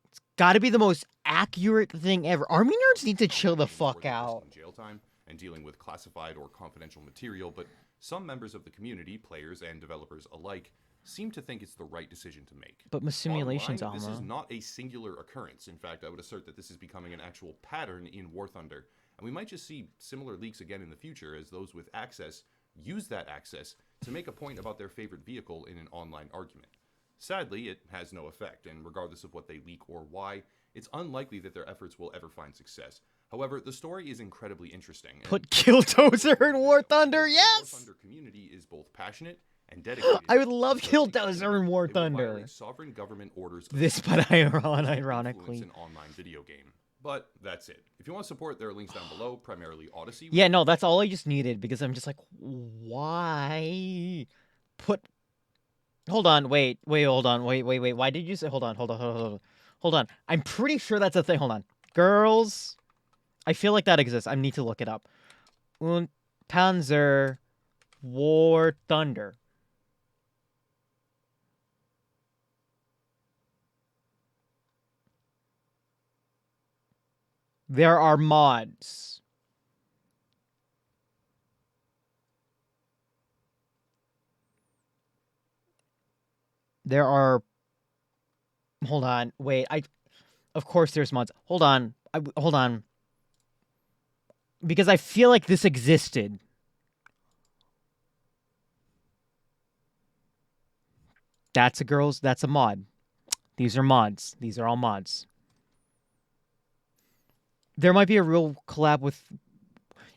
It's gotta be the most accurate thing ever. Army nerds need to chill the fuck out. Jail time and dealing with classified or confidential material, but some members of the community, players and developers alike, seem to think it's the right decision to make. But my simulations, Bottom line, this is Alma. not a singular occurrence. In fact, I would assert that this is becoming an actual pattern in War Thunder, and we might just see similar leaks again in the future as those with access use that access to make a point about their favorite vehicle in an online argument. Sadly, it has no effect, and regardless of what they leak or why, it's unlikely that their efforts will ever find success. However, the story is incredibly interesting. Put Killdozer in War Thunder, The yes! War Thunder community is both passionate and dedicated. I would love Killdozer in War Thunder. violate sovereign government orders of This, but influence ironically. an online video game. But that's it. If you want to support, there are links down below, primarily Odyssey. Yeah, no, that's all I just needed because I'm just like, why put... Hold on, wait, hold on, wait. Why did you say... Hold on. I'm pretty sure that's a thing. Hold on. Girls, I feel like that exists. I need to look it up. Und Panzer War Thunder. There are mods. There are... Hold on. Wait, Of course there's mods. Hold on. Hold on. Because I feel like this existed. That's a mod. These are mods. These are all mods. There might be a real collab with...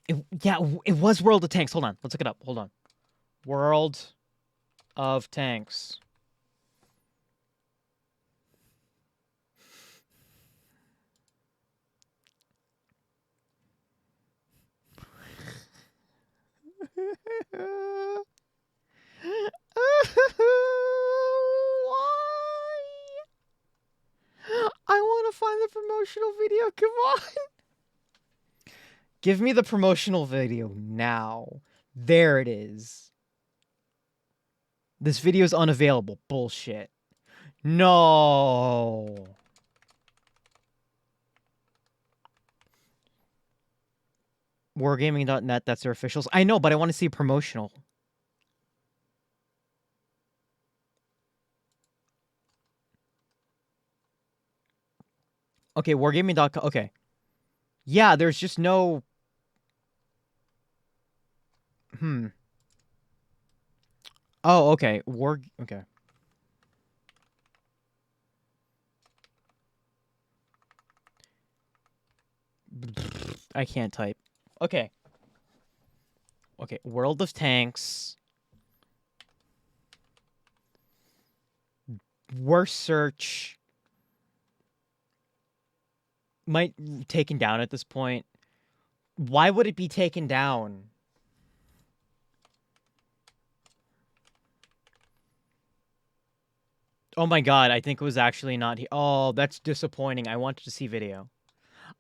it was World of Tanks. Hold on. Let's look it up. Hold on. World of Tanks. Why? I want to find the promotional video. Come on. Give me the promotional video now. There it is. This video is unavailable. Bullshit. No. Wargaming.net, that's their officials. I know, but I want to see promotional. Okay, wargaming.com. Okay. Yeah, there's just no... Oh, okay. Okay. I can't type. Okay. Okay, World of Tanks. Worst search. Might taken down at this point. Why would it be taken down? Oh my god, I think it was actually not here. Oh, that's disappointing. I wanted to see video.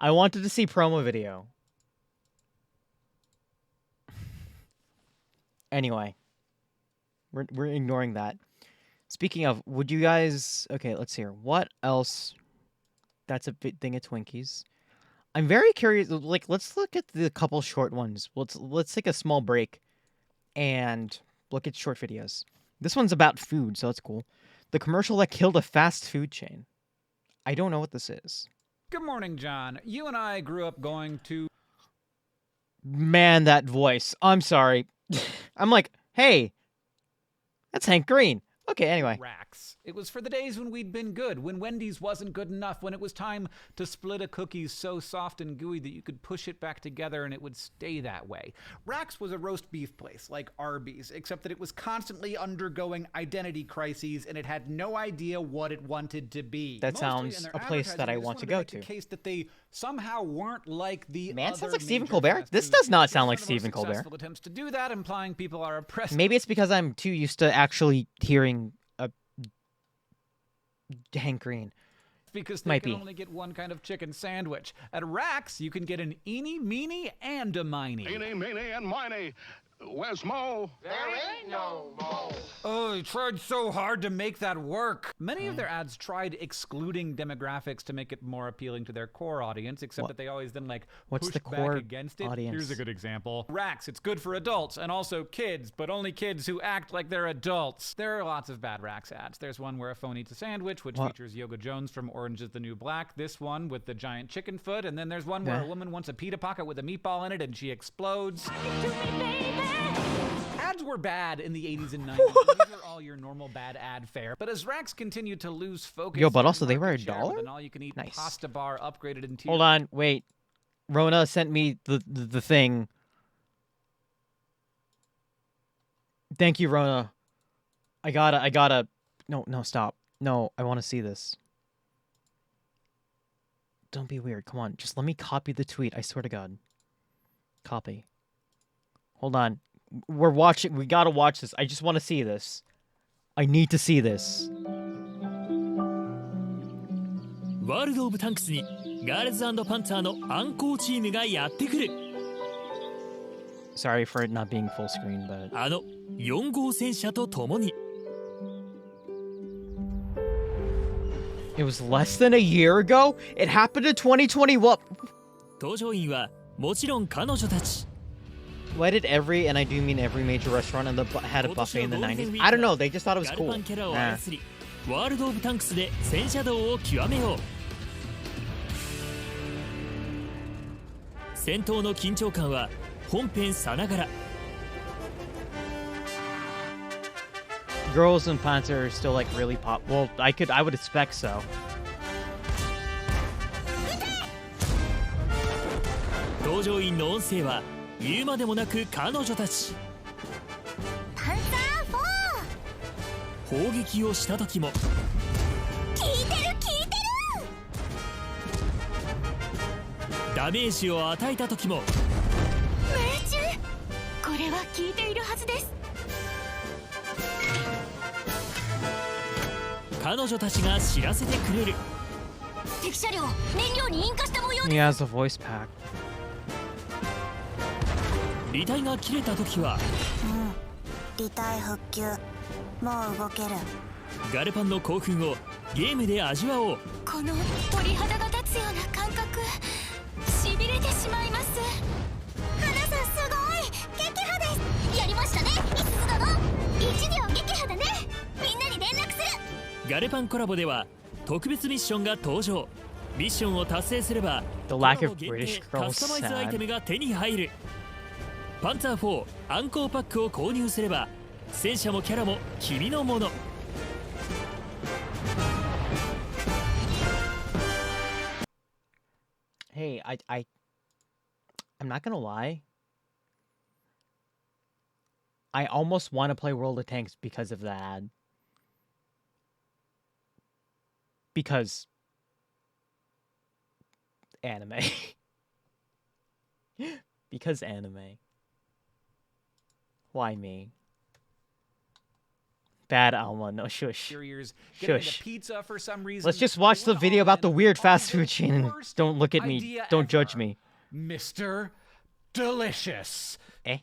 I wanted to see promo video. Anyway. We're ignoring that. Speaking of, would you guys... Okay, let's hear. What else... That's a big thing of Twinkies. I'm very curious. Like, let's look at the couple short ones. Let's take a small break and look at short videos. This one's about food, so that's cool. The commercial that killed a fast food chain. I don't know what this is. Good morning, John. You and I grew up going to... Man, that voice. I'm sorry. I'm like, hey, that's Hank Green. Okay, anyway. Racks. It was for the days when we'd been good, when Wendy's wasn't good enough, when it was time to split a cookie so soft and gooey that you could push it back together and it would stay that way. Racks was a roast beef place, like Arby's, except that it was constantly undergoing identity crises and it had no idea what it wanted to be. That sounds a place that I want to go to. The case that they somehow weren't like the Man, sounds like Stephen Colbert. This does not sound like Stephen Colbert. Attempts to do that, implying people are oppressed. Maybe it's because I'm too used to actually hearing Hank Green. Because they can only get one kind of chicken sandwich. At Racks, you can get an eeny, meeny, and a miny. Eeny, meeny, and miny. Where's Mo? There ain't no Mo. Oh, he tried so hard to make that work. Many of their ads tried excluding demographics to make it more appealing to their core audience, except that they always then What's push the core back against it. audience? Here's a good example. Racks, it's good for adults and also kids, but only kids who act like they're adults. There are lots of bad Racks ads. There's one where a phone eats a sandwich, which features Yoga Jones from Orange is the New Black. This one with the giant chicken foot, and then there's one where a woman wants a pita pocket with a meatball in it and she explodes. Ads were bad in the 80s and 90s. These are all your normal bad ad fare. But as Racks continued to lose focus... Yo, but also they were $1? An all-you-can-eat pasta bar upgraded into... Hold on, wait. Rona sent me the thing. Thank you, Rona. I gotta... No, stop. No, I want to see this. Don't be weird. Come on, just let me copy the tweet. I swear to God. Copy. Hold on. We're watching. We gotta watch this. I just want to see this. I need to see this. World of Tanks に Girls and Panther の暗号チームがやってくる。 Sorry for it not being full screen, but あの4号戦車と共に。 It was less than a year ago? It happened in 2020. What? 搭乗員はもちろん彼女たち。 Why did every, and I do mean every major restaurant had a buffet in the 90s? I don't know, they just thought it was ガル cool. パンキャラを Nah. 操り、ワールド・オブ・タンクスで戦車道を極めよう。戦闘の緊張感は本編さながら。 Girls in Panzer are still like really pop. Well, I would expect so. 搭乗員の音声は言うまでもなく彼女たち。パンサー4。砲撃をした時も。効いてる効いてる。ダメージを与えた時も。命中。これは効いているはずです。 彼女たちが知らせてくれる。敵車両燃料に引火した模様 He で has a voice pack. 履帯が切れた時は。離体復旧。もう動ける。ガルパンの興奮をゲームで味わおう。この鳥肌が立つような感覚、しびれてしまいます。花さんすごい撃破です。やりましたね、いすず殿。1両撃破だね。みんなに連絡する。 ガルパンコラボでは特別ミッションが登場。ミッションを達成すれば The lack of コラボ限 British 定 girls カスタマイズアイテム sad. が手に入る。パンツァー4アンコーパックを購入すれば戦車もキャラも君のもの。 Hey, I'm not gonna lie. I almost want to play World of Tanks because of that ad. Because anime. Because anime. Why me? Bad Alma, no shush. Interiors, getting into Shush. pizza for some reason. Let's just watch the video about the weird fast food chain and don't look at me. idea Don't judge ever. me. Mr. Delicious. Eh?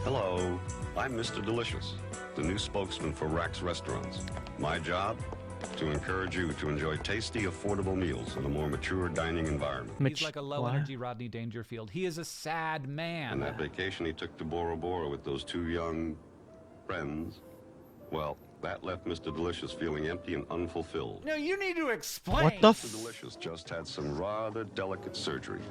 Hello, I'm Mr. Delicious, the new spokesman for Rax Restaurants. My job? To encourage you to enjoy tasty, affordable meals in a more mature dining environment. He's like a low-energy Rodney Dangerfield. He is a sad And man. that vacation he took to Bora Bora with those two young friends, well, that left Mr. Delicious feeling empty and unfulfilled. No, you need to explain. What the Mr. Delicious just had some rather delicate surgery.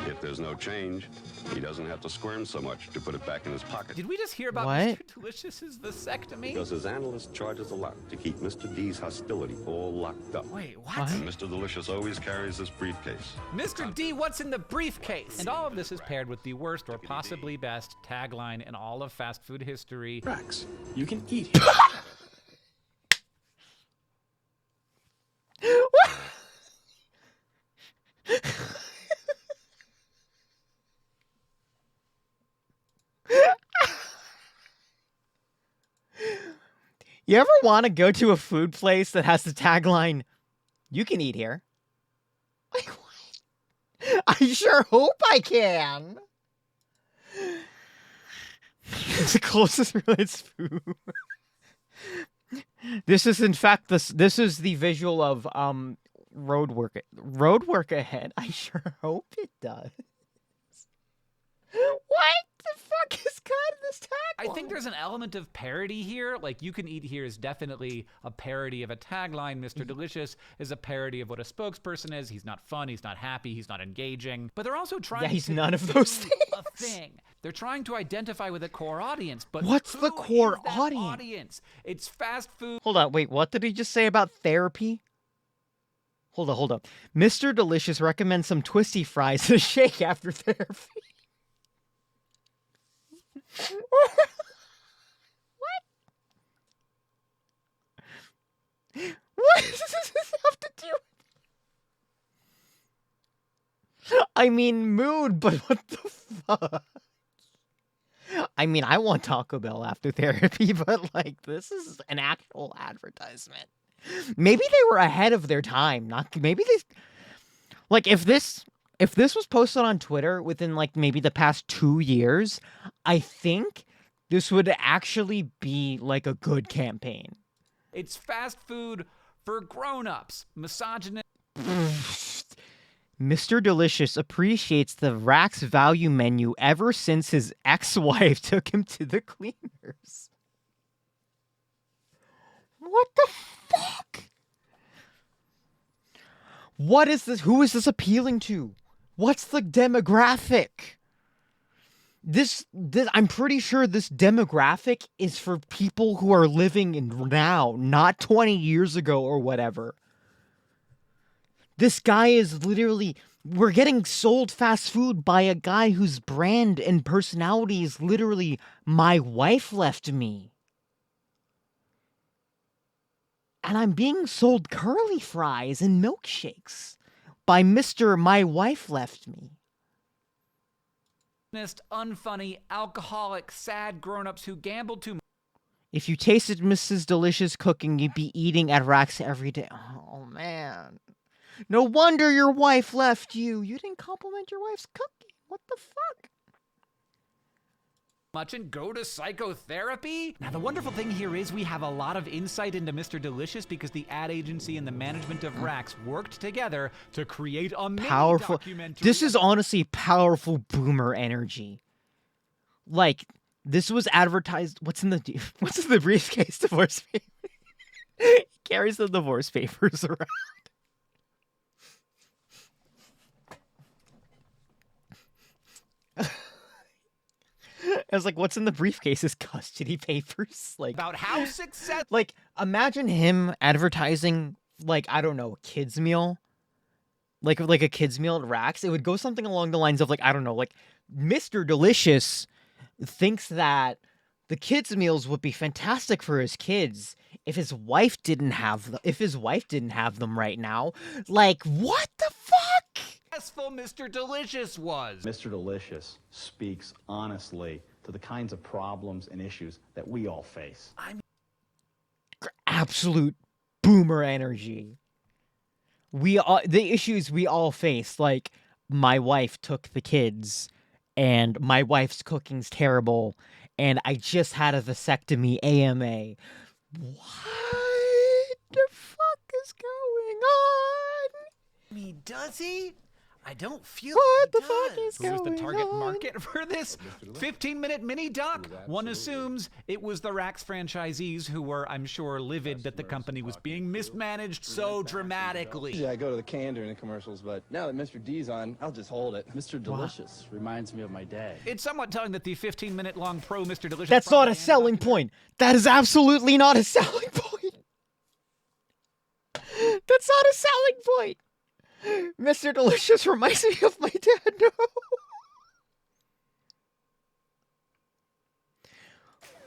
If there's no change, he doesn't have to squirm so much to put it back in his pocket. Did we just hear about What? Mr. Delicious's vasectomy? Because his analyst charges a lot to keep Mr. D's hostility all locked up. Wait, what? And Mr. Delicious always carries this briefcase. Mr. D, what's in the briefcase? And all of this is paired with the worst or possibly best tagline in all of fast food history. Rex, you can eat here. You ever want to go to a food place that has the tagline, "You can eat here"? Like, what? I sure hope I can. The closest relates food. This is in fact this is the visual of road work ahead. I sure hope it does. What the fuck is kind of this tagline? I think there's an element of parody here. Like, "You can eat here" is definitely a parody of a tagline. Mr. Delicious is a parody of what a spokesperson is. He's not fun, he's not happy, he's not engaging. But they're also trying Yeah, he's to none of those do things. a thing. They're trying to identify with a core audience, but What's the who core is that audience? It's fast food. Hold on, wait, what did he just say about therapy? Hold on. Mr. Delicious recommends some twisty fries to shake after therapy. What? What does this have to do with... I mean, mood, but what the fuck? I mean, I want Taco Bell after therapy, but, like, this is an actual advertisement. Maybe they were ahead of their time. Maybe they... Like, if this was posted on Twitter within, like, maybe the past 2 years, I think this would actually be, like, a good campaign. It's fast food for grown-ups. Misogynist. Mr. Delicious appreciates the Rax value menu ever since his ex-wife took him to the cleaners. What the fuck? What is this? Who is this appealing to? What's the demographic? This I'm pretty sure this demographic is for people who are living in now, not 20 years ago or whatever. This guy is literally, we're getting sold fast food by a guy whose brand and personality is literally, my wife left me. And I'm being sold curly fries and milkshakes by Mr. My Wife Left Me. Unfunny, alcoholic, sad grown-ups who gambled too much. If you tasted Mrs. Delicious cooking, you'd be eating at Rax every day. Oh, man. No wonder your wife left you. You didn't compliment your wife's cooking. What the fuck? Much and go to psychotherapy? Now, the wonderful thing here is we have a lot of insight into Mr. Delicious because the ad agency and the management of Rax worked together to create a Powerful. This is honestly powerful boomer energy. Like, this was advertised. What's in the briefcase? Divorce paper. He carries the divorce papers around. I was like, what's in the briefcase? Is custody papers? Like, about how success. Like, imagine him advertising, like, I don't know, a kid's meal. Like a kid's meal at Rax. It would go something along the lines of, like, I don't know, like, Mr. Delicious thinks that the kids' meals would be fantastic for his kids if his wife didn't have them right now. Like, what the fuck? Successful Mr. Delicious was. Mr. Delicious speaks honestly to the kinds of problems and issues that we all face. Absolute boomer energy. The issues we all face, like, my wife took the kids, and my wife's cooking's terrible, and I just had a vasectomy AMA. What the fuck is going on? Does he? I don't feel what the fuck is Who's going the target on? market for this 15-minute mini doc? One assumes it was the Rax franchisees who were, I'm sure, livid that the company was being mismanaged so dramatically. Yeah, I go to the can during the commercials, but now that Mr. D's on, I'll just hold it. Mr. Delicious reminds me of my dad. It's somewhat telling that the 15-minute-long pro Mr. Delicious... That's not a selling point. That is absolutely not a selling point. That's not a selling point. Mr. Delicious reminds me of my dad. No.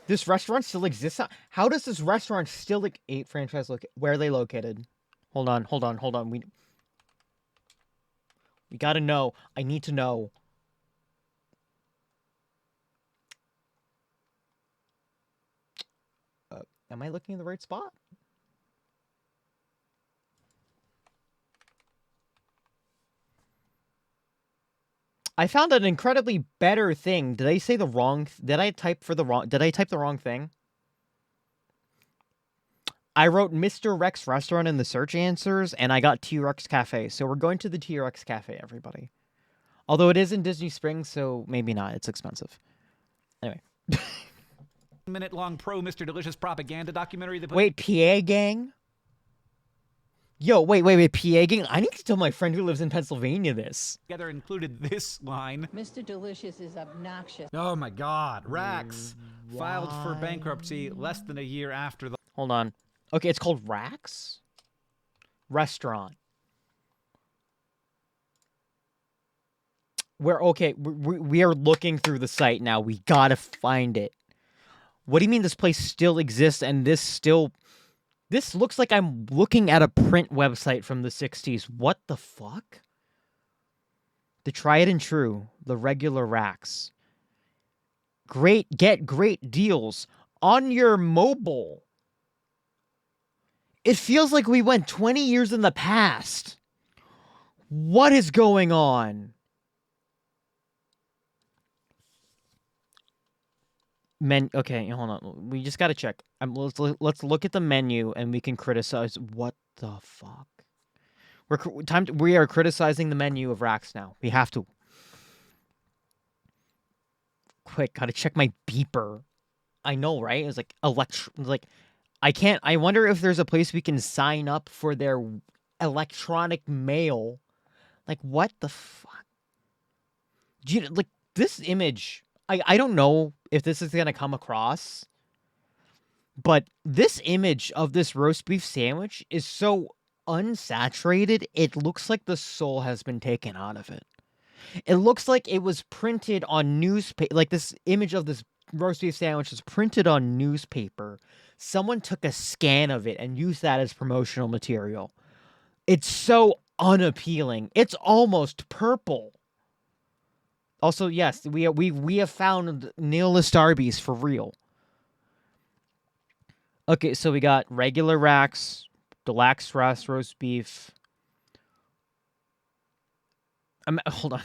This restaurant still exists? How does this restaurant still, like, 8 franchise where are they located? Hold on. We gotta know. I need to know. Am I looking in the right spot? I found an incredibly better thing. Did I say the wrong? Did I type the wrong thing? I wrote Mr. Rex Restaurant in the search answers, and I got T-Rex Cafe. So we're going to the T-Rex Cafe, everybody. Although it is in Disney Springs, so maybe not. It's expensive. Anyway. Minute-long pro Mr. Delicious propaganda documentary. That wait, PA Gang? Yo, wait, PA Gang? I need to tell my friend who lives in Pennsylvania this. Together included this line. Mr. Delicious is obnoxious. Oh my God. Rax filed for bankruptcy less than a year after the... Hold on. Okay, it's called Rax? Restaurant. We are looking through the site now. We gotta find it. What do you mean this place still exists and this still... This looks like I'm looking at a print website from the 60s. What the fuck? The Tried and True. The regular Rax. Get great deals on your mobile. It feels like we went 20 years in the past. What is going on? Okay, hold on. We just gotta check. Let's look at the menu and we can criticize. What the fuck? We are criticizing the menu of Rax now. We have to. Quick, gotta check my beeper. I know, right? It's like I wonder if there's a place we can sign up for their electronic mail. Like, what the fuck? Like, this image, I don't know if this is gonna come across, but this image of this roast beef sandwich is so unsaturated, it looks like the soul has been taken out of it. It looks like it was printed on newspaper. Like, this image of this roast beef sandwich is printed on newspaper. Someone took a scan of it and used that as promotional material. It's so unappealing. It's almost purple. Also, yes, we have found nihilist Arby's for real. Okay, so we got regular Rax, deluxe roast beef. Hold on.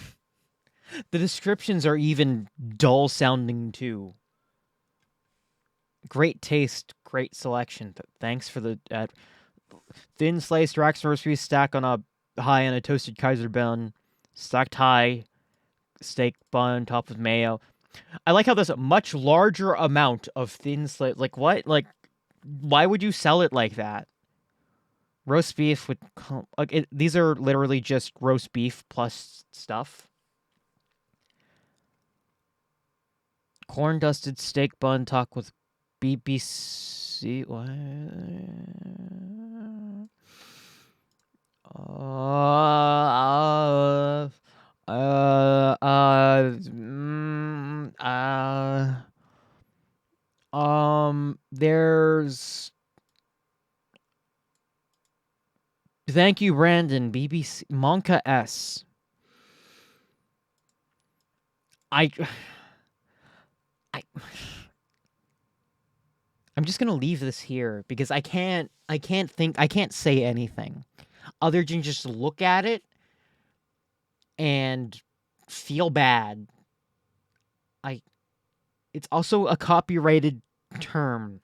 The descriptions are even dull sounding too. Great taste, great selection. Thanks for the thin sliced Rax roast beef stacked on a toasted Kaiser bun, stacked high, steak bun topped with mayo. I like how there's a much larger amount of thin slice. Like, what? Like, why would you sell it like that? Roast beef with these are literally just roast beef plus stuff. Corn dusted steak bun topped with BBC. What? There's. Thank you, Brandon. BBC Monka S. I'm just gonna leave this here because I can't say anything other than just look at it and feel bad. It's also a copyrighted term.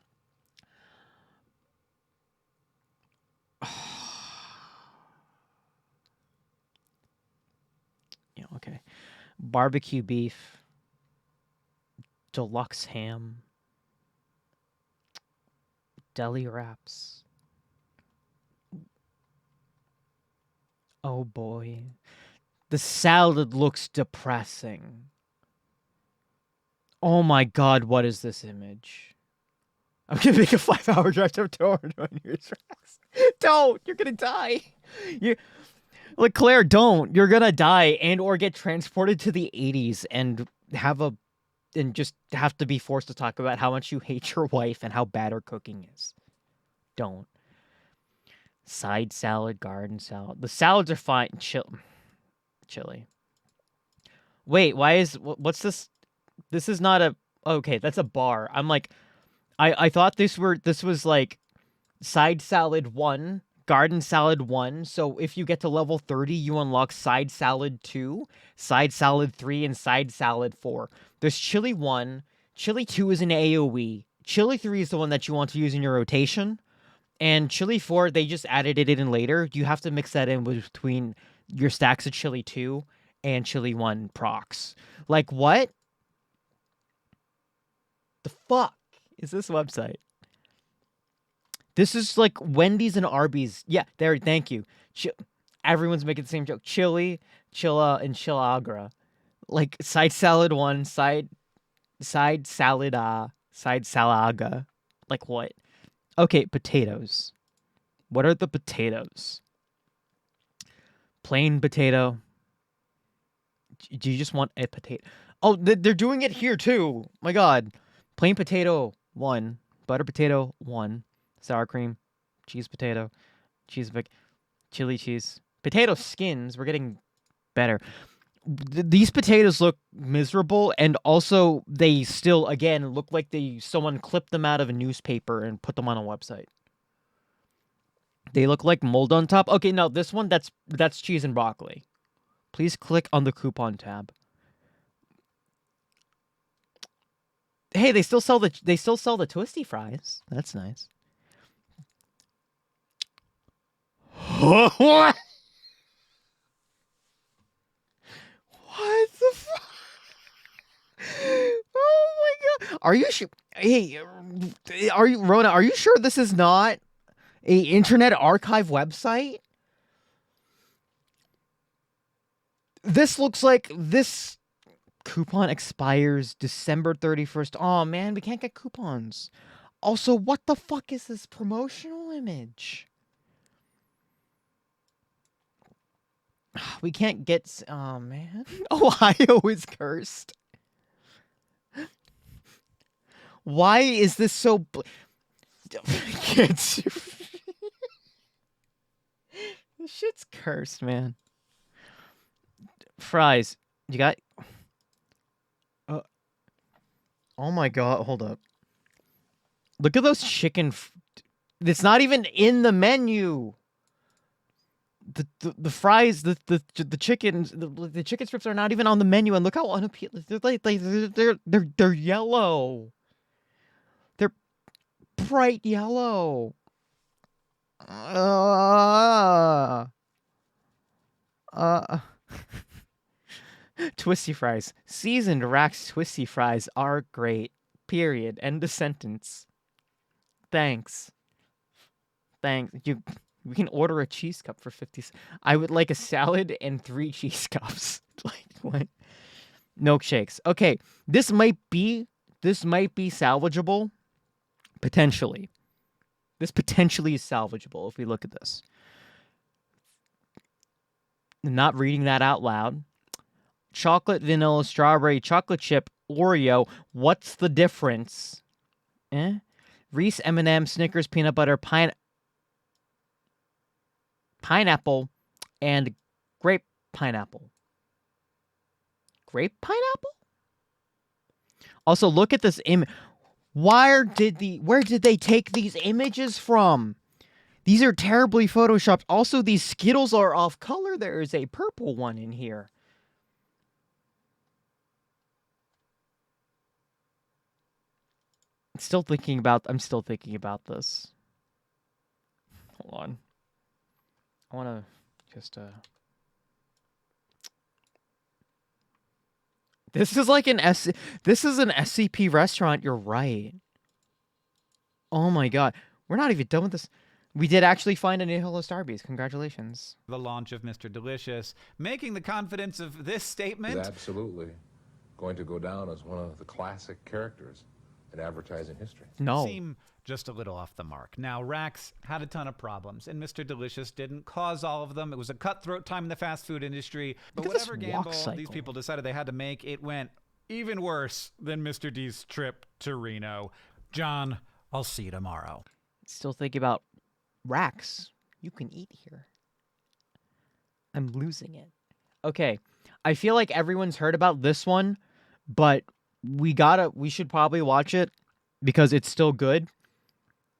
Yeah, okay. Barbecue beef, deluxe ham, deli wraps. Oh boy. The salad looks depressing. Oh my god, what is this image? I'm gonna make a 5-hour drive to Toronto on your tracks. Don't! You're gonna die! Like, Claire, don't! You're gonna die and or get transported to the 80s and just have to be forced to talk about how much you hate your wife and how bad her cooking is. Don't. Side salad, garden salad. The salads are fine. Chili. Wait, what's this? This is not a... Okay, that's a bar. I'm like... I thought this was like side salad 1, garden salad 1. So if you get to level 30, you unlock side salad 2, side salad 3, and side salad 4. There's chili 1. Chili 2 is an AoE. Chili 3 is the one that you want to use in your rotation. And chili 4, they just added it in later. You have to mix that in between your stacks of chili 2 and chili 1 procs. Like, what? The fuck is this website? This is like Wendy's and Arby's. Yeah, there. Thank you. Everyone's making the same joke. Chili, chilla, and chilagra. Like side salad 1, side salad, side salaga. Like what? Okay, potatoes. What are the potatoes? Plain potato. Do you just want a potato? Oh, they're doing it here too. My God. Plain potato 1, butter potato 1, sour cream, cheese potato, chili cheese, potato skins. We're getting better. These potatoes look miserable, and also they still, again, look like someone clipped them out of a newspaper and put them on a website. They look like mold on top. Okay, no, this one, that's cheese and broccoli. Please click on the coupon tab. Hey, they still sell the twisty fries. That's nice. What? Are you sure? Hey, are you, Rona? Are you sure this is not a Internet Archive website? This looks like this coupon expires December 31st. Oh man, we can't get coupons. Also, what the fuck is this promotional image? We can't get. Oh man, Ohio is cursed. Why is this so? This shit's cursed, man. Fries, you got. Oh my god, hold up. Look at those chicken. It's not even in the menu. The fries, the chickens, the chicken strips are not even on the menu, and look how unappealing. They're yellow. They're bright yellow. Twisty fries. Seasoned Rax twisty fries are great. Period. End of sentence. Thanks. Thanks. We can order a cheese cup for 50 cents. I would like a salad and 3 cheese cups. Like what? Milkshakes. Okay, this might be salvageable. Potentially. This potentially is salvageable if we look at this. I'm not reading that out loud. Chocolate, vanilla, strawberry, chocolate chip, Oreo. What's the difference? Reese, M&M, Snickers, peanut butter, pineapple, and grape pineapple. Grape pineapple? Also, look at this image. Where did they take these images from? These are terribly photoshopped. Also, these Skittles are off color. There is a purple one in here. I'm still thinking about this. Hold on. I want to just This is like an SCP restaurant, you're right. Oh my god. We're not even done with this. We did actually find a new Hello Starbies. Congratulations. The launch of Mr. Delicious, making the confidence of this statement. Is absolutely going to go down as one of the classic characters in advertising history. No. Seem just a little off the mark. Now, Rax had a ton of problems, and Mr. Delicious didn't cause all of them. It was a cutthroat time in the fast food industry. But whatever gamble these people decided they had to make, it went even worse than Mr. D's trip to Reno. John, I'll see you tomorrow. Still thinking about Rax. You can eat here. I'm losing it. Okay. I feel like everyone's heard about this one, but we should probably watch it because it's still good.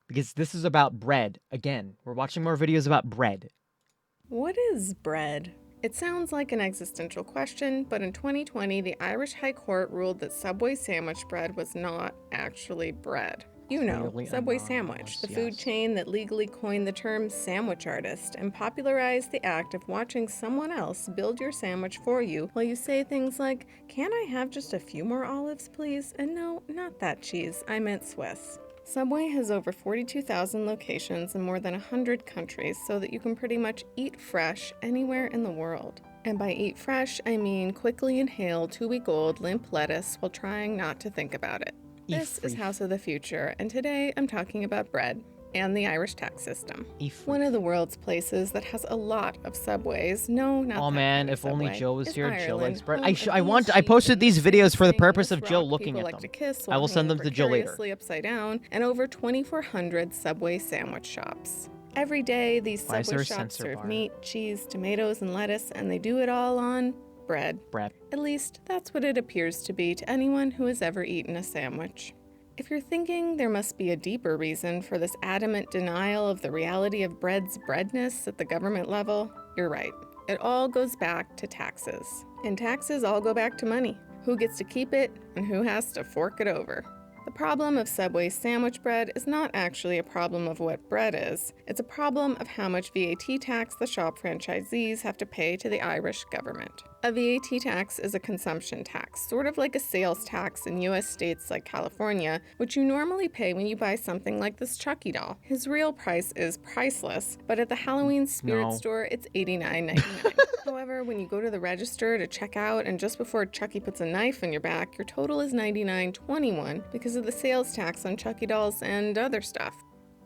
Because this is about bread. Again, we're watching more videos about bread. What is bread? It sounds like an existential question, but in 2020, the Irish High Court ruled that Subway sandwich bread was not actually bread. You know, Clearly Subway anonymous, Sandwich, the yes. food chain that legally coined the term sandwich artist and popularized the act of watching someone else build your sandwich for you while you say things like, "Can I have just a few more olives, please? And no, not that cheese, I meant Swiss." Subway has over 42,000 locations in more than 100 countries so that you can pretty much eat fresh anywhere in the world. And by eat fresh, I mean quickly inhale 2-week-old limp lettuce while trying not to think about it. This is House of the Future, and today I'm talking about bread and the Irish tax system. One of the world's places that has a lot of subways. No, not Oh that man, kind of if only subway, Jill was is here. Jill Ireland, likes bread. home of I posted these videos for the dancing, purpose of this Jill rock looking people at like them. to kiss I while will send them hanging to Jill later. precariously upside down, and over 2,400 Subway sandwich shops. Every day, these Why is there Subway a shops censor serve bar? meat, cheese, tomatoes, and lettuce, and they do it all on bread. Bread. At least, that's what it appears to be to anyone who has ever eaten a sandwich. If you're thinking there must be a deeper reason for this adamant denial of the reality of bread's breadness at the government level, you're right. It all goes back to taxes. And taxes all go back to money. Who gets to keep it and who has to fork it over. The problem of Subway's sandwich bread is not actually a problem of what bread is. It's a problem of how much VAT tax the shop franchisees have to pay to the Irish government. A VAT tax is a consumption tax, sort of like a sales tax in US states like California, which you normally pay when you buy something like this Chucky doll. His real price is priceless, but at the Halloween spirit store, it's $89.99. However, when you go to the register to check out and just before Chucky puts a knife in your back, your total is $99.21 because of the sales tax on Chucky dolls and other stuff.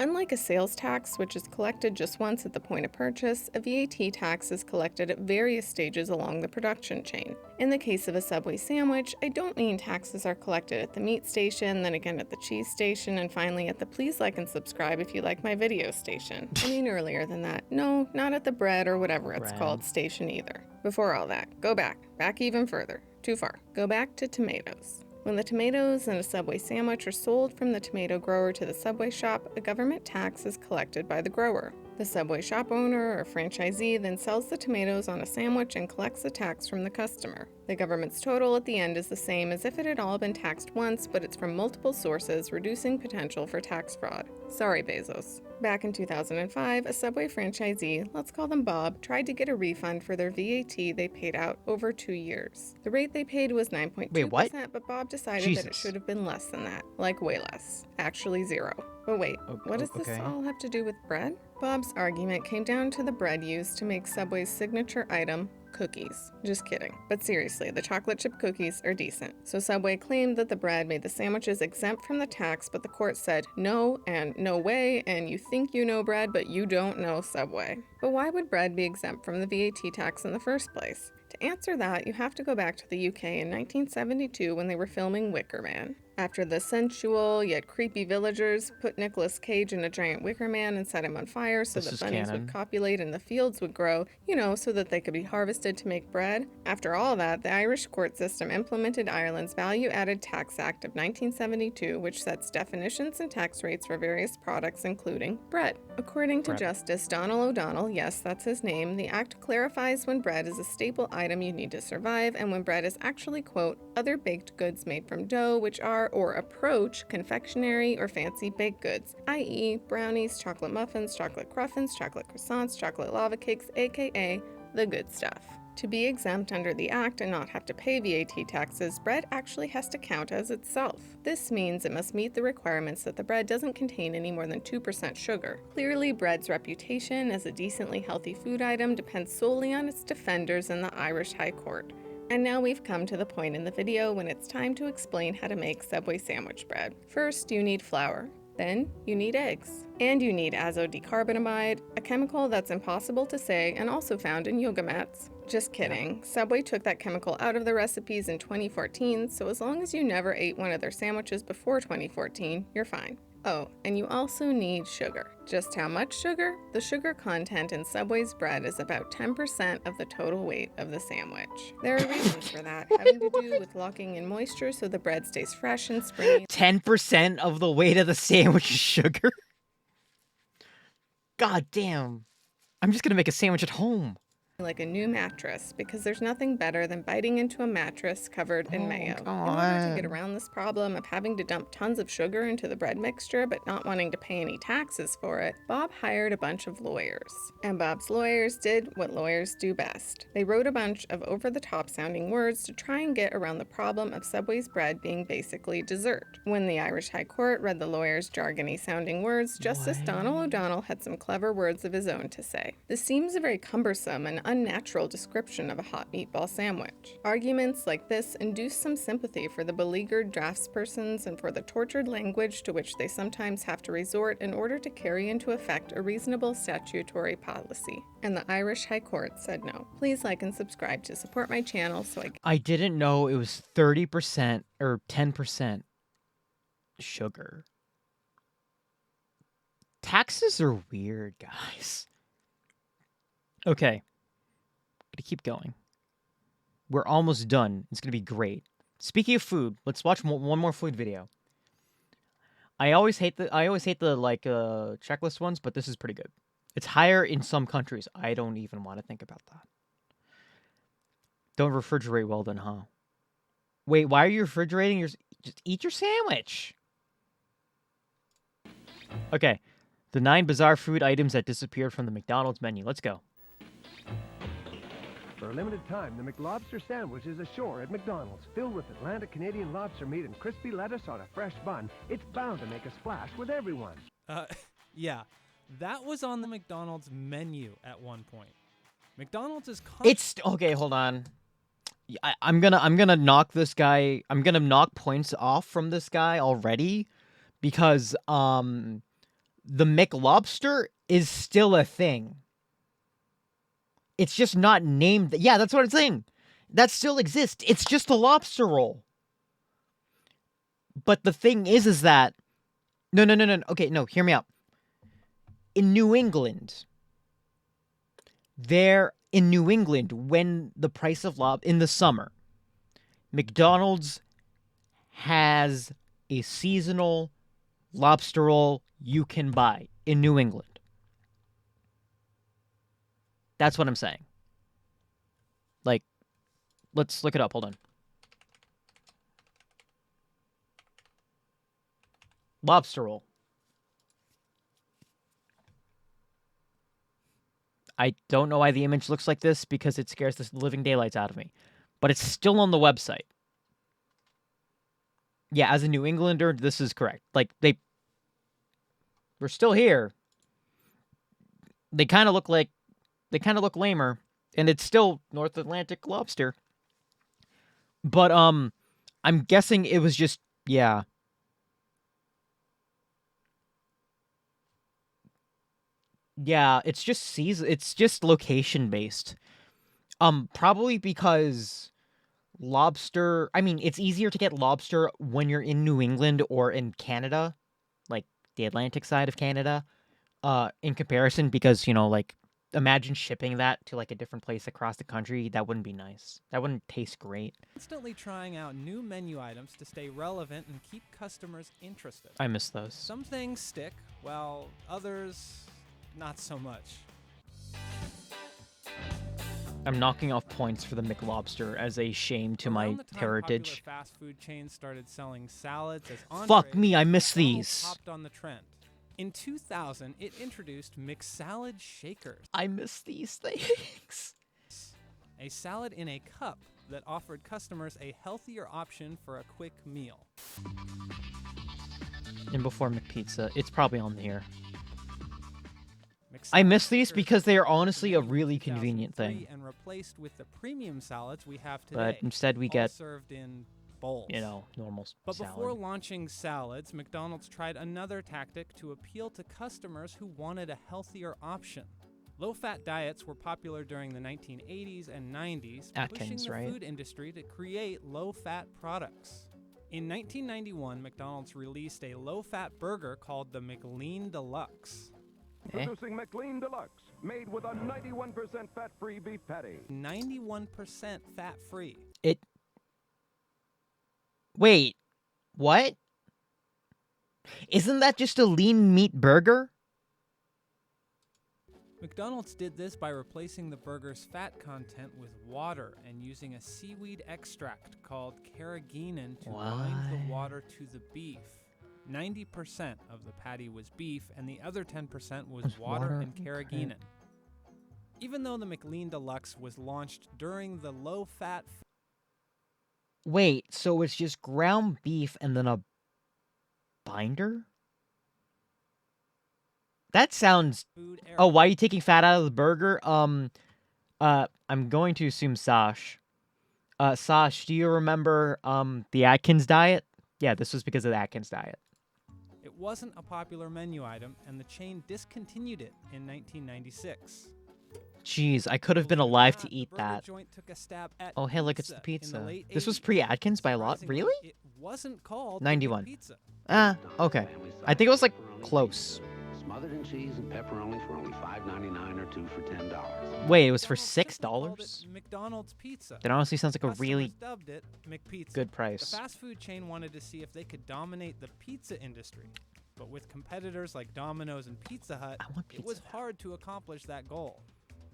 Unlike a sales tax, which is collected just once at the point of purchase, a VAT tax is collected at various stages along the production chain. In the case of a Subway sandwich, I don't mean taxes are collected at the meat station, then again at the cheese station, and finally at the please like and subscribe if you like my video station. I mean earlier than that. No, not at the bread or whatever it's called station either. Before all that, go back even further. Too far. Go back to tomatoes. When the tomatoes in a Subway sandwich are sold from the tomato grower to the Subway shop, a government tax is collected by the grower. The Subway shop owner or franchisee then sells the tomatoes on a sandwich and collects the tax from the customer. The government's total at the end is the same as if it had all been taxed once, but it's from multiple sources, reducing potential for tax fraud. Sorry, Bezos. Back in 2005, a Subway franchisee, let's call them Bob, tried to get a refund for their VAT they paid out over 2 years. The rate they paid was 9.2%, but Bob decided that it should have been less than that, like way less. Actually 0. But wait, what does this all have to do with bread? Bob's argument came down to the bread used to make Subway's signature item, cookies. Just kidding. But seriously, the chocolate chip cookies are decent. So Subway claimed that the bread made the sandwiches exempt from the tax, but the court said no and no way, and you think you know bread, but you don't know Subway. But why would bread be exempt from the VAT tax in the first place? To answer that, you have to go back to the UK in 1972 when they were filming Wicker Man. After the sensual yet creepy villagers put Nicolas Cage in a giant wicker man and set him on fire so that bunnies would copulate and the fields would grow, so that they could be harvested to make bread. After all that, the Irish court system implemented Ireland's Value-Added Tax Act of 1972, which sets definitions and tax rates for various products, including bread. According to Justice Donald O'Donnell, yes, that's his name, the act clarifies when bread is a staple item you need to survive and when bread is actually, quote, other baked goods made from dough, which are or approach confectionery or fancy baked goods, i.e. brownies, chocolate muffins, chocolate cruffins, chocolate croissants, chocolate lava cakes, aka the good stuff. To be exempt under the Act and not have to pay VAT taxes, bread actually has to count as itself. This means it must meet the requirements that the bread doesn't contain any more than 2% sugar. Clearly, bread's reputation as a decently healthy food item depends solely on its defenders in the Irish High Court. And now we've come to the point in the video when it's time to explain how to make Subway sandwich bread. First, you need flour. Then, you need eggs. And you need azodecarbonamide, a chemical that's impossible to say and also found in yoga mats. Just kidding. Subway took that chemical out of the recipes in 2014, so as long as you never ate one of their sandwiches before 2014, you're fine. Oh, and you also need sugar. Just how much sugar? The sugar content in Subway's bread is about 10% of the total weight of the sandwich. There are reasons for that, having to do with locking in moisture so the bread stays fresh and springy. 10% of the weight of the sandwich is sugar? God damn. I'm just gonna make a sandwich at home. Like a new mattress, because there's nothing better than biting into a mattress covered in mayo. In order to get around this problem of having to dump tons of sugar into the bread mixture but not wanting to pay any taxes for it, Bob hired a bunch of lawyers. And Bob's lawyers did what lawyers do best. They wrote a bunch of over-the-top sounding words to try and get around the problem of Subway's bread being basically dessert. When the Irish High Court read the lawyers' jargony sounding words, Justice Donald O'Donnell had some clever words of his own to say. This seems a very cumbersome and unnatural description of a hot meatball sandwich. Arguments like this induce some sympathy for the beleaguered draftspersons and for the tortured language to which they sometimes have to resort in order to carry into effect a reasonable statutory policy. And the Irish High Court said no. Please like and subscribe to support my channel so I didn't know it was 30% or 10% sugar. Taxes are weird, guys. Okay. Gonna keep going. We're almost done. It's gonna be great. Speaking of food, let's watch one more food video. I always hate the checklist ones, but this is pretty good. It's higher in some countries. I don't even want to think about that. Don't refrigerate well then, huh? Wait, why are you refrigerating your... Just eat your sandwich. Okay. The 9 bizarre food items that disappeared from the McDonald's menu. Let's go. For a limited time, the McLobster sandwich is ashore at McDonald's, filled with Atlantic Canadian lobster meat and crispy lettuce on a fresh bun. It's bound to make a splash with everyone. Yeah, that was on the McDonald's menu at one point. McDonald's is It's okay. Hold on. I'm gonna knock this guy. I'm gonna knock points off from this guy already, because the McLobster is still a thing. It's just not named. Yeah, that's what I'm saying. That still exists. It's just a lobster roll. But the thing is that no. Okay, no. Hear me out. In New England, when the price of in the summer, McDonald's has a seasonal lobster roll you can buy in New England. That's what I'm saying. Like, let's look it up. Hold on. Lobster roll. I don't know why the image looks like this, because it scares the living daylights out of me. But it's still on the website. Yeah, as a New Englander, this is correct. Like, we're still here. They kind of look lamer, and it's still North Atlantic lobster. But I'm guessing it was just, yeah. Yeah, it's just location based. Probably because lobster, I mean, it's easier to get lobster when you're in New England or in Canada, like the Atlantic side of Canada, in comparison, because, like, imagine shipping that to, like, a different place across the country. That wouldn't be nice. That wouldn't taste great. Constantly trying out new menu items to stay relevant and keep customers interested. I miss those. Some things stick, while others not so much. I'm knocking off points for the McLobster as a shame to my heritage. Fast food chains started selling salads as entrees. Fuck me, I miss these. Popped on the trend. In 2000, it introduced McSalad Shakers. I miss these things. A salad in a cup that offered customers a healthier option for a quick meal. And before McPizza, it's probably on here. I miss these because they are honestly a really convenient thing. And replaced with the premium salads we have today. But instead we get served in bowls. Normal salad. But before launching salads, McDonald's tried another tactic to appeal to customers who wanted a healthier option. Low-fat diets were popular during the 1980s and 90s, pushing the food industry to create low-fat products. In 1991, McDonald's released a low-fat burger called the McLean Deluxe. Producing McLean Deluxe, made with a 91% fat-free beef patty. 91% fat-free. Wait, what? Isn't that just a lean meat burger? McDonald's did this by replacing the burger's fat content with water and using a seaweed extract called carrageenan to bind the water to the beef. 90% of the patty was beef, and the other 10% was water and carrageenan. Even though the McLean Deluxe was launched during the low-fat... Wait, so it's just ground beef and then a binder? That sounds... Oh, why are you taking fat out of the burger? I'm going to assume Sash. Sash, do you remember the Atkins diet? Yeah, this was because of the Atkins diet. It wasn't a popular menu item, and the chain discontinued it in 1996. Jeez, I could have been alive to eat that. Oh, hey, look, it's the pizza. This was pre-Atkins by a lot? Really? It wasn't called 91. Pizza. Okay. I think it was, like, close. Smothered in cheese and pepperoni for only $5.99 or 2 for $10. Wait, it was for $6? McDonald's Pizza. That honestly sounds like a really dubbed it McPizza. good price. The fast food chain wanted to see if they could dominate the pizza industry. But with competitors like Domino's and Pizza Hut, it was hard to accomplish that goal.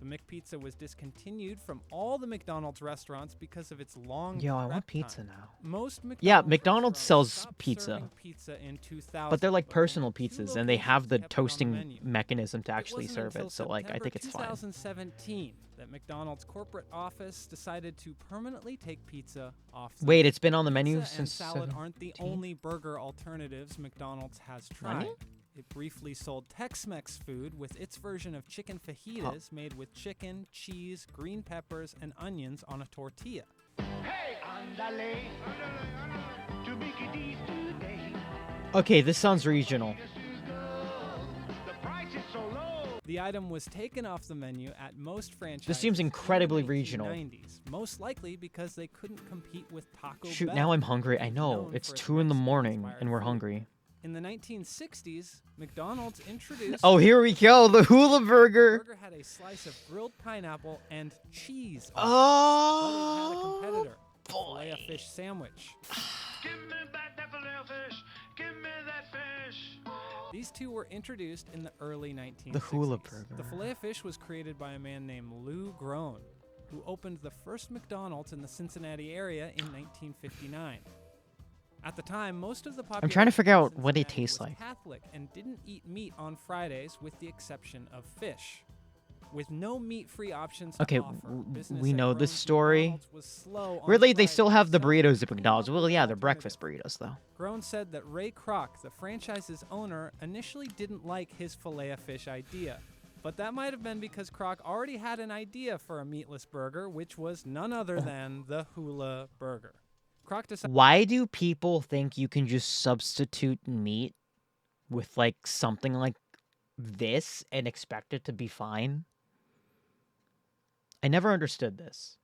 The McPizza was discontinued from all the McDonald's restaurants because of its long Yo, I want prep pizza time. now. Most Yeah, McDonald's sells stopped pizza. serving pizza in 2000, But they're like only personal 2 pizzas, and they have the locations kept it on toasting menu. mechanism to actually wasn't serve until it, so like I September think it's fine. 2017 that McDonald's corporate office decided to permanently take pizza off the Wait, menu. it's been on the menu Pizza and since salad aren't the 17? only burger alternatives McDonald's has tried. Really? It briefly sold Tex-Mex food with its version of chicken fajitas made with chicken, cheese, green peppers, and onions on a tortilla. Okay, this sounds regional. The item was taken off the menu at most franchises. This seems incredibly in the regional. 1990s, most likely because they couldn't compete with Taco Shoot, Bell. now I'm hungry. I know. known It's for its 2 in the Mexican morning, inspired and we're food. hungry. In the 1960s, McDonald's introduced. Oh, here we go. The hula burger. The burger had a slice of grilled pineapple and cheese. Oh, but it had a competitor, the Filet-O-Fish sandwich. These two were introduced in the early 1960s. The hula burger. The Filet-O-Fish was created by a man named Lou Groen, who opened the first McDonald's in the Cincinnati area in 1959. At the time, most of the population I'm trying to figure out in what they Cincinnati taste was like. Catholic and didn't eat meat on Fridays with the exception of fish. With no meat-free options to Okay, offer, business we at know this Groen's story. McDonald's was slow on Weirdly, they still Fridays, have the selling burritos at clean, McDonald's. Well, yeah, they're alternative. breakfast burritos, though. Groen said that Ray Kroc, the franchise's owner, initially didn't like his Filet-O-Fish idea. But that might have been because Kroc already had an idea for a meatless burger, which was none other than the hula burger. Kroc decided Why do people think you can just substitute meat with, like, something like this and expect it to be fine? I never understood this.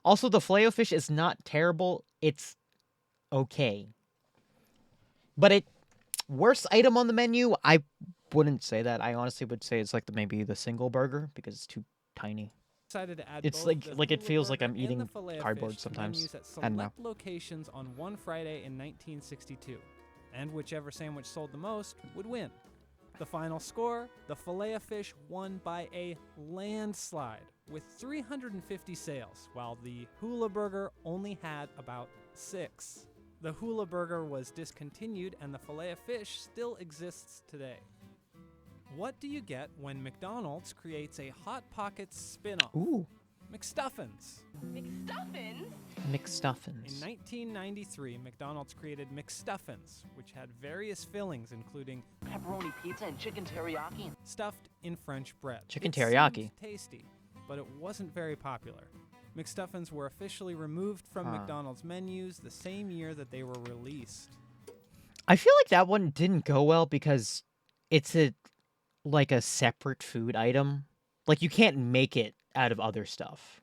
Also, the Filet-O-Fish is not terrible. It's okay. But it... Worst item on the menu? I wouldn't say that. I honestly would say it's like maybe the single burger because it's too tiny. to add It's both like the it feels hula like I'm burger and the eating Filet-O-Fish cardboard to sometimes. menus at I don't know. select locations on one Friday in 1962, and whichever sandwich sold the most would win. The final score, the Filet-O-Fish won by a landslide with 350 sales, while the Hula Burger only had about 6. The Hula Burger was discontinued and the Filet-O-Fish still exists today. What do you get when McDonald's creates a Hot Pockets spin-off? Ooh. McStuffins. McStuffins? McStuffins. In 1993, McDonald's created McStuffins, which had various fillings including Pepperoni pizza and chicken teriyaki. stuffed in French bread. Chicken It teriyaki. seemed tasty, but it wasn't very popular. McStuffins were officially removed from McDonald's menus the same year that they were released. I feel like that one didn't go well because it's like a separate food item. Like you can't make it out of other stuff.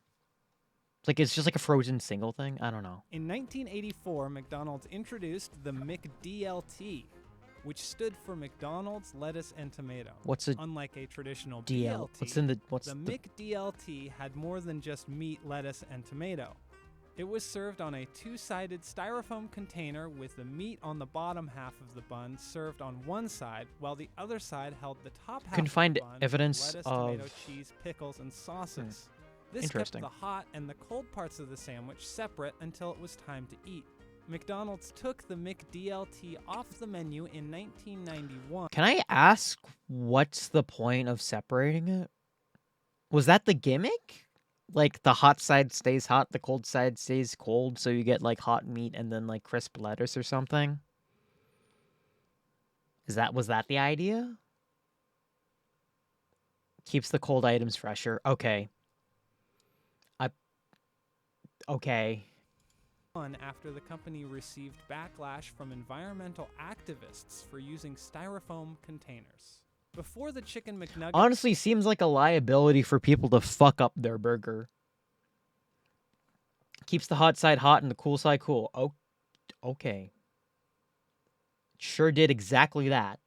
Like it's just like a frozen single thing. I don't know. In 1984, McDonald's introduced the McDLT, which stood for McDonald's lettuce and tomato. What's a Unlike a traditional DL? BLT, What's the the McDLT had more than just meat, lettuce, and tomato. It was served on a two-sided styrofoam container with the meat on the bottom half of the bun served on one side, while the other side held the top half Couldn't of find the bun with evidence lettuce, of- tomato, cheese, pickles, and sauces. This kept Interesting. the hot and the cold parts of the sandwich separate until it was time to eat. McDonald's took the McDLT off the menu in 1991. Can I ask what's the point of separating it? Was that the gimmick? Like the hot side stays hot, the cold side stays cold, so you get like hot meat and then like crisp lettuce or something? Was that the idea? Keeps the cold items fresher. Okay. Okay. After the company received backlash from environmental activists for using styrofoam containers. Before the Chicken McNugget... Honestly, seems like a liability for people to fuck up their burger. Keeps the hot side hot and the cool side cool. Oh, okay. Sure did exactly that.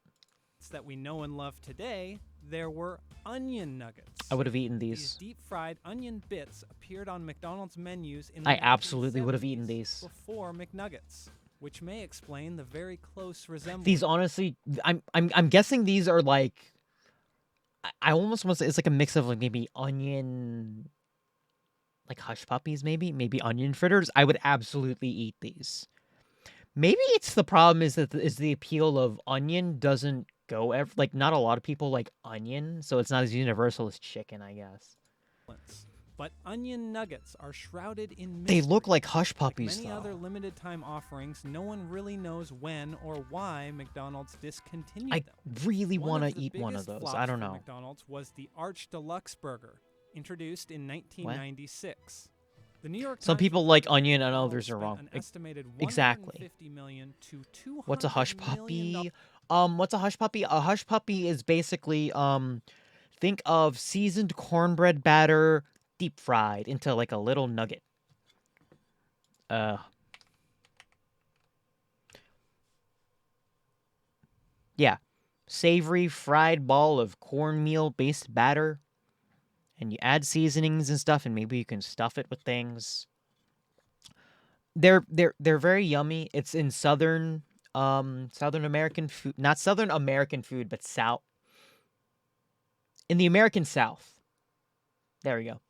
that we know and love today, there were onion nuggets. I would have eaten These these. deep-fried onion bits appeared on McDonald's menus in I the absolutely would have 1970s eaten these. before McNuggets, which may explain the very close resemblance. These honestly, I'm guessing these are like, I almost want to say it's like a mix of like maybe onion, like hush puppies, maybe onion fritters. I would absolutely eat these. Maybe it's the problem is that is the appeal of onion doesn't go like not a lot of people like onion, so it's not as universal as chicken, I guess. But onion nuggets are shrouded in They mystery. look like hush puppies, Like many though. other limited time offerings, no one really knows when or why McDonald's discontinued I them. really One want of to the eat one of biggest those. flops I don't for know. McDonald's was the Arch Deluxe Burger, introduced in 1996. The New York Some Times people like onion and others are spent wrong. an estimated Exactly. $150 million to $200 What's a hush million. puppy? What's a hush puppy? A hush puppy is basically think of seasoned cornbread batter deep fried into like a little nugget. Yeah. Savory fried ball of cornmeal based batter. And you add seasonings and stuff, and maybe you can stuff it with things. They're very yummy. It's in Southern American food, not Southern American food, but South. In the American South. There we go.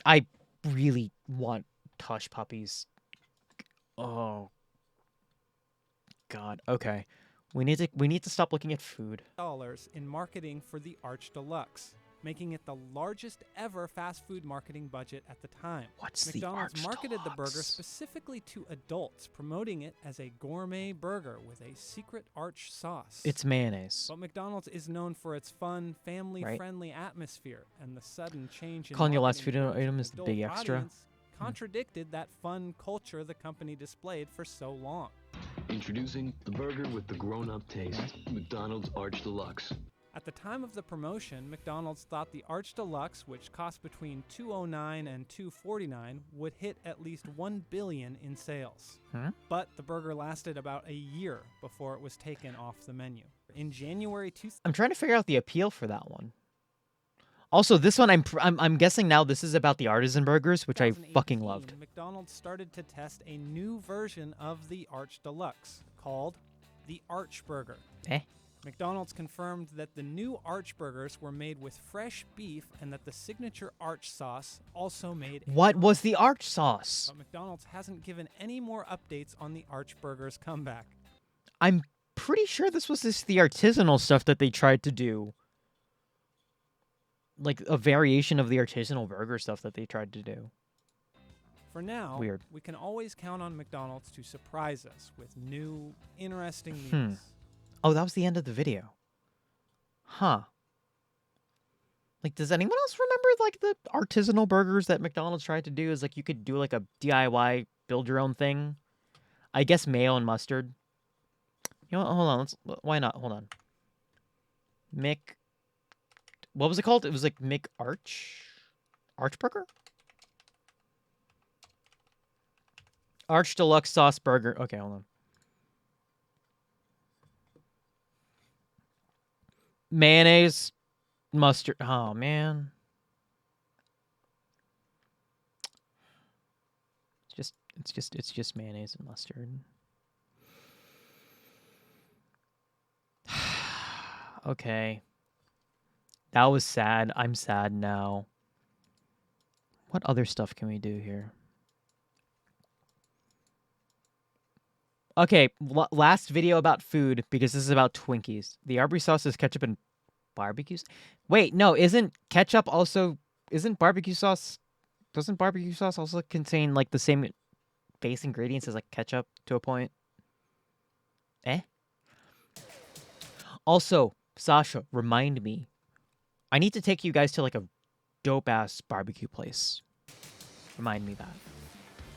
I really want hush puppies. Oh God. Okay. We need to stop looking at food. $1 in marketing for the Arch Deluxe, making it the largest ever fast food marketing budget at the time. What's McDonald's the Arch marketed the burger Deluxe? specifically to adults, promoting it as a gourmet burger with a secret arch sauce. It's mayonnaise. But McDonald's is known for its fun, family-friendly atmosphere, and the sudden change in Calling your last marketing food towards item an is the adult big extra. audience contradicted that fun culture the company displayed for so long. Introducing the burger with the grown-up taste, McDonald's Arch Deluxe. At the time of the promotion, McDonald's thought the Arch Deluxe, which cost between $2.09 and $2.49, would hit at least $1 billion in sales. But the burger lasted about a year before it was taken off the menu. In January 2000, I'm trying to figure out the appeal for that one. Also, this one I'm guessing now this is about the artisan burgers, which I fucking loved. McDonald's started to test a new version of the Arch Deluxe called the Arch Burger. McDonald's confirmed that the new Arch Burgers were made with fresh beef and that the signature Arch sauce also made. What was the Arch sauce? But McDonald's hasn't given any more updates on the Arch Burger's comeback. I'm pretty sure this was the artisanal stuff that they tried to do. Like a variation of the artisanal burger stuff that they tried to do. For now, Weird. we can always count on McDonald's to surprise us with new, interesting meals. Oh, that was the end of the video. Huh. Like, does anyone else remember, like, the artisanal burgers that McDonald's tried to do? Is, like, you could do, like, a DIY build-your-own thing? I guess mayo and mustard. You know what? Hold on. Why not? Hold on. What was it called? It was, like, Arch Burger? Arch Deluxe Sauce Burger. Okay, hold on. Mayonnaise, mustard. Oh man, it's just mayonnaise and mustard. Okay, that was sad. I'm sad now. What other stuff can we do here? Okay, last video about food, because this is about Twinkies. The Arby's sauce is ketchup and barbecues. Wait, no, isn't barbecue sauce... Doesn't barbecue sauce also contain, like, the same base ingredients as, like, ketchup to a point? Also, Sasha, remind me. I need to take you guys to, like, a dope-ass barbecue place. Remind me that.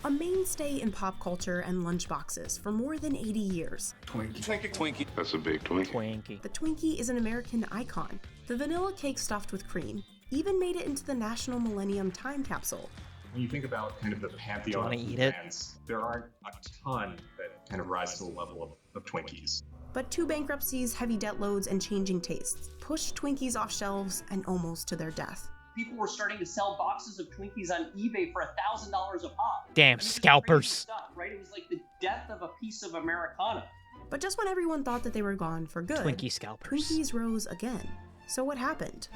A mainstay in pop culture and lunchboxes for more than 80 years. Twinkie. That's a big Twinkie. The Twinkie is an American icon. The vanilla cake stuffed with cream even made it into the National Millennium Time Capsule. When you think about kind of the pantheon of brands, there aren't a ton that kind of rise to the level of Twinkies. But two bankruptcies, heavy debt loads, and changing tastes pushed Twinkies off shelves and almost to their death. People were starting to sell boxes of Twinkies on eBay for $1,000 a pop. Damn scalpers. Stuff, right? It was like the death of a piece of Americana. But just when everyone thought that they were gone for good, Twinkie scalpers. Twinkies rose again. So what happened?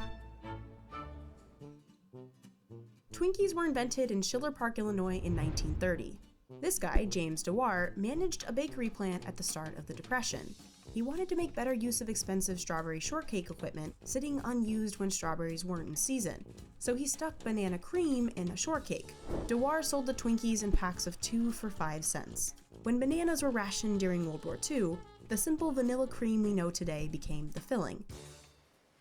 Twinkies were invented in Schiller Park, Illinois in 1930. This guy, James Dewar, managed a bakery plant at the start of the Depression. He wanted to make better use of expensive strawberry shortcake equipment sitting unused when strawberries weren't in season, so he stuck banana cream in a shortcake. Dewar sold the Twinkies in packs of 2 for 5 cents. When bananas were rationed during World War II, the simple vanilla cream we know today became the filling.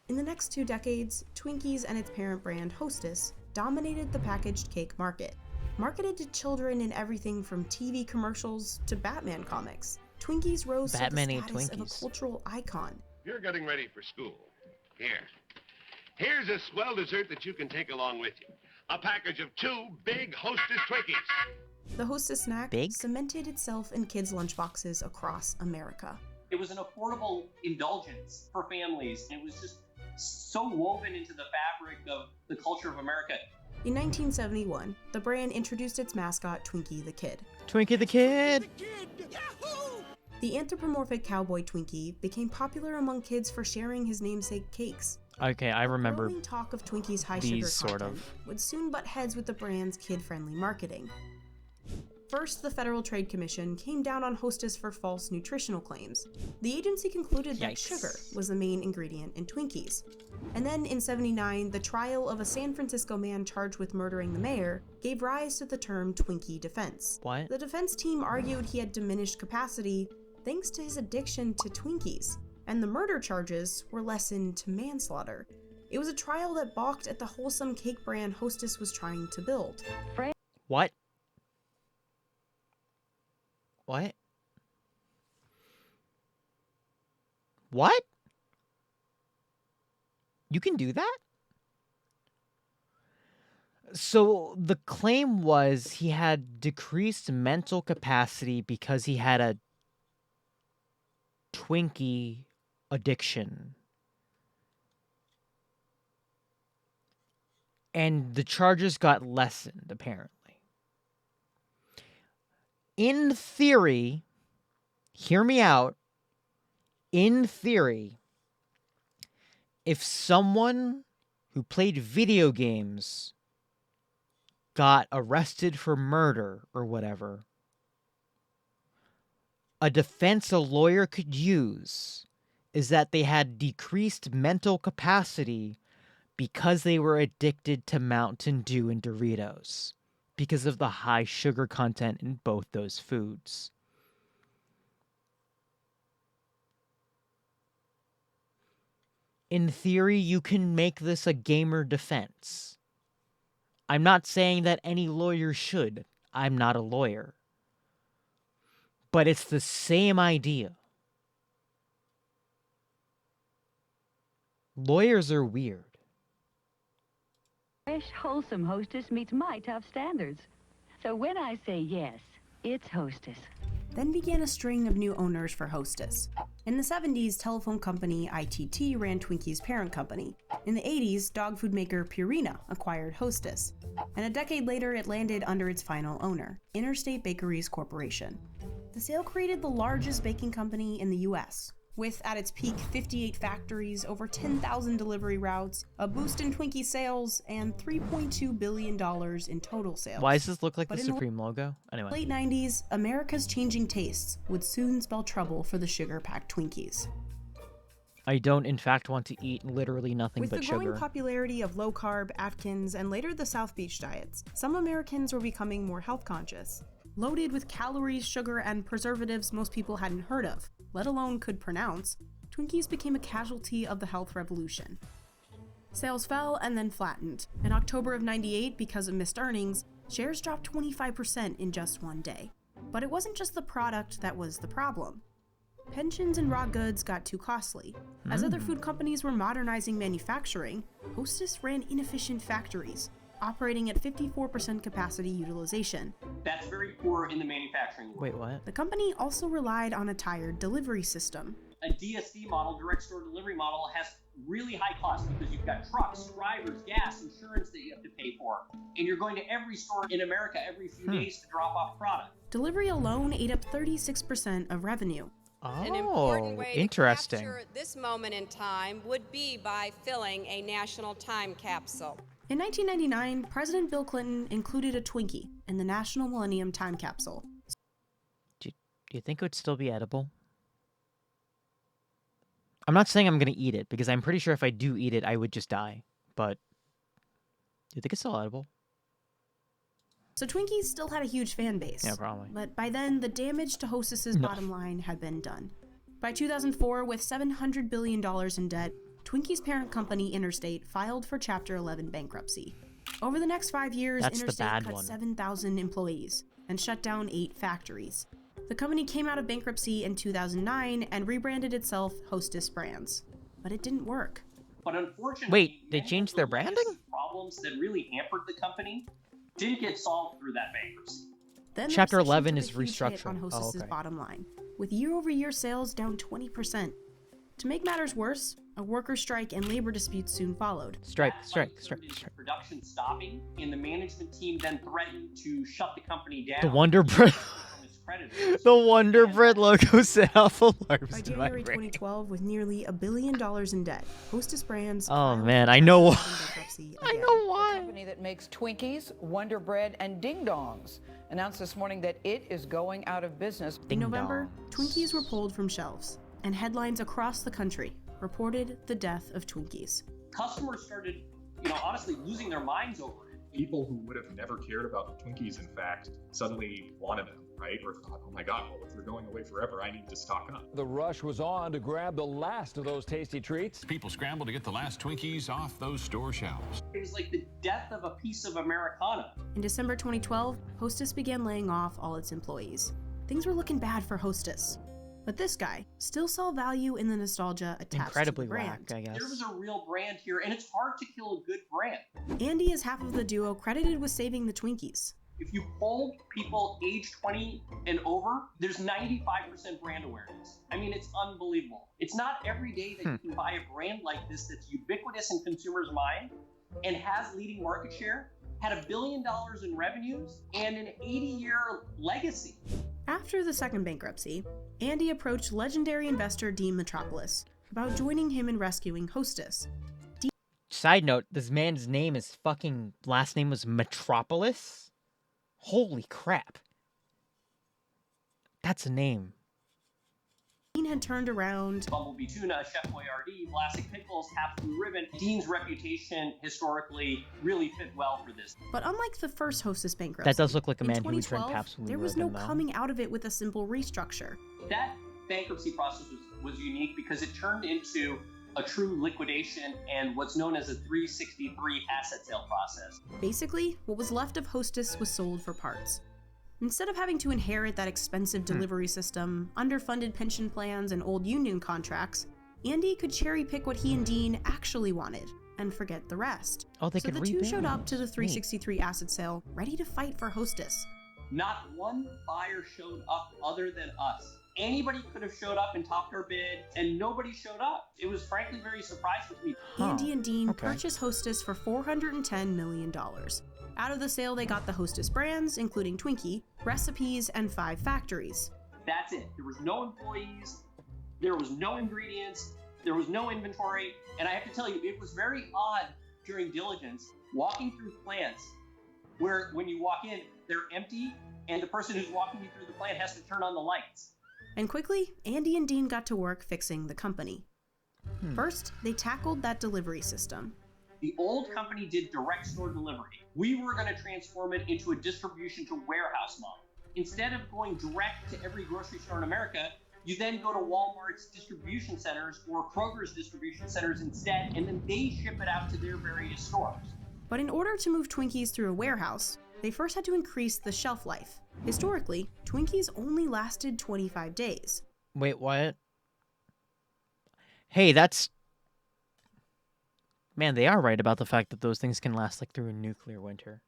In the next 2 decades, Twinkies and its parent brand Hostess dominated the packaged cake market. Marketed to children in everything from TV commercials to Batman comics, Twinkies rose to the status of a cultural icon. You're getting ready for school. Here's a swell dessert that you can take along with you. A package of 2 big Hostess Twinkies. The Hostess snack cemented itself in kids' lunchboxes across America. It was an affordable indulgence for families, and it was just so woven into the fabric of the culture of America. In 1971, the brand introduced its mascot, Twinkie the Kid. Twinkie the Kid! The anthropomorphic cowboy Twinkie became popular among kids for sharing his namesake cakes. Okay, I remember growing talk of Twinkie's high these sugar content would soon butt heads with the brand's kid-friendly marketing. First, the Federal Trade Commission came down on Hostess for false nutritional claims. The agency concluded that sugar was the main ingredient in Twinkies. And then in '79, the trial of a San Francisco man charged with murdering the mayor gave rise to the term Twinkie defense. What? The defense team argued he had diminished capacity thanks to his addiction to Twinkies, and the murder charges were lessened to manslaughter. It was a trial that balked at the wholesome cake brand Hostess was trying to build. What? What? What? You can do that? So the claim was he had decreased mental capacity because he had a Twinkie addiction. And the charges got lessened, apparently. In theory, hear me out, in theory, if someone who played video games got arrested for murder or whatever, a defense a lawyer could use is that they had decreased mental capacity because they were addicted to Mountain Dew and Doritos, because of the high sugar content in both those foods. In theory, you can make this a gamer defense. I'm not saying that any lawyer should. I'm not a lawyer. But it's the same idea. Lawyers are weird. Fresh, wholesome Hostess meets my tough standards. So when I say yes, it's Hostess. Then began a string of new owners for Hostess. In the 70s, telephone company ITT ran Twinkie's parent company. In the 80s, dog food maker Purina acquired Hostess. And a decade later, it landed under its final owner, Interstate Bakeries Corporation. The sale created the largest baking company in the US, with, at its peak, 58 factories, over 10,000 delivery routes, a boost in Twinkie sales, and $3.2 billion in total sales. Why does this look like the Supreme logo? Anyway. Late 90s, America's changing tastes would soon spell trouble for the sugar-packed Twinkies. I don't, in fact, want to eat literally nothing but sugar. With the growing popularity of low-carb, Atkins, and later the South Beach diets, some Americans were becoming more health-conscious. Loaded with calories, sugar, and preservatives most people hadn't heard of, let alone could pronounce, Twinkies became a casualty of the health revolution. Sales fell and then flattened. In October of '98, because of missed earnings, shares dropped 25% in just one day. But it wasn't just the product that was the problem. Pensions and raw goods got too costly. As other food companies were modernizing manufacturing, Hostess ran inefficient factories, operating at 54% capacity utilization. That's very poor in the manufacturing world. Wait, what? The company also relied on a tired delivery system. A DSD model, direct store delivery model, has really high costs because you've got trucks, drivers, gas, insurance that you have to pay for. And you're going to every store in America every few days to drop off product. Delivery alone ate up 36% of revenue. An important way interesting. to capture this moment in time would be by filling a national time capsule. In 1999, President Bill Clinton included a Twinkie in the National Millennium Time Capsule. Do you think it would still be edible? I'm not saying I'm going to eat it, because I'm pretty sure if I do eat it, I would just die. But do you think it's still edible? So Twinkies still had a huge fan base. Yeah, probably. But by then, the damage to Hostess's bottom line had been done. By 2004, with $700 billion in debt, Twinkies' parent company, Interstate, filed for Chapter 11 bankruptcy. Over the next 5 years, That's the Interstate bad cut one. 7,000 employees and shut down 8 factories. The company came out of bankruptcy in 2009 and rebranded itself Hostess Brands. But it didn't work. But unfortunately, Wait, they changed their branding? Problems that really hampered the company didn't get solved through that bankruptcy. Then Chapter the recession 11 took is a huge hit restructuring. on Hostess's okay. bottom line, with year-over-year sales down 20%. To make matters worse, a worker strike and labor disputes soon followed. Strike. Production stopping, and the management team then threatened to shut the company down. The Wonder Bread. The Wonder Bread logo set off alarms By in my January brain. 2012, with nearly $1 billion in debt, Hostess Brands. Oh man, I know why. I know why. The company that makes Twinkies, Wonder Bread, and Ding Dongs announced this morning that it is going out of business. In November, Twinkies were pulled from shelves, and headlines across the country reported the death of Twinkies. Customers started, honestly losing their minds over it. People who would have never cared about Twinkies, in fact, suddenly wanted them, right? Or thought, oh my God, well, if they're going away forever, I need to stock up. The rush was on to grab the last of those tasty treats. People scrambled to get the last Twinkies off those store shelves. It was like the death of a piece of Americana. In December 2012, Hostess began laying off all its employees. Things were looking bad for Hostess. But this guy still saw value in the nostalgia attached Incredibly to the brand. whack, I guess. There was a real brand here, and it's hard to kill a good brand. Andy is half of the duo credited with saving the Twinkies. If you polled people age 20 and over, there's 95% brand awareness. I mean, it's unbelievable. It's not every day that you can buy a brand like this that's ubiquitous in consumers' mind and has leading market share, had $1 billion in revenues, and an 80-year legacy. After the second bankruptcy, Andy approached legendary investor Dean Metropolis about joining him in rescuing Hostess. Side note, this man's name is fucking last name was Metropolis? Holy crap. That's a name. Dean had turned around. Bumblebee Tuna, Chef Boyardee, Vlasic Pickles, Half Blue Ribbon. Dean's reputation historically really fit well for this. But unlike the first Hostess bankruptcy, That does look like a in man who would drink 2012, Pabst there was Blue no Ribbon, though. coming out of it with a simple restructure. That bankruptcy process was unique because it turned into a true liquidation and what's known as a 363 asset sale process. Basically, what was left of Hostess was sold for parts. Instead of having to inherit that expensive delivery system, underfunded pension plans, and old union contracts, Andy could cherry pick what he and Dean actually wanted and forget the rest. Oh, they so could the two rebrand. showed up to the 363 asset sale, ready to fight for Hostess. Not one buyer showed up other tthan us. Anybody could have showed up and topped our bid, and nobody showed up. It was frankly very surprising to me. Andy and Dean purchased Hostess for $410 million. Out of the sale, they got the Hostess brands, including Twinkie, recipes, and 5 factories. That's it. There was no employees, there was no ingredients, there was no inventory, and I have to tell you, it was very odd during diligence walking through plants where when you walk in, they're empty, and the person who's walking you through the plant has to turn on the lights. And quickly, Andy and Dean got to work fixing the company. First, they tackled that delivery system. The old company did direct store delivery. We were going to transform it into a distribution to warehouse model. Instead of going direct to every grocery store in America, you then go to Walmart's distribution centers or Kroger's distribution centers instead, and then they ship it out to their various stores. But in order to move Twinkies through a warehouse, they first had to increase the shelf life. Historically, Twinkies only lasted 25 days. Wait, what? Hey, that's... Man, they are right about the fact that those things can last like through a nuclear winter.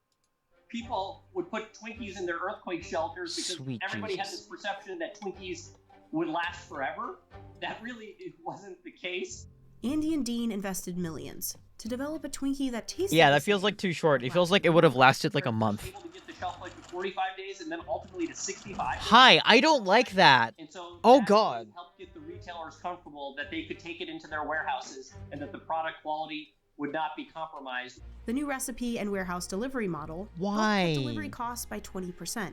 People would put Twinkies in their earthquake shelters because Sweet everybody Jesus. had this perception that Twinkies would last forever. That really wasn't the case. Andy and Dean invested millions to develop a Twinkie that tasted Yeah, the that feels same. like too short. It feels like it would have lasted like a month. Able to get the shelf life to 45 days and then ultimately to 65 days. Hi, I don't like that. And so Oh that God. helped get the retailers comfortable that they could take it into their warehouses and that the product quality would not be compromised. The new recipe and warehouse delivery model Why? helped cut delivery costs by 20%.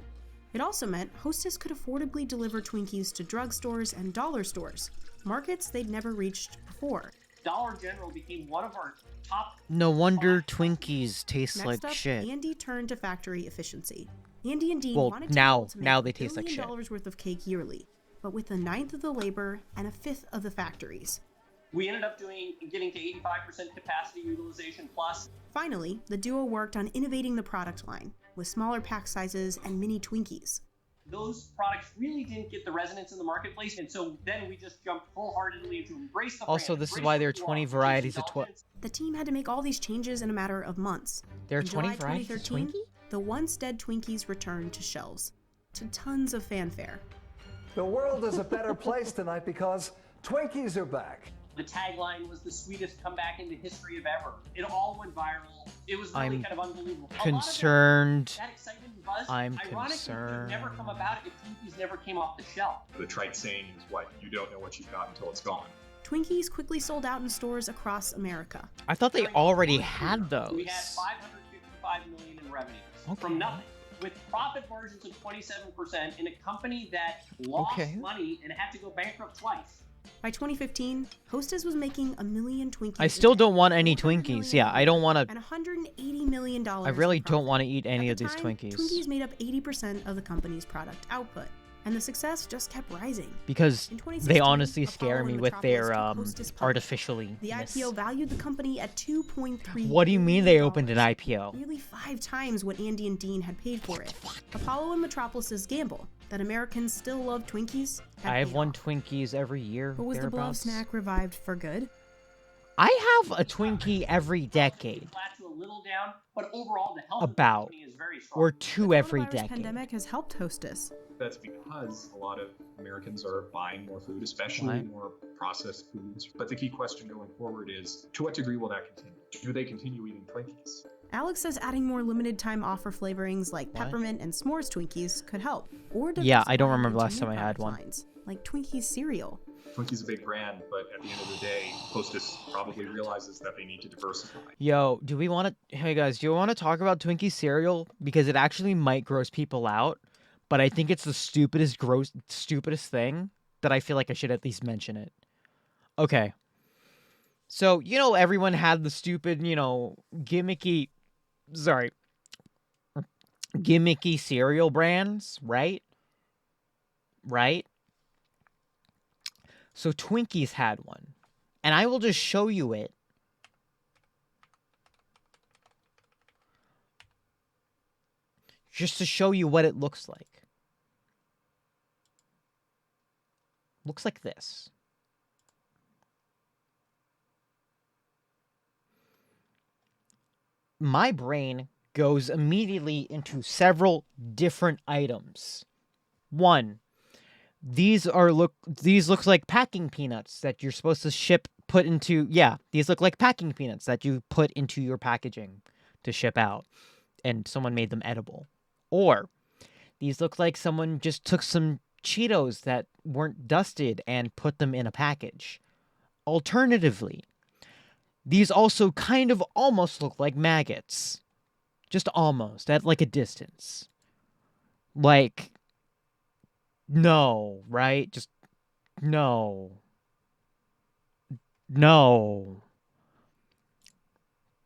It also meant Hostess could affordably deliver Twinkies to drugstores and dollar stores, markets they'd never reached before. Dollar General became one of our top. No wonder Twinkies taste Next like up, shit. Andy turned to factory efficiency. Andy and Dean Well, wanted to now- be able to make now they taste like $1 billion shit. worth of cake yearly, but with a ninth of the labor and a fifth of the factories. We ended up getting to 85% capacity utilization plus. Finally, the duo worked on innovating the product line with smaller pack sizes and mini Twinkies. Those products really didn't get the resonance in the marketplace, and so then we just jumped wholeheartedly to embrace the Also, brand, this is embrace why the there are flaw, 20 which is varieties of indulgence. The team had to make all these changes in a matter of months. There are In 20 July varieties of 2013, the once dead Twinkies returned to shelves, to tons of fanfare. The world is a better place tonight because Twinkies are back. The tagline was the sweetest comeback in the history of ever. It all went viral. It was really I'm kind of unbelievable. concerned. That excitement and buzz, I'm ironically, concerned. would never come about if Twinkies never came off the shelf. The trite saying is what? You don't know what you've got until it's gone. Twinkies quickly sold out in stores across America. I thought they already had those. We had $555 million in revenues from nothing, with profit margins of 27% in a company that lost money and had to go bankrupt twice. By 2015, Hostess was making 1 million Twinkies. I still don't want any Twinkies. Yeah, I don't want to. And $180 million. I really don't want to eat any of these time, Twinkies. Twinkies made up 80% of the company's product output, and the success just kept rising. Because In they 2016, honestly Apollo scare and me with Metropolis their took Hostess public. artificially. The IPO valued the company at $2.3 What do you mean they billion, opened an IPO? nearly 5 times what Andy and Dean had paid for it. Apollo and Metropolis's gamble that Americans still love Twinkies had I have paid one off. Twinkies every year. But was the beloved thereabouts. snack revived for good? I have a Twinkie every decade. To a little down, but overall the health of the About. company is very strong. Or two every Coronavirus decade. pandemic has helped Hostess. That's because a lot of Americans are buying more food, especially Right. more processed foods. But the key question going forward is, to what degree will that continue? Do they continue eating Twinkies? Alex says adding more limited time offer flavorings like peppermint and s'mores Twinkies could help. Or Yeah, I don't diversify remember into last new time I had product one. lines, like Twinkies cereal. Twinkies a big brand, but at the end of the day, Hostess probably realizes that they need to diversify. Yo, do we want to? Hey guys, do you want to talk about Twinkie cereal? Because it actually might gross people out, but I think it's the stupidest thing that I feel like I should at least mention it. Okay. So, everyone had the stupid, gimmicky cereal brands, right? Right? So Twinkies had one. And I will just show you it. Just to show you what it looks like. Looks like this. My brain goes immediately into several different items. One, these look like packing peanuts that you're supposed to these look like packing peanuts that you put into your packaging to ship out, and someone made them edible. Or these look like someone just took some Cheetos that weren't dusted and put them in a package. Alternatively, these also kind of almost look like maggots. Just almost, at like a distance. Like, no, right? Just, no. No.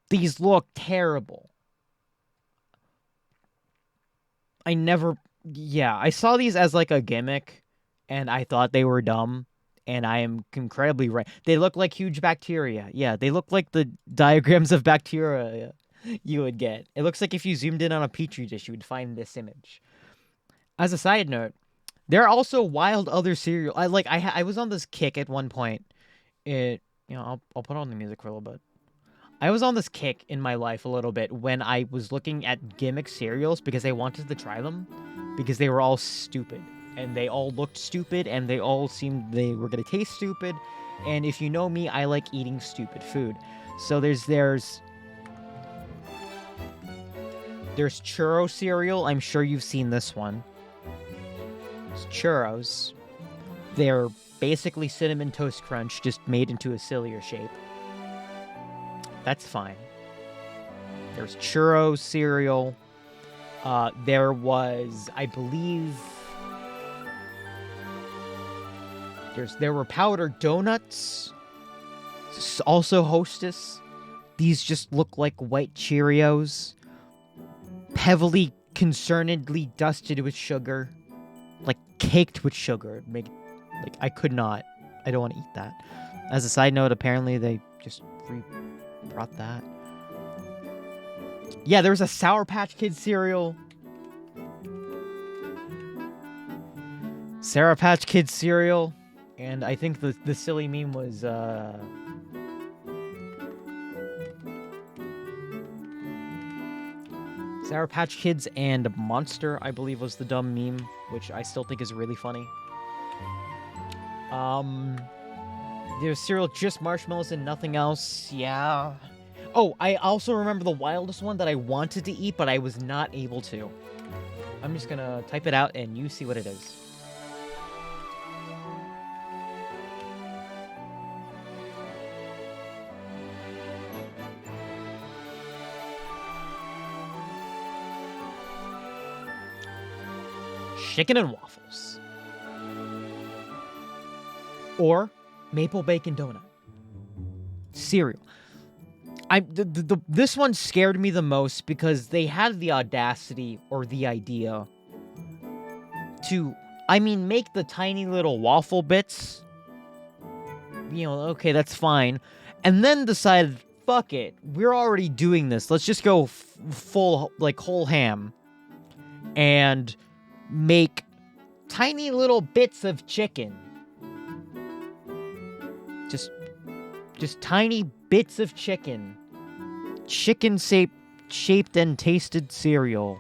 These look terrible. I saw these as like a gimmick, and I thought they were dumb, and I am incredibly right. They look like huge bacteria. Yeah, they look like the diagrams of bacteria you would get. It looks like if you zoomed in on a petri dish, you would find this image. As a side note, there are also wild other cereal. I was on this kick at one point. I'll put on the music for a little bit. I was on this kick in my life a little bit when I was looking at gimmick cereals because I wanted to try them because they were all stupid and they all looked stupid and they all seemed they were going to taste stupid. And if you know me, I like eating stupid food. So there's There's churro cereal. I'm sure you've seen this one. It's churros. They're basically Cinnamon Toast Crunch, just made into a sillier shape. That's fine. There's churro cereal. There was, I believe... There were powdered donuts. Also Hostess. These just look like white Cheerios. Heavily, concernedly dusted with sugar. Like, caked with sugar. I could not. I don't want to eat that. As a side note, apparently they just brought that. Yeah, there was a Sour Patch Kids cereal. Sour Patch Kids cereal. And I think the silly meme was, Sour Patch Kids and Monster, I believe, was the dumb meme, which I still think is really funny. There's cereal, just marshmallows and nothing else. Yeah. Oh, I also remember the wildest one that I wanted to eat, but I was not able to. I'm just gonna type it out and you see what it is. Chicken and waffles. Or maple bacon donut. Cereal. This one scared me the most because they had the audacity or the idea to, make the tiny little waffle bits. Okay, that's fine. And then decided, fuck it, we're already doing this. Let's just go full, whole ham. And make tiny little bits of chicken. Just tiny bits of chicken. Chicken shaped and tasted cereal.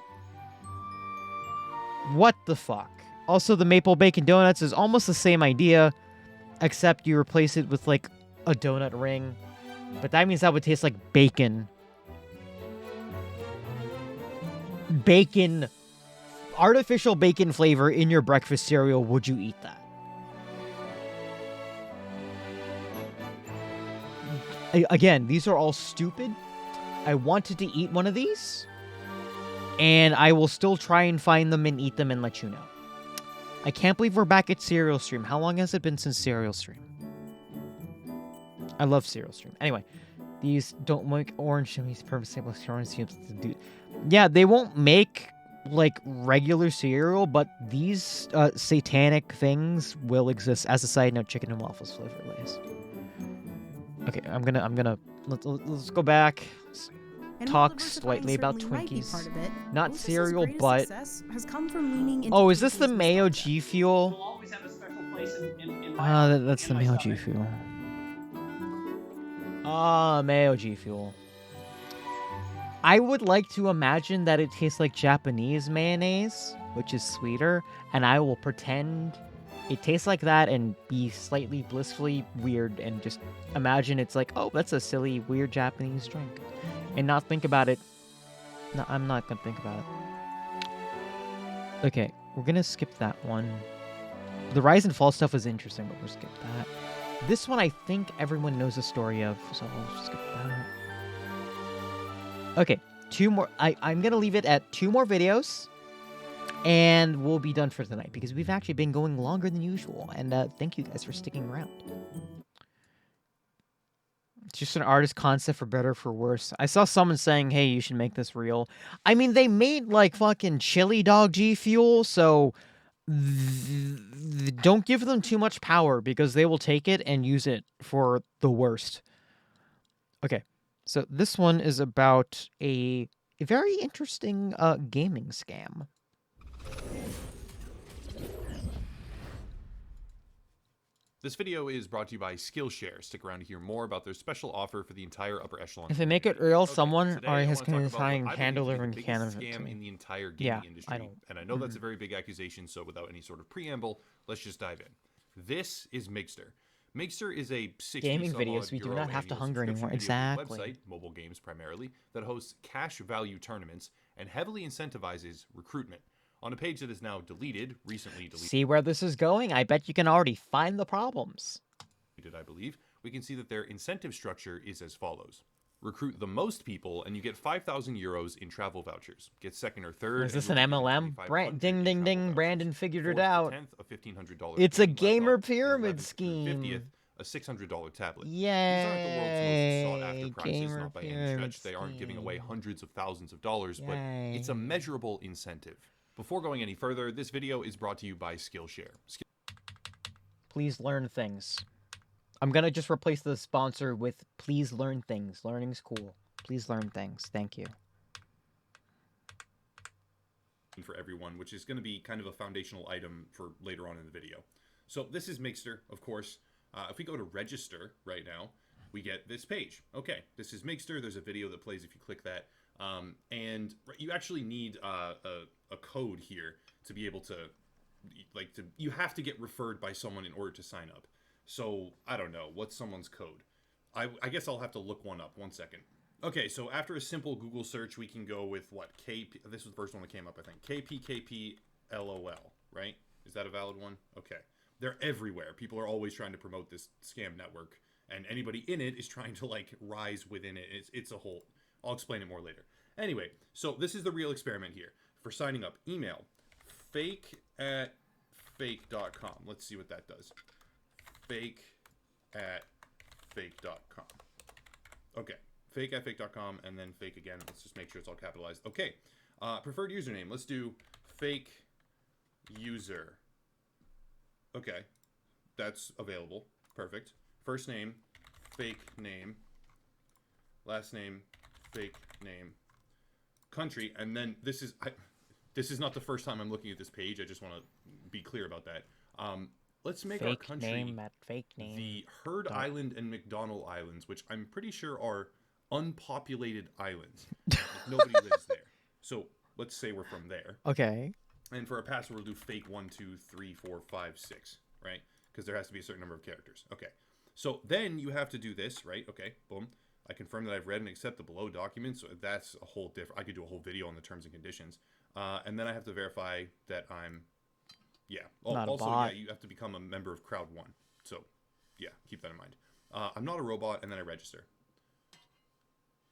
What the fuck? Also, the maple bacon donuts is almost the same idea, except you replace it with, a donut ring. But that means that would taste like bacon. Bacon. Artificial bacon flavor in your breakfast cereal. Would you eat that? Again, these are all stupid. I wanted to eat one of these. And I will still try and find them and eat them and let you know. I can't believe we're back at Cereal Stream. How long has it been since Cereal Stream? I love Cereal Stream. Anyway, these don't make orange shimmies purposely. Yeah, they won't make regular cereal, but these satanic things will exist. As a side note, chicken and waffles flavor Lay's. Okay, I'm gonna let's go back. Talk slightly about Twinkies. Not cereal, but has come from leaning into oh, is this the Mayo G Fuel? Will always have a special place in my That's the Mayo G Fuel. Mayo G Fuel. I would like to imagine that it tastes like Japanese mayonnaise, which is sweeter, and I will pretend it tastes like that and be slightly blissfully weird and just imagine it's like, oh, that's a silly, weird Japanese drink. And not think about it. No, I'm not gonna think about it. Okay, we're gonna skip that one. The Rise and Fall stuff was interesting, but we'll skip that. This one I think everyone knows the story of, so we'll skip that. Okay, 2 more. I'm gonna leave it at 2 more videos. And we'll be done for tonight, because we've actually been going longer than usual. And thank you guys for sticking around. It's just an artist concept, for better or for worse. I saw someone saying, hey, you should make this real. I mean, they made, fucking chili dog G Fuel, so don't give them too much power, because they will take it and use it for the worst. Okay, so this one is about a very interesting gaming scam. This video is brought to you by Skillshare. Stick around to hear more about their special offer for the entire upper echelon. If they make it real, someone already has been trying handler and cannon scam in the entire gaming industry. And I know that's a very big accusation, so without any sort of preamble, let's just dive in. This is Migster. Makester is a 60 Gaming some videos, odd we do euro not have to annual hunger anymore. subscription video Exactly. website, mobile games primarily, that hosts cash value tournaments and heavily incentivizes recruitment. On a page that is now recently deleted. See where this is going? I bet you can already find the problems. I believe, we can see that their incentive structure is as follows. Recruit the most people and you get 5,000 euros in travel vouchers. Get second or third. Is this an MLM? Ding, ding, ding. Brandon figured it out. A $1,500 It's a gamer laptop, pyramid 11th scheme. 50th, a $600 tablet. Yay! These aren't the world's most sought-after prizes, Gamer not by any pyramid stretch. They aren't giving away scheme. hundreds of thousands of dollars, but Yay. it's a measurable incentive. Before going any further, this video is brought to you by Skillshare. Please learn things. I'm gonna just replace the sponsor with please learn things. Learning's cool. Please learn things. Thank you. For everyone, which is going to be kind of a foundational item for later on in the video. So this is Makester, of course. If we go to register right now, we get this page. Okay, this is Makester. There's a video that plays if you click that. And you actually need a code here to be able to, you have to get referred by someone in order to sign up. So, I don't know. What's someone's code? I guess I'll have to look one up. 1 second. Okay, so after a simple Google search, we can go with what? KP. This was the first one that came up, I think. KPKPLOL, right? Is that a valid one? Okay. They're everywhere. People are always trying to promote this scam network, and anybody in it is trying to, rise within it. It's a whole... I'll explain it more later. Anyway, so this is the real experiment here. For signing up, email fake@fake.com. Let's see what that does. Fake@fake.com. Okay. Fake@fake.com and then fake again. Let's just make sure it's all capitalized. Okay. Preferred username. Let's do fake user. Okay. That's available. Perfect. First name, fake name. Last name, fake name. Country, and then this is not the first time I'm looking at this page. I just want to be clear about that. Let's make our country the Heard Island and McDonald Islands, which I'm pretty sure are unpopulated islands. Nobody lives there. So let's say we're from there. Okay. And for a password, we'll do fake 1, 2, 3, 4, 5, 6, right? Because there has to be a certain number of characters. Okay. So then you have to do this, right? Okay. Boom. I confirm that I've read and accept the below documents. So that's a whole different... I could do a whole video on the terms and conditions. And then I have to verify that I'm... Yeah. Not also, a bot. yeah, you have to become a member of Crowd 1. So, yeah, keep that in mind. I'm not a robot, and then I register.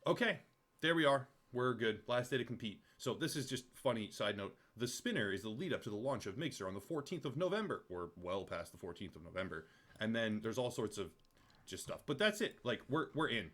Okay, there we are. We're good. Last day to compete. So this is just funny side note. The Spinner is the lead up to the launch of Makester on the 14th of November. We're well past the 14th of November. And then there's all sorts of just stuff. But that's it. We're in.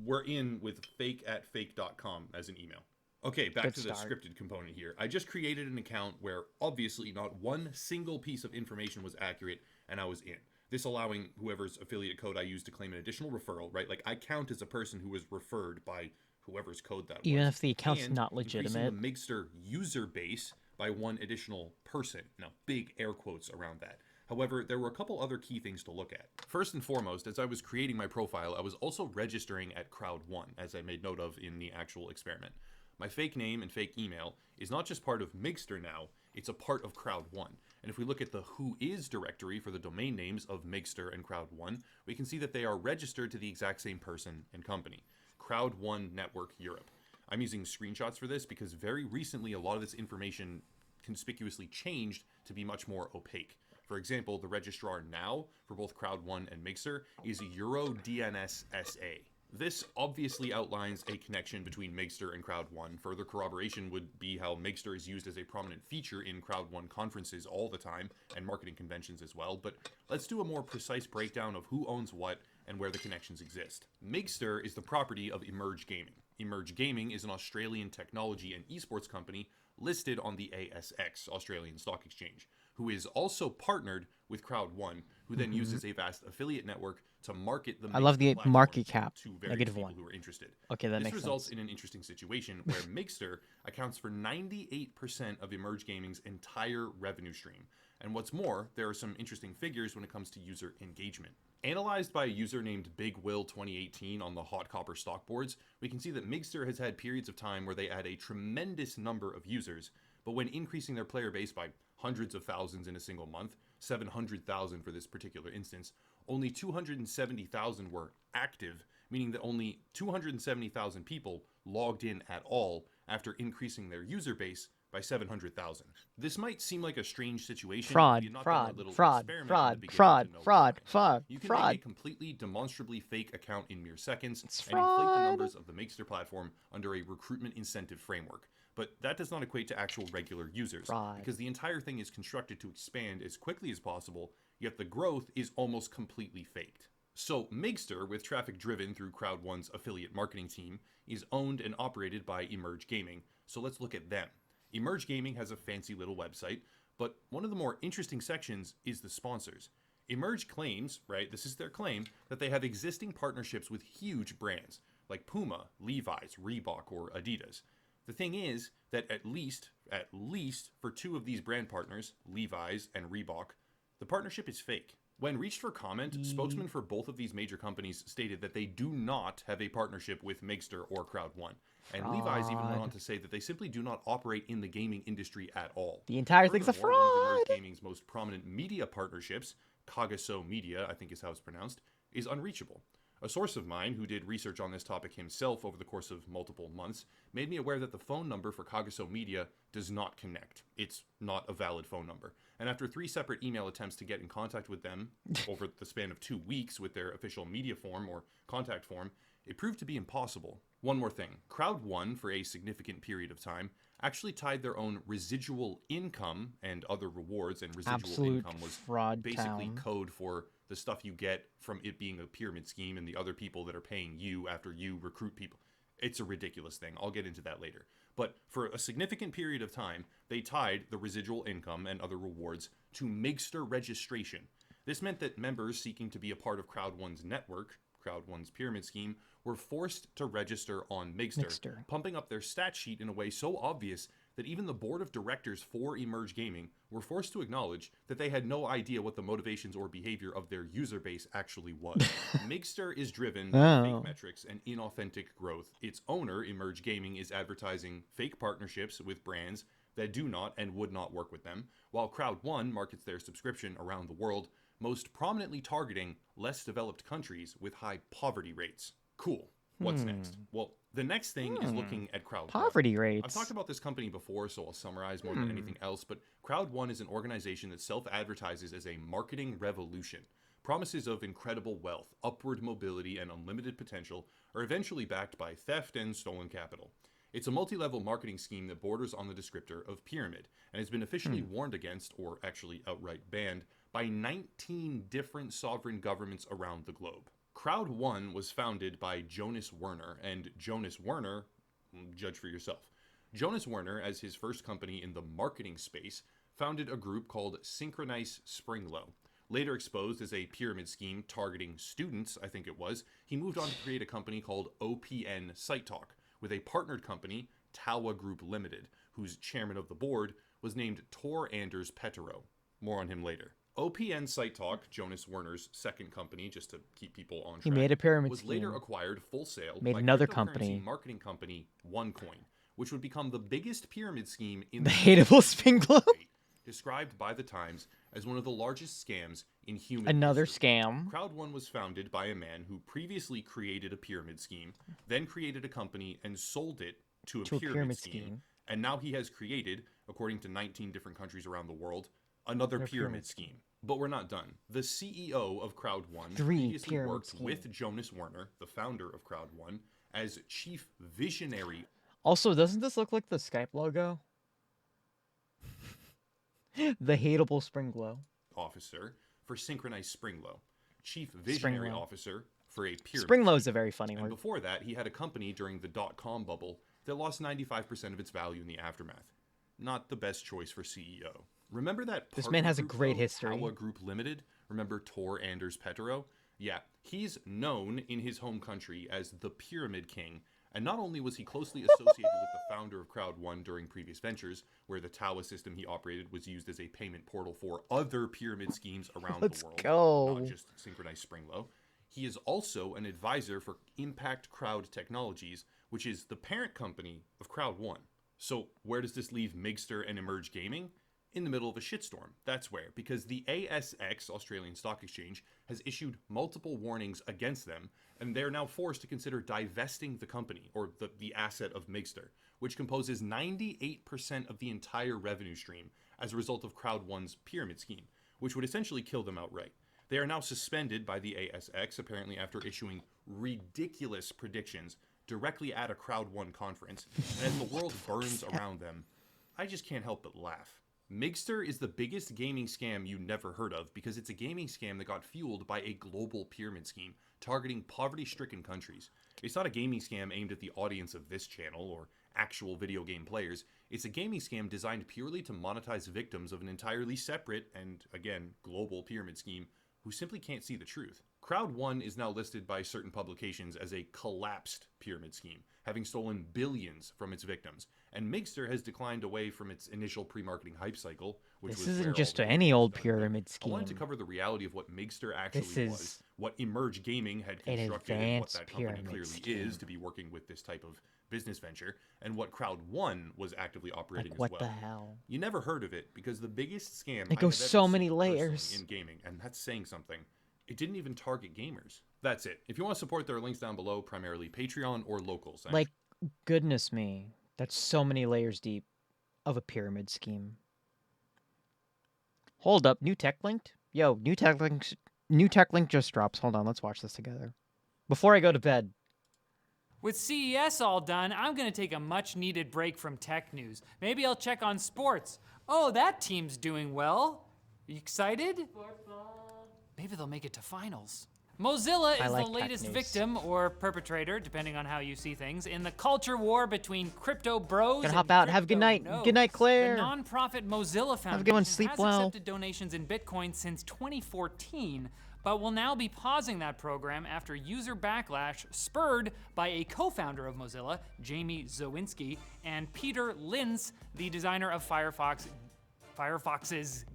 We're in with fake@fake.com as an email. Okay, back to the scripted component here. I just created an account where obviously not one single piece of information was accurate, and I was in. This allowing whoever's affiliate code I used to claim an additional referral, right? I count as a person who was referred by whoever's code that was. Even if the account's and not legitimate. Increasing the Makester user base by one additional person. Now, big air quotes around that. However, there were a couple other key things to look at. First and foremost, as I was creating my profile, I was also registering at Crowd 1, as I made note of in the actual experiment. My fake name and fake email is not just part of Makester now, it's a part of Crowd 1. And if we look at the Who Is directory for the domain names of Makester and Crowd 1, we can see that they are registered to the exact same person and company, Crowd 1 Network Europe. I'm using screenshots for this because very recently a lot of this information conspicuously changed to be much more opaque. For example, the registrar now for both Crowd 1 and Makester is EuroDNS SA. This obviously outlines a connection between Makester and Crowd 1. Further corroboration would be how Makester is used as a prominent feature in Crowd 1 conferences all the time, and marketing conventions as well, but let's do a more precise breakdown of who owns what and where the connections exist. Makester is the property of Emerge Gaming. Emerge Gaming is an Australian technology and esports company listed on the ASX, Australian Stock Exchange, who is also partnered with Crowd 1, who then uses a vast affiliate network to market the I love the platform market cap. to various people -1. who are interested. Okay, that this makes results sense. in an interesting situation where Makester accounts for 98% of Emerge Gaming's entire revenue stream. And what's more, there are some interesting figures when it comes to user engagement. Analyzed by a user named BigWill2018 on the Hot Copper stock boards, we can see that Makester has had periods of time where they add a tremendous number of users, but when increasing their player base by hundreds of thousands in a single month, 700,000 for this particular instance, only 270,000 were active, meaning that only 270,000 people logged in at all after increasing their user base by 700,000. This might seem like a strange situation Fraud, if you had not done fraud, our little fraud, experiment in the fraud, beginning fraud, to know fraud, why. fraud, You can fraud. make a completely demonstrably fake account in mere seconds and inflate fraud. the numbers of the Makester platform under a recruitment incentive framework. But that does not equate to actual regular users, Fraud. because the entire thing is constructed to expand as quickly as possible, yet the growth is almost completely faked. So Makester, with traffic driven through Crowd1's affiliate marketing team, is owned and operated by Emerge Gaming, so let's look at them. Emerge Gaming has a fancy little website, but one of the more interesting sections is the sponsors. Emerge claims, right, this is their claim, that they have existing partnerships with huge brands like Puma, Levi's, Reebok, or Adidas. The thing is that at least for two of these brand partners, Levi's and Reebok, the partnership is fake. When reached for comment, spokesmen for both of these major companies stated that they do not have a partnership with Makester or Crowd1. And Levi's even went on to say that they simply do not operate in the gaming industry at all. The entire thing's a Furthermore, one of fraud. Emerge Gaming's most prominent media partnerships, Kagaso Media, I think is how it's pronounced, is unreachable. A source of mine, who did research on this topic himself over the course of multiple months, made me aware that the phone number for Kagaso Media does not connect. It's not a valid phone number. And after 3 separate email attempts to get in contact with them over the span of 2 weeks with their official media form or contact form, it proved to be impossible. One more thing. Crowd1, for a significant period of time, actually tied their own residual income and other rewards, and residual Absolute income was fraud basically town. code for the stuff you get from it being a pyramid scheme and the other people that are paying you after you recruit people. It's a ridiculous thing. I'll get into that later. But for a significant period of time, they tied the residual income and other rewards to Makester registration. This meant that members seeking to be a part of Crowd1's network, Crowd1's pyramid scheme, were forced to register on Makester, pumping up their stat sheet in a way so obvious that even the board of directors for Emerge Gaming were forced to acknowledge that they had no idea what the motivations or behavior of their user base actually was. Makester is driven by fake metrics and inauthentic growth. Its owner, Emerge Gaming, is advertising fake partnerships with brands that do not and would not work with them, while Crowd1 markets their subscription around the world, most prominently targeting less developed countries with high poverty rates. Cool. What's next? Well, the next thing is looking at Crowd1. Poverty rates. I've talked about this company before, so I'll summarize more than anything else, but Crowd1 is an organization that self-advertises as a marketing revolution. Promises of incredible wealth, upward mobility, and unlimited potential are eventually backed by theft and stolen capital. It's a multi-level marketing scheme that borders on the descriptor of pyramid, and has been officially warned against, or actually outright banned, by 19 different sovereign governments around the globe. Crowd1 was founded by Jonas Werner, and Jonas Werner, judge for yourself. Jonas Werner, as his first company in the marketing space, founded a group called Synchronize Springlow. Later exposed as a pyramid scheme targeting students, I think it was, he moved on to create a company called OPN Site Talk, with a partnered company, Tawa Group Limited, whose chairman of the board was named Tor Anders Petero. More on him later. OPN Site Talk, Jonas Werner's second company, just to keep people on track, He made a pyramid was scheme. later acquired full sale Made by another cryptocurrency company. marketing company OneCoin, which would become the biggest pyramid scheme in The hateable spin globe. described by the Times as one of the largest scams in human Another history. scam. Crowd1 was founded by a man who previously created a pyramid scheme, then created a company and sold it to a pyramid scheme. And now he has created, according to 19 different countries around the world, another pyramid scheme. But we're not done. The CEO of Crowd1 previously worked with Jonas Werner, the founder of Crowd1, as chief visionary. Also, doesn't this look like the Skype logo? The hateable spring glow. Officer for Synchronized Springlow, chief visionary Springlow. officer for a pyramid. Springlow is a very funny And word. before that, he had a company during the dot-com bubble that lost 95% of its value in the aftermath. Not the best choice for CEO. Remember that This man has a partner great group, history. Tawa Group Limited? Remember Tor Anders Petero? Yeah, he's known in his home country as the Pyramid King, and not only was he closely associated with the founder of Crowd1 during previous ventures, where the Tawa system he operated was used as a payment portal for other pyramid schemes around the world, go. not just Synchronized Springlow. He is also an advisor for Impact Crowd Technologies, which is the parent company of Crowd1. So where does this leave Makester and Emerge Gaming? in the middle of a shitstorm. That's where, because the ASX, Australian Stock Exchange, has issued multiple warnings against them, and they're now forced to consider divesting the company, or the asset of Migster, which composes 98% of the entire revenue stream as a result of Crowd 1's pyramid scheme, which would essentially kill them outright. They are now suspended by the ASX, apparently after issuing ridiculous predictions directly at a Crowd 1 conference, and as the world burns around them, I just can't help but laugh. Migster is the biggest gaming scam you never heard of because it's a gaming scam that got fueled by a global pyramid scheme targeting poverty-stricken countries. It's not a gaming scam aimed at the audience of this channel or actual video game players. It's a gaming scam designed purely to monetize victims of an entirely separate and, again, global pyramid scheme who simply can't see the truth. Crowd 1 is now listed by certain publications as a collapsed pyramid scheme, having stolen billions from its victims, and Migster has declined away from its initial pre-marketing hype cycle, which This was isn't where just all the any old started. pyramid I scheme. wanted to cover the reality of what Migster actually This is was, what Emerge Gaming had an constructed, and what advanced that company pyramid clearly scheme. is to be working with this type of business venture, and what Crowd 1 was actively operating Like, what as the well. hell? You never heard of it because the biggest scam It I goes have ever so seen many personally layers. in gaming, and that's saying something. It didn't even target gamers. That's it. If you want to support, there are links down below, primarily Patreon or locals. Like, goodness me. That's so many layers deep of a pyramid scheme. Hold up, new tech linked? Yo, new tech link just drops. Hold on, let's watch this together. Before I go to bed. With CES all done, I'm going to take a much-needed break from tech news. Maybe I'll check on sports. Oh, that team's doing well. You excited? Maybe they'll make it to finals. Mozilla I is like the tech latest news. victim or perpetrator, depending on how you see things, in the culture war between crypto bros Gotta and hop out. Have a good night. crypto Good night, nodes. Claire. The nonprofit Mozilla Have a good one. Foundation Sleep has well. accepted donations in Bitcoin since 2014, but will now be pausing that program after user backlash spurred by a co-founder of Mozilla, Jamie Zawinski, and Peter Linz, the designer of Firefox's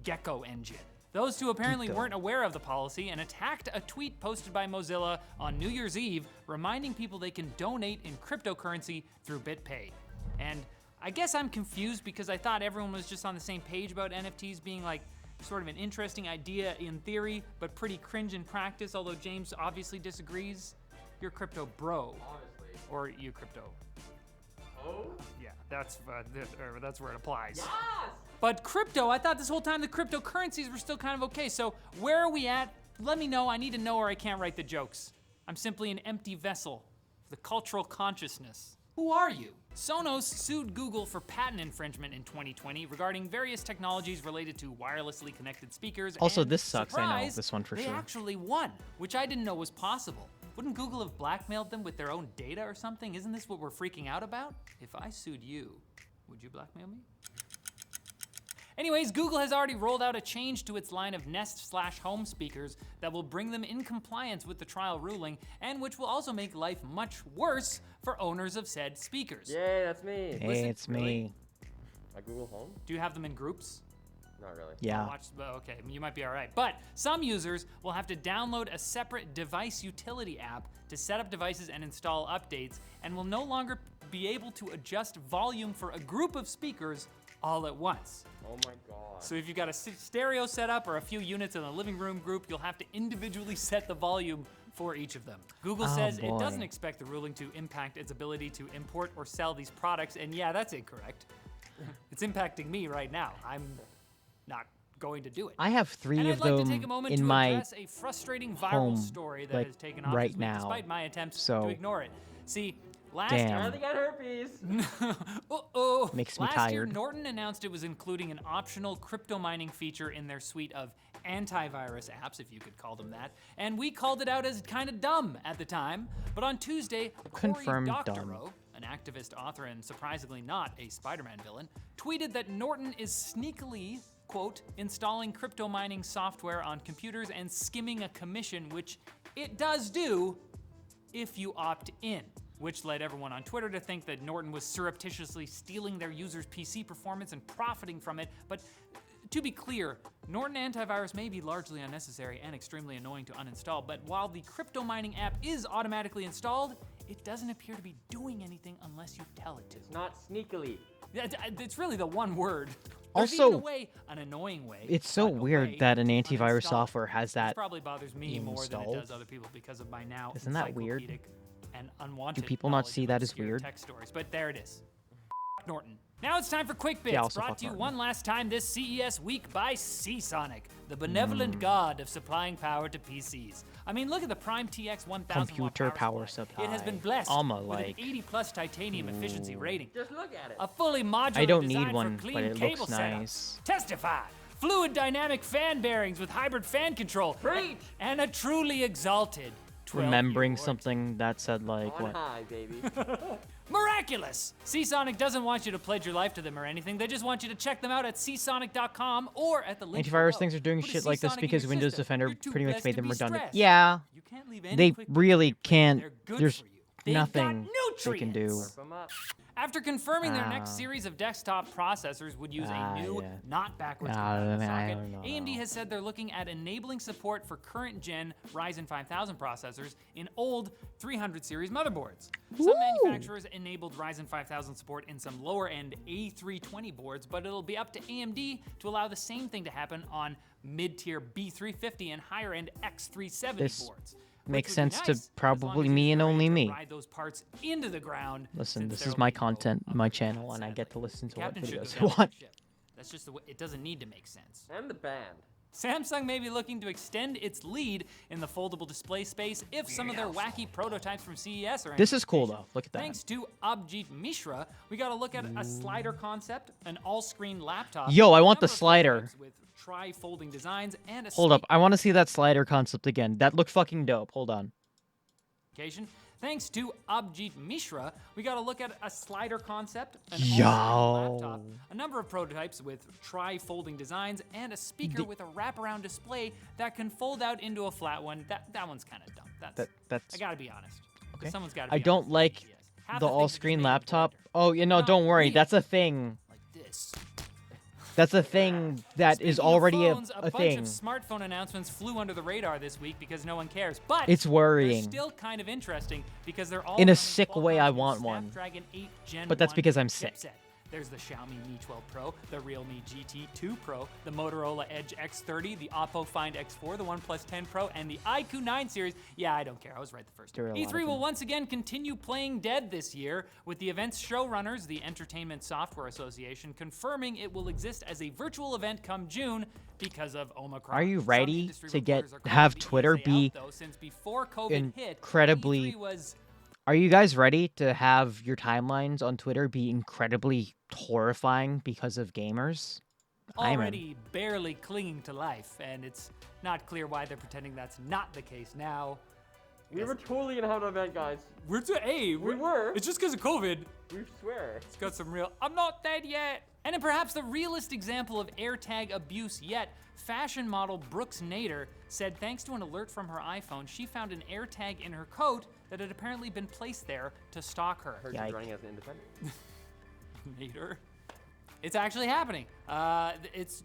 Gecko engine. Those two apparently weren't aware of the policy and attacked a tweet posted by Mozilla on New Year's Eve, reminding people they can donate in cryptocurrency through BitPay. And I guess I'm confused because I thought everyone was just on the same page about NFTs being like sort of an interesting idea in theory, but pretty cringe in practice, although James obviously disagrees. You're crypto bro. Honestly. Or you crypto. Oh? Yeah, that's where it applies. Yes! But crypto, I thought this whole time the cryptocurrencies were still kind of okay, so where are we at? Let me know, I need to know or I can't write the jokes. I'm simply an empty vessel for the cultural consciousness. Who are you? Sonos sued Google for patent infringement in 2020 regarding various technologies related to wirelessly connected speakers. Also, and this sucks. I know surprise, this one for they sure. actually won, which I didn't know was possible. Wouldn't Google have blackmailed them with their own data or something? Isn't this what we're freaking out about? If I sued you, would you blackmail me? Anyways, Google has already rolled out a change to its line of Nest/Home speakers that will bring them in compliance with the trial ruling, and which will also make life much worse for owners of said speakers. Yay, that's me. Hey, it's me. My Google Home? Do you have them in groups? Not really. Yeah. Okay, you might be all right. But some users will have to download a separate device utility app to set up devices and install updates, and will no longer be able to adjust volume for a group of speakers all at once. Oh my god. So if you've got a stereo setup or a few units in a living room group, you'll have to individually set the volume for each of them. Google says it doesn't expect the ruling to impact its ability to import or sell these products, and yeah, that's incorrect. It's impacting me right now. I'm not going to do it. I have 3 and of I'd like them to take a moment in to my address a frustrating viral home, story that like, has taken off right this week, now. despite my attempts So- to ignore it. See, last Damn. year, I think I got herpes. Uh-oh. Makes me Last year, tired. Norton announced it was including an optional crypto mining feature in their suite of antivirus apps, if you could call them that, and we called it out as kind of dumb at the time. But on Tuesday, Confirmed Cory dumb. Doctorow, an activist, author, and surprisingly not a Spider-Man villain, tweeted that Norton is sneakily, quote, installing crypto mining software on computers and skimming a commission, which it does do if you opt in, which led everyone on Twitter to think that Norton was surreptitiously stealing their users' PC performance and profiting from it. But to be clear, Norton antivirus may be largely unnecessary and extremely annoying to uninstall, but while the crypto mining app is automatically installed, it doesn't appear to be doing anything unless you tell it to. It's not sneakily. It's really the one word. There's Also, even a way, an annoying way. It's so weird that an antivirus software has that This probably bothers me more than it installed. does other people because of my now Isn't that weird? encyclopedic and unwanted Do people not knowledge see of that as obscure weird? Tech stories. But there it is. Norton. Now it's time for Quick Bits, Yeah, also brought fuck to you Norton. one last time this CES week by Seasonic, the benevolent god of supplying power to PCs. I mean, look at the Prime TX 1000 Computer watt power supply. It has been blessed Alma with an like. 80+ titanium efficiency rating. Just look at it. A fully modular I don't design need one, for but clean it cable looks setup. nice. Testify. Fluid dynamic fan bearings with hybrid fan control. Preach. And a truly exalted 12-year Remembering warranty. something that said like On what? high, baby. Miraculous! Seasonic doesn't want you to pledge your life to them or anything. They just want you to check them out at seasonic.com or at the link Antivirus below. things are doing Put a shit like this Seasonic in because your Windows system. Defender You're too pretty much blessed made to them be redundant. stressed. Yeah, You can't leave any they quick really can't. They're good There's for you. They've nothing got they can do. nutrients. After confirming their next Ah. series of desktop processors would use Ah, a new, yeah. not backwards Ah, compatible I socket, don't know. AMD has said they're looking at enabling support for current gen Ryzen 5000 processors in old 300 series motherboards. Some manufacturers enabled Ryzen 5000 support in some lower end A320 boards, but it'll be up to AMD to allow the same thing to happen on mid-tier B350 and higher end X370 This boards. makes Which would be sense nice, to as long probably as me you're and ready only to me. ride those parts into the ground. Listen, since this there'll is my be no content, my upgrade channel, path, and I sadly. get to listen to what Captain should videos go I down want. the ship. That's just the way, it doesn't need to make sense. And the band. Samsung may be looking to extend its lead in the foldable display space if some of their wacky prototypes from CES are. This is cool though. Look at that. Thanks to Abhijit Mishra, we got to look at a slider concept, an all-screen laptop. Yo, I want a the number of slider. prototypes With tri-folding designs and a Hold up, I want to see that slider concept again. That looked fucking dope. Hold on. specification. Thanks to Abhijit Mishra, we got to look at a slider concept, an Yo. all-screen laptop, a number of prototypes with tri-folding designs, and a speaker with a wraparound display that can fold out into a flat one. That one's kind of dumb. That's I gotta be honest. okay. Someone's gotta I be don't honest. like Half the the things are just all-screen made in laptop. Oh, you know, don't worry. real. That's a thing. This. That's a thing that is Speaking of already phones, a bunch thing. of smartphone announcements flew under the radar this week because no one cares. But It's worrying. they're still kind of interesting because they're all In a running sick way, I Qualcomm's want one. Snapdragon 8 Gen But that's 1 because I'm sick. chipset. There's the Xiaomi Mi 12 Pro, the Realme GT2 Pro, the Motorola Edge X30, the Oppo Find X4, the OnePlus 10 Pro, and the iQOO 9 series. Yeah, I don't care. I was right the first There are time. a lot of E3 will them. once again continue playing dead this year, with the event's showrunners, the Entertainment Software Association, confirming it will exist as a virtual event come June because of Omicron. Are you Some ready industry to get reporters are calling have the Twitter ESA be out, though, since before COVID hit, incredibly? E3 was Are you guys ready to have your timelines on Twitter be incredibly horrifying because of gamers? I'm in. already barely clinging to life, and it's not clear why they're pretending that's not the case now. We were totally gonna have an event, guys. We were. It's just because of COVID. We swear. It's got some real, I'm not dead yet. And in perhaps the realest example of AirTag abuse yet, fashion model Brooks Nader said thanks to an alert from her iPhone, she found an AirTag in her coat that had apparently been placed there to stalk her. Heard she's running as an independent. Nader. It's actually happening. It's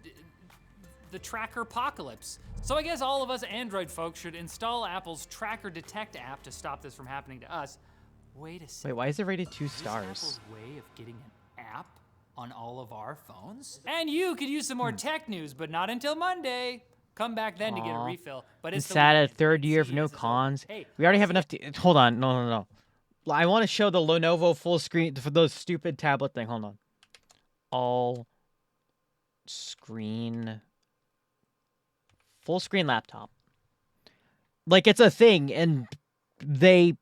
the tracker apocalypse. So I guess all of us Android folks should install Apple's Tracker Detect app to stop this from happening to us. Wait a second. Wait, why is it rated 2 Is this stars? Apple's way of getting an app on all of our phones? And you could use some more tech news, but not until Monday. Come back then to get a Aw. refill. But And it's the sad at weekend. third year of CES no is over. cons. Hey, We already have enough to. Hold on, no. I want to show the Lenovo full screen for those stupid tablet thing. Hold on. All screen, full screen laptop. Like it's a thing, and they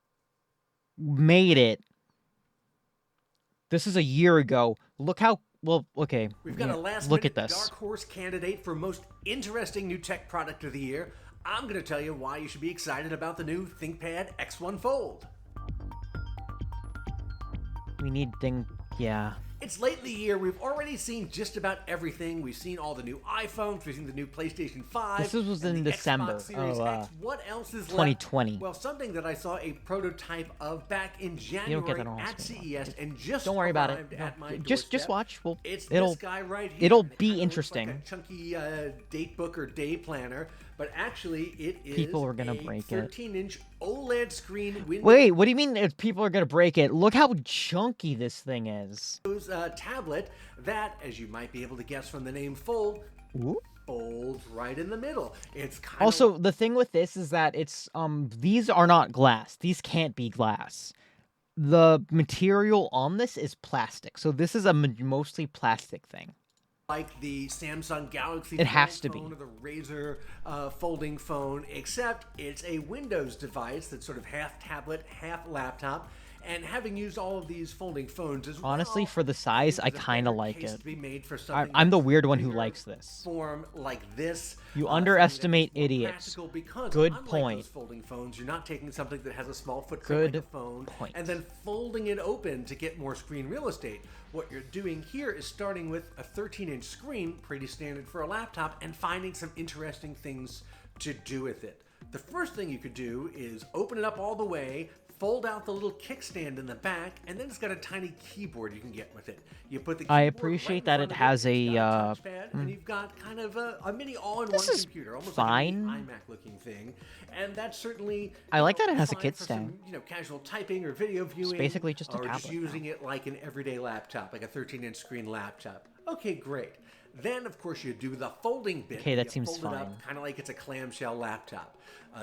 made it. This is a year ago. Look how well. Okay, We've got yeah, a last look minute at this. dark horse candidate for most interesting new tech product of the year. I'm going to tell you why you should be excited about the new ThinkPad X1 Fold. We need yeah. It's late in the year. We've already seen just about everything. We've seen all the new iPhones. We've seen the new PlayStation 5. This was and in the December Xbox Series of, X. What else is 2020. left? Well, something that I saw a prototype of back in You don't get January that on at screen. CES and just Don't worry about it. arrived at my Just doorstep. watch. It's it'll this guy right here. it'll It be kinda looks interesting. like a chunky date book or day planner. but actually it is People are gonna break it. 13-inch OLED screen Windows Wait, what do you mean if people are gonna break it? Look how chunky this thing is. tablet that, as you might be able to guess from the name Fold, folds right in the middle. It's kind Also, the thing with this is that it's these are not glass. These can't be glass. The material on this is plastic. So this is a mostly plastic thing. like the Samsung Galaxy It has Fold to be. phone or the Razer folding phone, except it's a Windows device that's sort of half tablet, half laptop. And having used all of these folding phones as Honestly, well, for the size, I kind of like case it. to be made for something I'm the that's weird one who bigger likes this. form like this. You something that underestimate is more idiots. practical because Good unlike point. those folding phones, you're not taking something that has a small footprint Good like a phone point. and then folding it open to get more screen real estate. What you're doing here is starting with a 13-inch screen, pretty standard for a laptop, and finding some interesting things to do with it. The first thing you could do is open it up all the way, fold out the little kickstand in the back, and then it's got a tiny keyboard you can get with it. You put the keyboard I appreciate that it has a touchpad, and you've got kind of a mini all-in-one computer, almost fine. like an iMac-looking thing. And that's certainly I like that it has a fine for kickstand. some, casual typing or video viewing. basically just a or just tablet using it like an everyday laptop, like a 13-inch screen laptop. Okay, great. Then, of course, you do the folding bit. Okay, that You seems fold it up, fine. kind of like it's a clamshell laptop.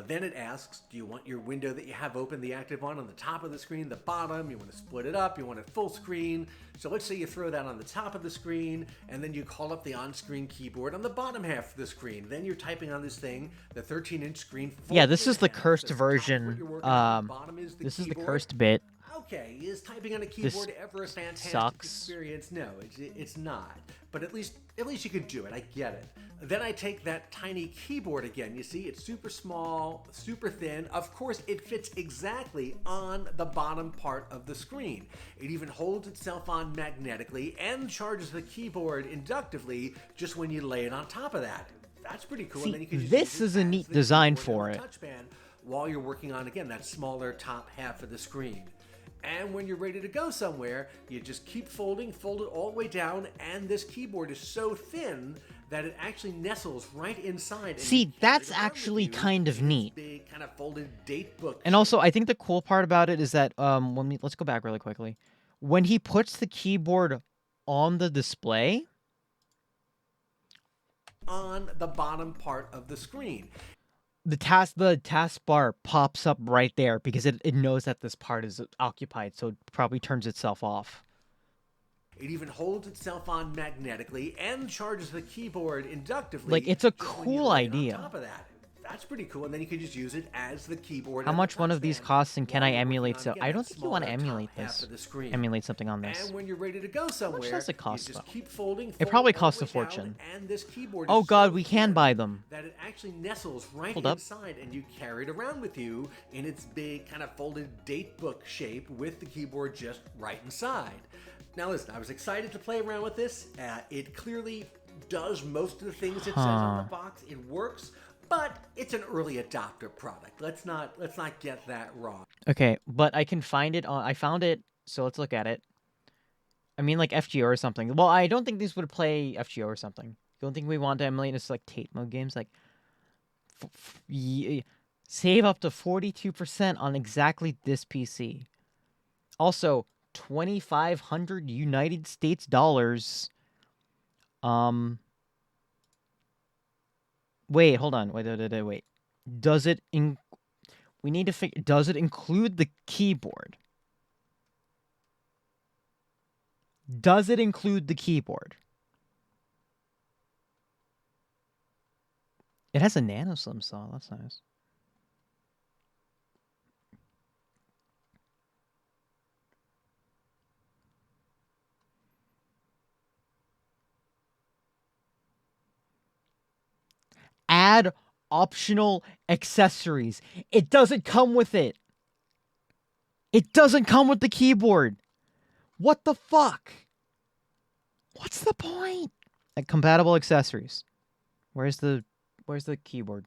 Then it asks, do you want your window that you have open, the active one, on the top of the screen, the bottom? You want to split it up? You want it full screen? So let's say you throw that on the top of the screen, and then you call up the on-screen keyboard on the bottom half of the screen. Then you're typing on this thing, the 13-inch screen. Yeah, this folds is the in half. cursed So the top is what version. you're working on, the bottom is the This is the keyboard. cursed bit. Okay, is typing on a This keyboard ever a fantastic sucks. experience? No, it's not. But at least you could do it. I get it. Then I take that tiny keyboard again. You see, it's super small, super thin. Of course, it fits exactly on the bottom part of the screen. It even holds itself on magnetically and charges the keyboard inductively just when you lay it on top of that. That's pretty cool. See, and then you can just this use it is a as neat the design keyboard for on it. the touchpad while you're working on, again, that smaller top half of the screen. And when you're ready to go somewhere, you just keep folding, fold it all the way down, and this keyboard is so thin that it actually nestles right inside. And See, you carry that's it around with actually you kind of in this neat. big kind of folded date book. And also, I think the cool part about it is that let's go back really quickly. When he puts the keyboard on the display, on the bottom part of the screen. the taskbar pops up right there because it knows that this part is occupied, so it probably turns itself off. It even holds itself on magnetically and charges the keyboard inductively. Like, it's a just when you cool lay it idea. On top of that. That's pretty cool, and then you can just use it as the keyboard. How and much the one of these touchpad costs, and can while I you're working emulate on, so? again, I that don't think you want to smaller top emulate half this. of the screen. Emulate something on this. And when you're ready to go somewhere, does it cost, you just though? keep folding. It probably costs a fold all the way fortune. down, and this keyboard Oh is god, so we can thin buy them. that it actually nestles right Hold up. inside, and you carry it around with you in its big kind of folded date book shape with the keyboard just right inside. Now listen, I was excited to play around with this. It clearly does most of the things it says on the box. It works, but it's an early adopter product. Let's not get that wrong. Okay, but I can find it on. I found it, so let's look at it. I mean, like FGO or something. Well, I don't think these would play FGO or something. You don't think we want to emulate this like Tate mode games? Like, save up to 42% on exactly this PC. Also, 2,500 United States dollars. Wait, hold on. Wait. Does it we need to figure, does it include the keyboard? Does it include the keyboard? It has a nano slim saw. That's nice. Add optional accessories. It doesn't come with it. It doesn't come with the keyboard. What the fuck? What's the point? Compatible accessories. Where's the keyboard?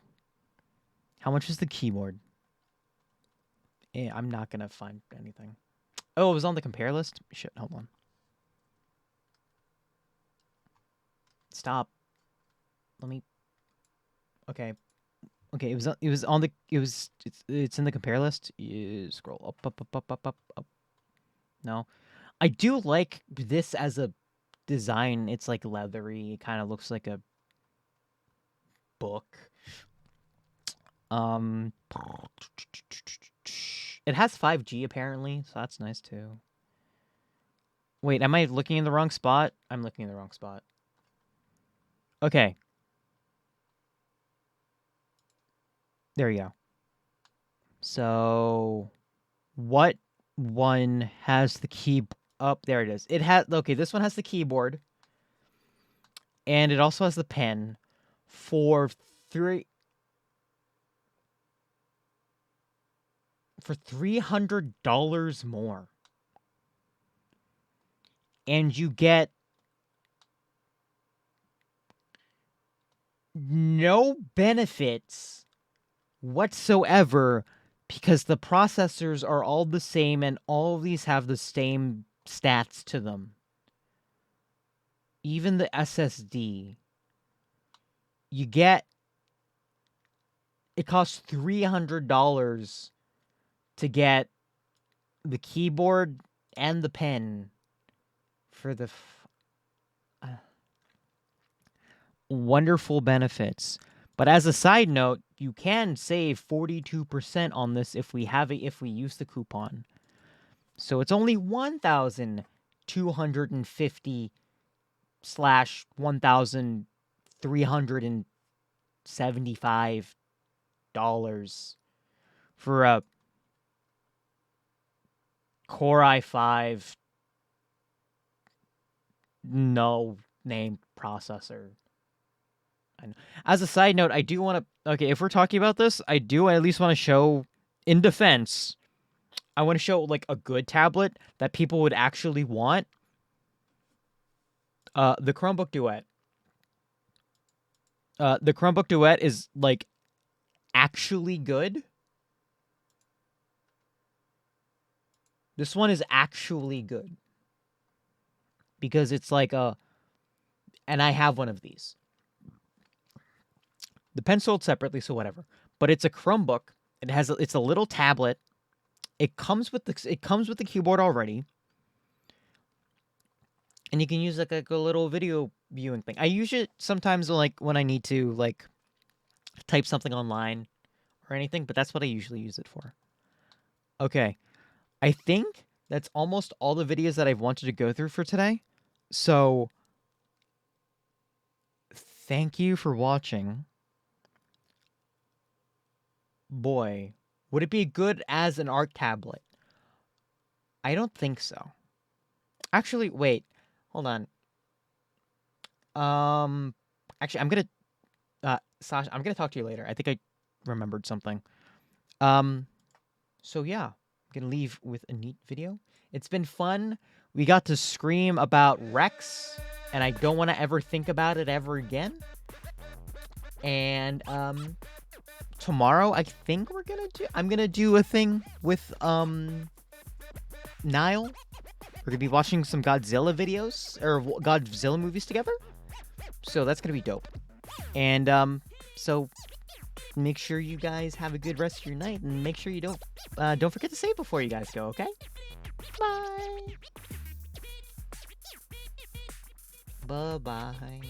How much is the keyboard? I'm not gonna find anything. Oh, it was on the compare list? Shit, hold on. Stop. Let me... Okay. Okay, it's in the compare list. You scroll up. No. I do like this as a design. It's like leathery. It kind of looks like a book. It has 5G apparently, so that's nice too. Wait, am I looking in the wrong spot? I'm looking in the wrong spot. Okay. There you go. So, what one has the key? Up there it is. It has okay. This one has the keyboard, and it also has the pen for $300 more, and you get no benefits whatsoever because the processors are all the same and all of these have the same stats to them. Even the SSD. It costs $300 to get the keyboard and the pen for the wonderful benefits. But as a side note, you can save 42% on this if we use the coupon. So it's only $1,250/$1,375 for a Core i5 no name processor. As a side note, I do want to... Okay, if we're talking about this, I at least want to show, in defense, I want to show, like, a good tablet that people would actually want. The Chromebook Duet. The Chromebook Duet is, like, actually good. This one is actually good. Because it's like a... And I have one of these. The pen's sold separately, so whatever. But it's a Chromebook. It's a little tablet. It comes with the keyboard already. And you can use like a little video viewing thing. I use it sometimes like when I need to like type something online or anything, but that's what I usually use it for. Okay. I think that's almost all the videos that I've wanted to go through for today. So thank you for watching. Boy, would it be good as an art tablet? I don't think so. Actually, wait. Hold on. Actually, I'm gonna... Sasha, I'm gonna talk to you later. I think I remembered something. So yeah. I'm gonna leave with a neat video. It's been fun. We got to scream about Rex, and I don't want to ever think about it ever again. And, tomorrow, I think I'm gonna do a thing with, Niall. We're gonna be watching some Godzilla videos, or Godzilla movies together. So that's gonna be dope. And, so make sure you guys have a good rest of your night, and make sure you don't forget to save before you guys go, okay? Bye! Bye-bye.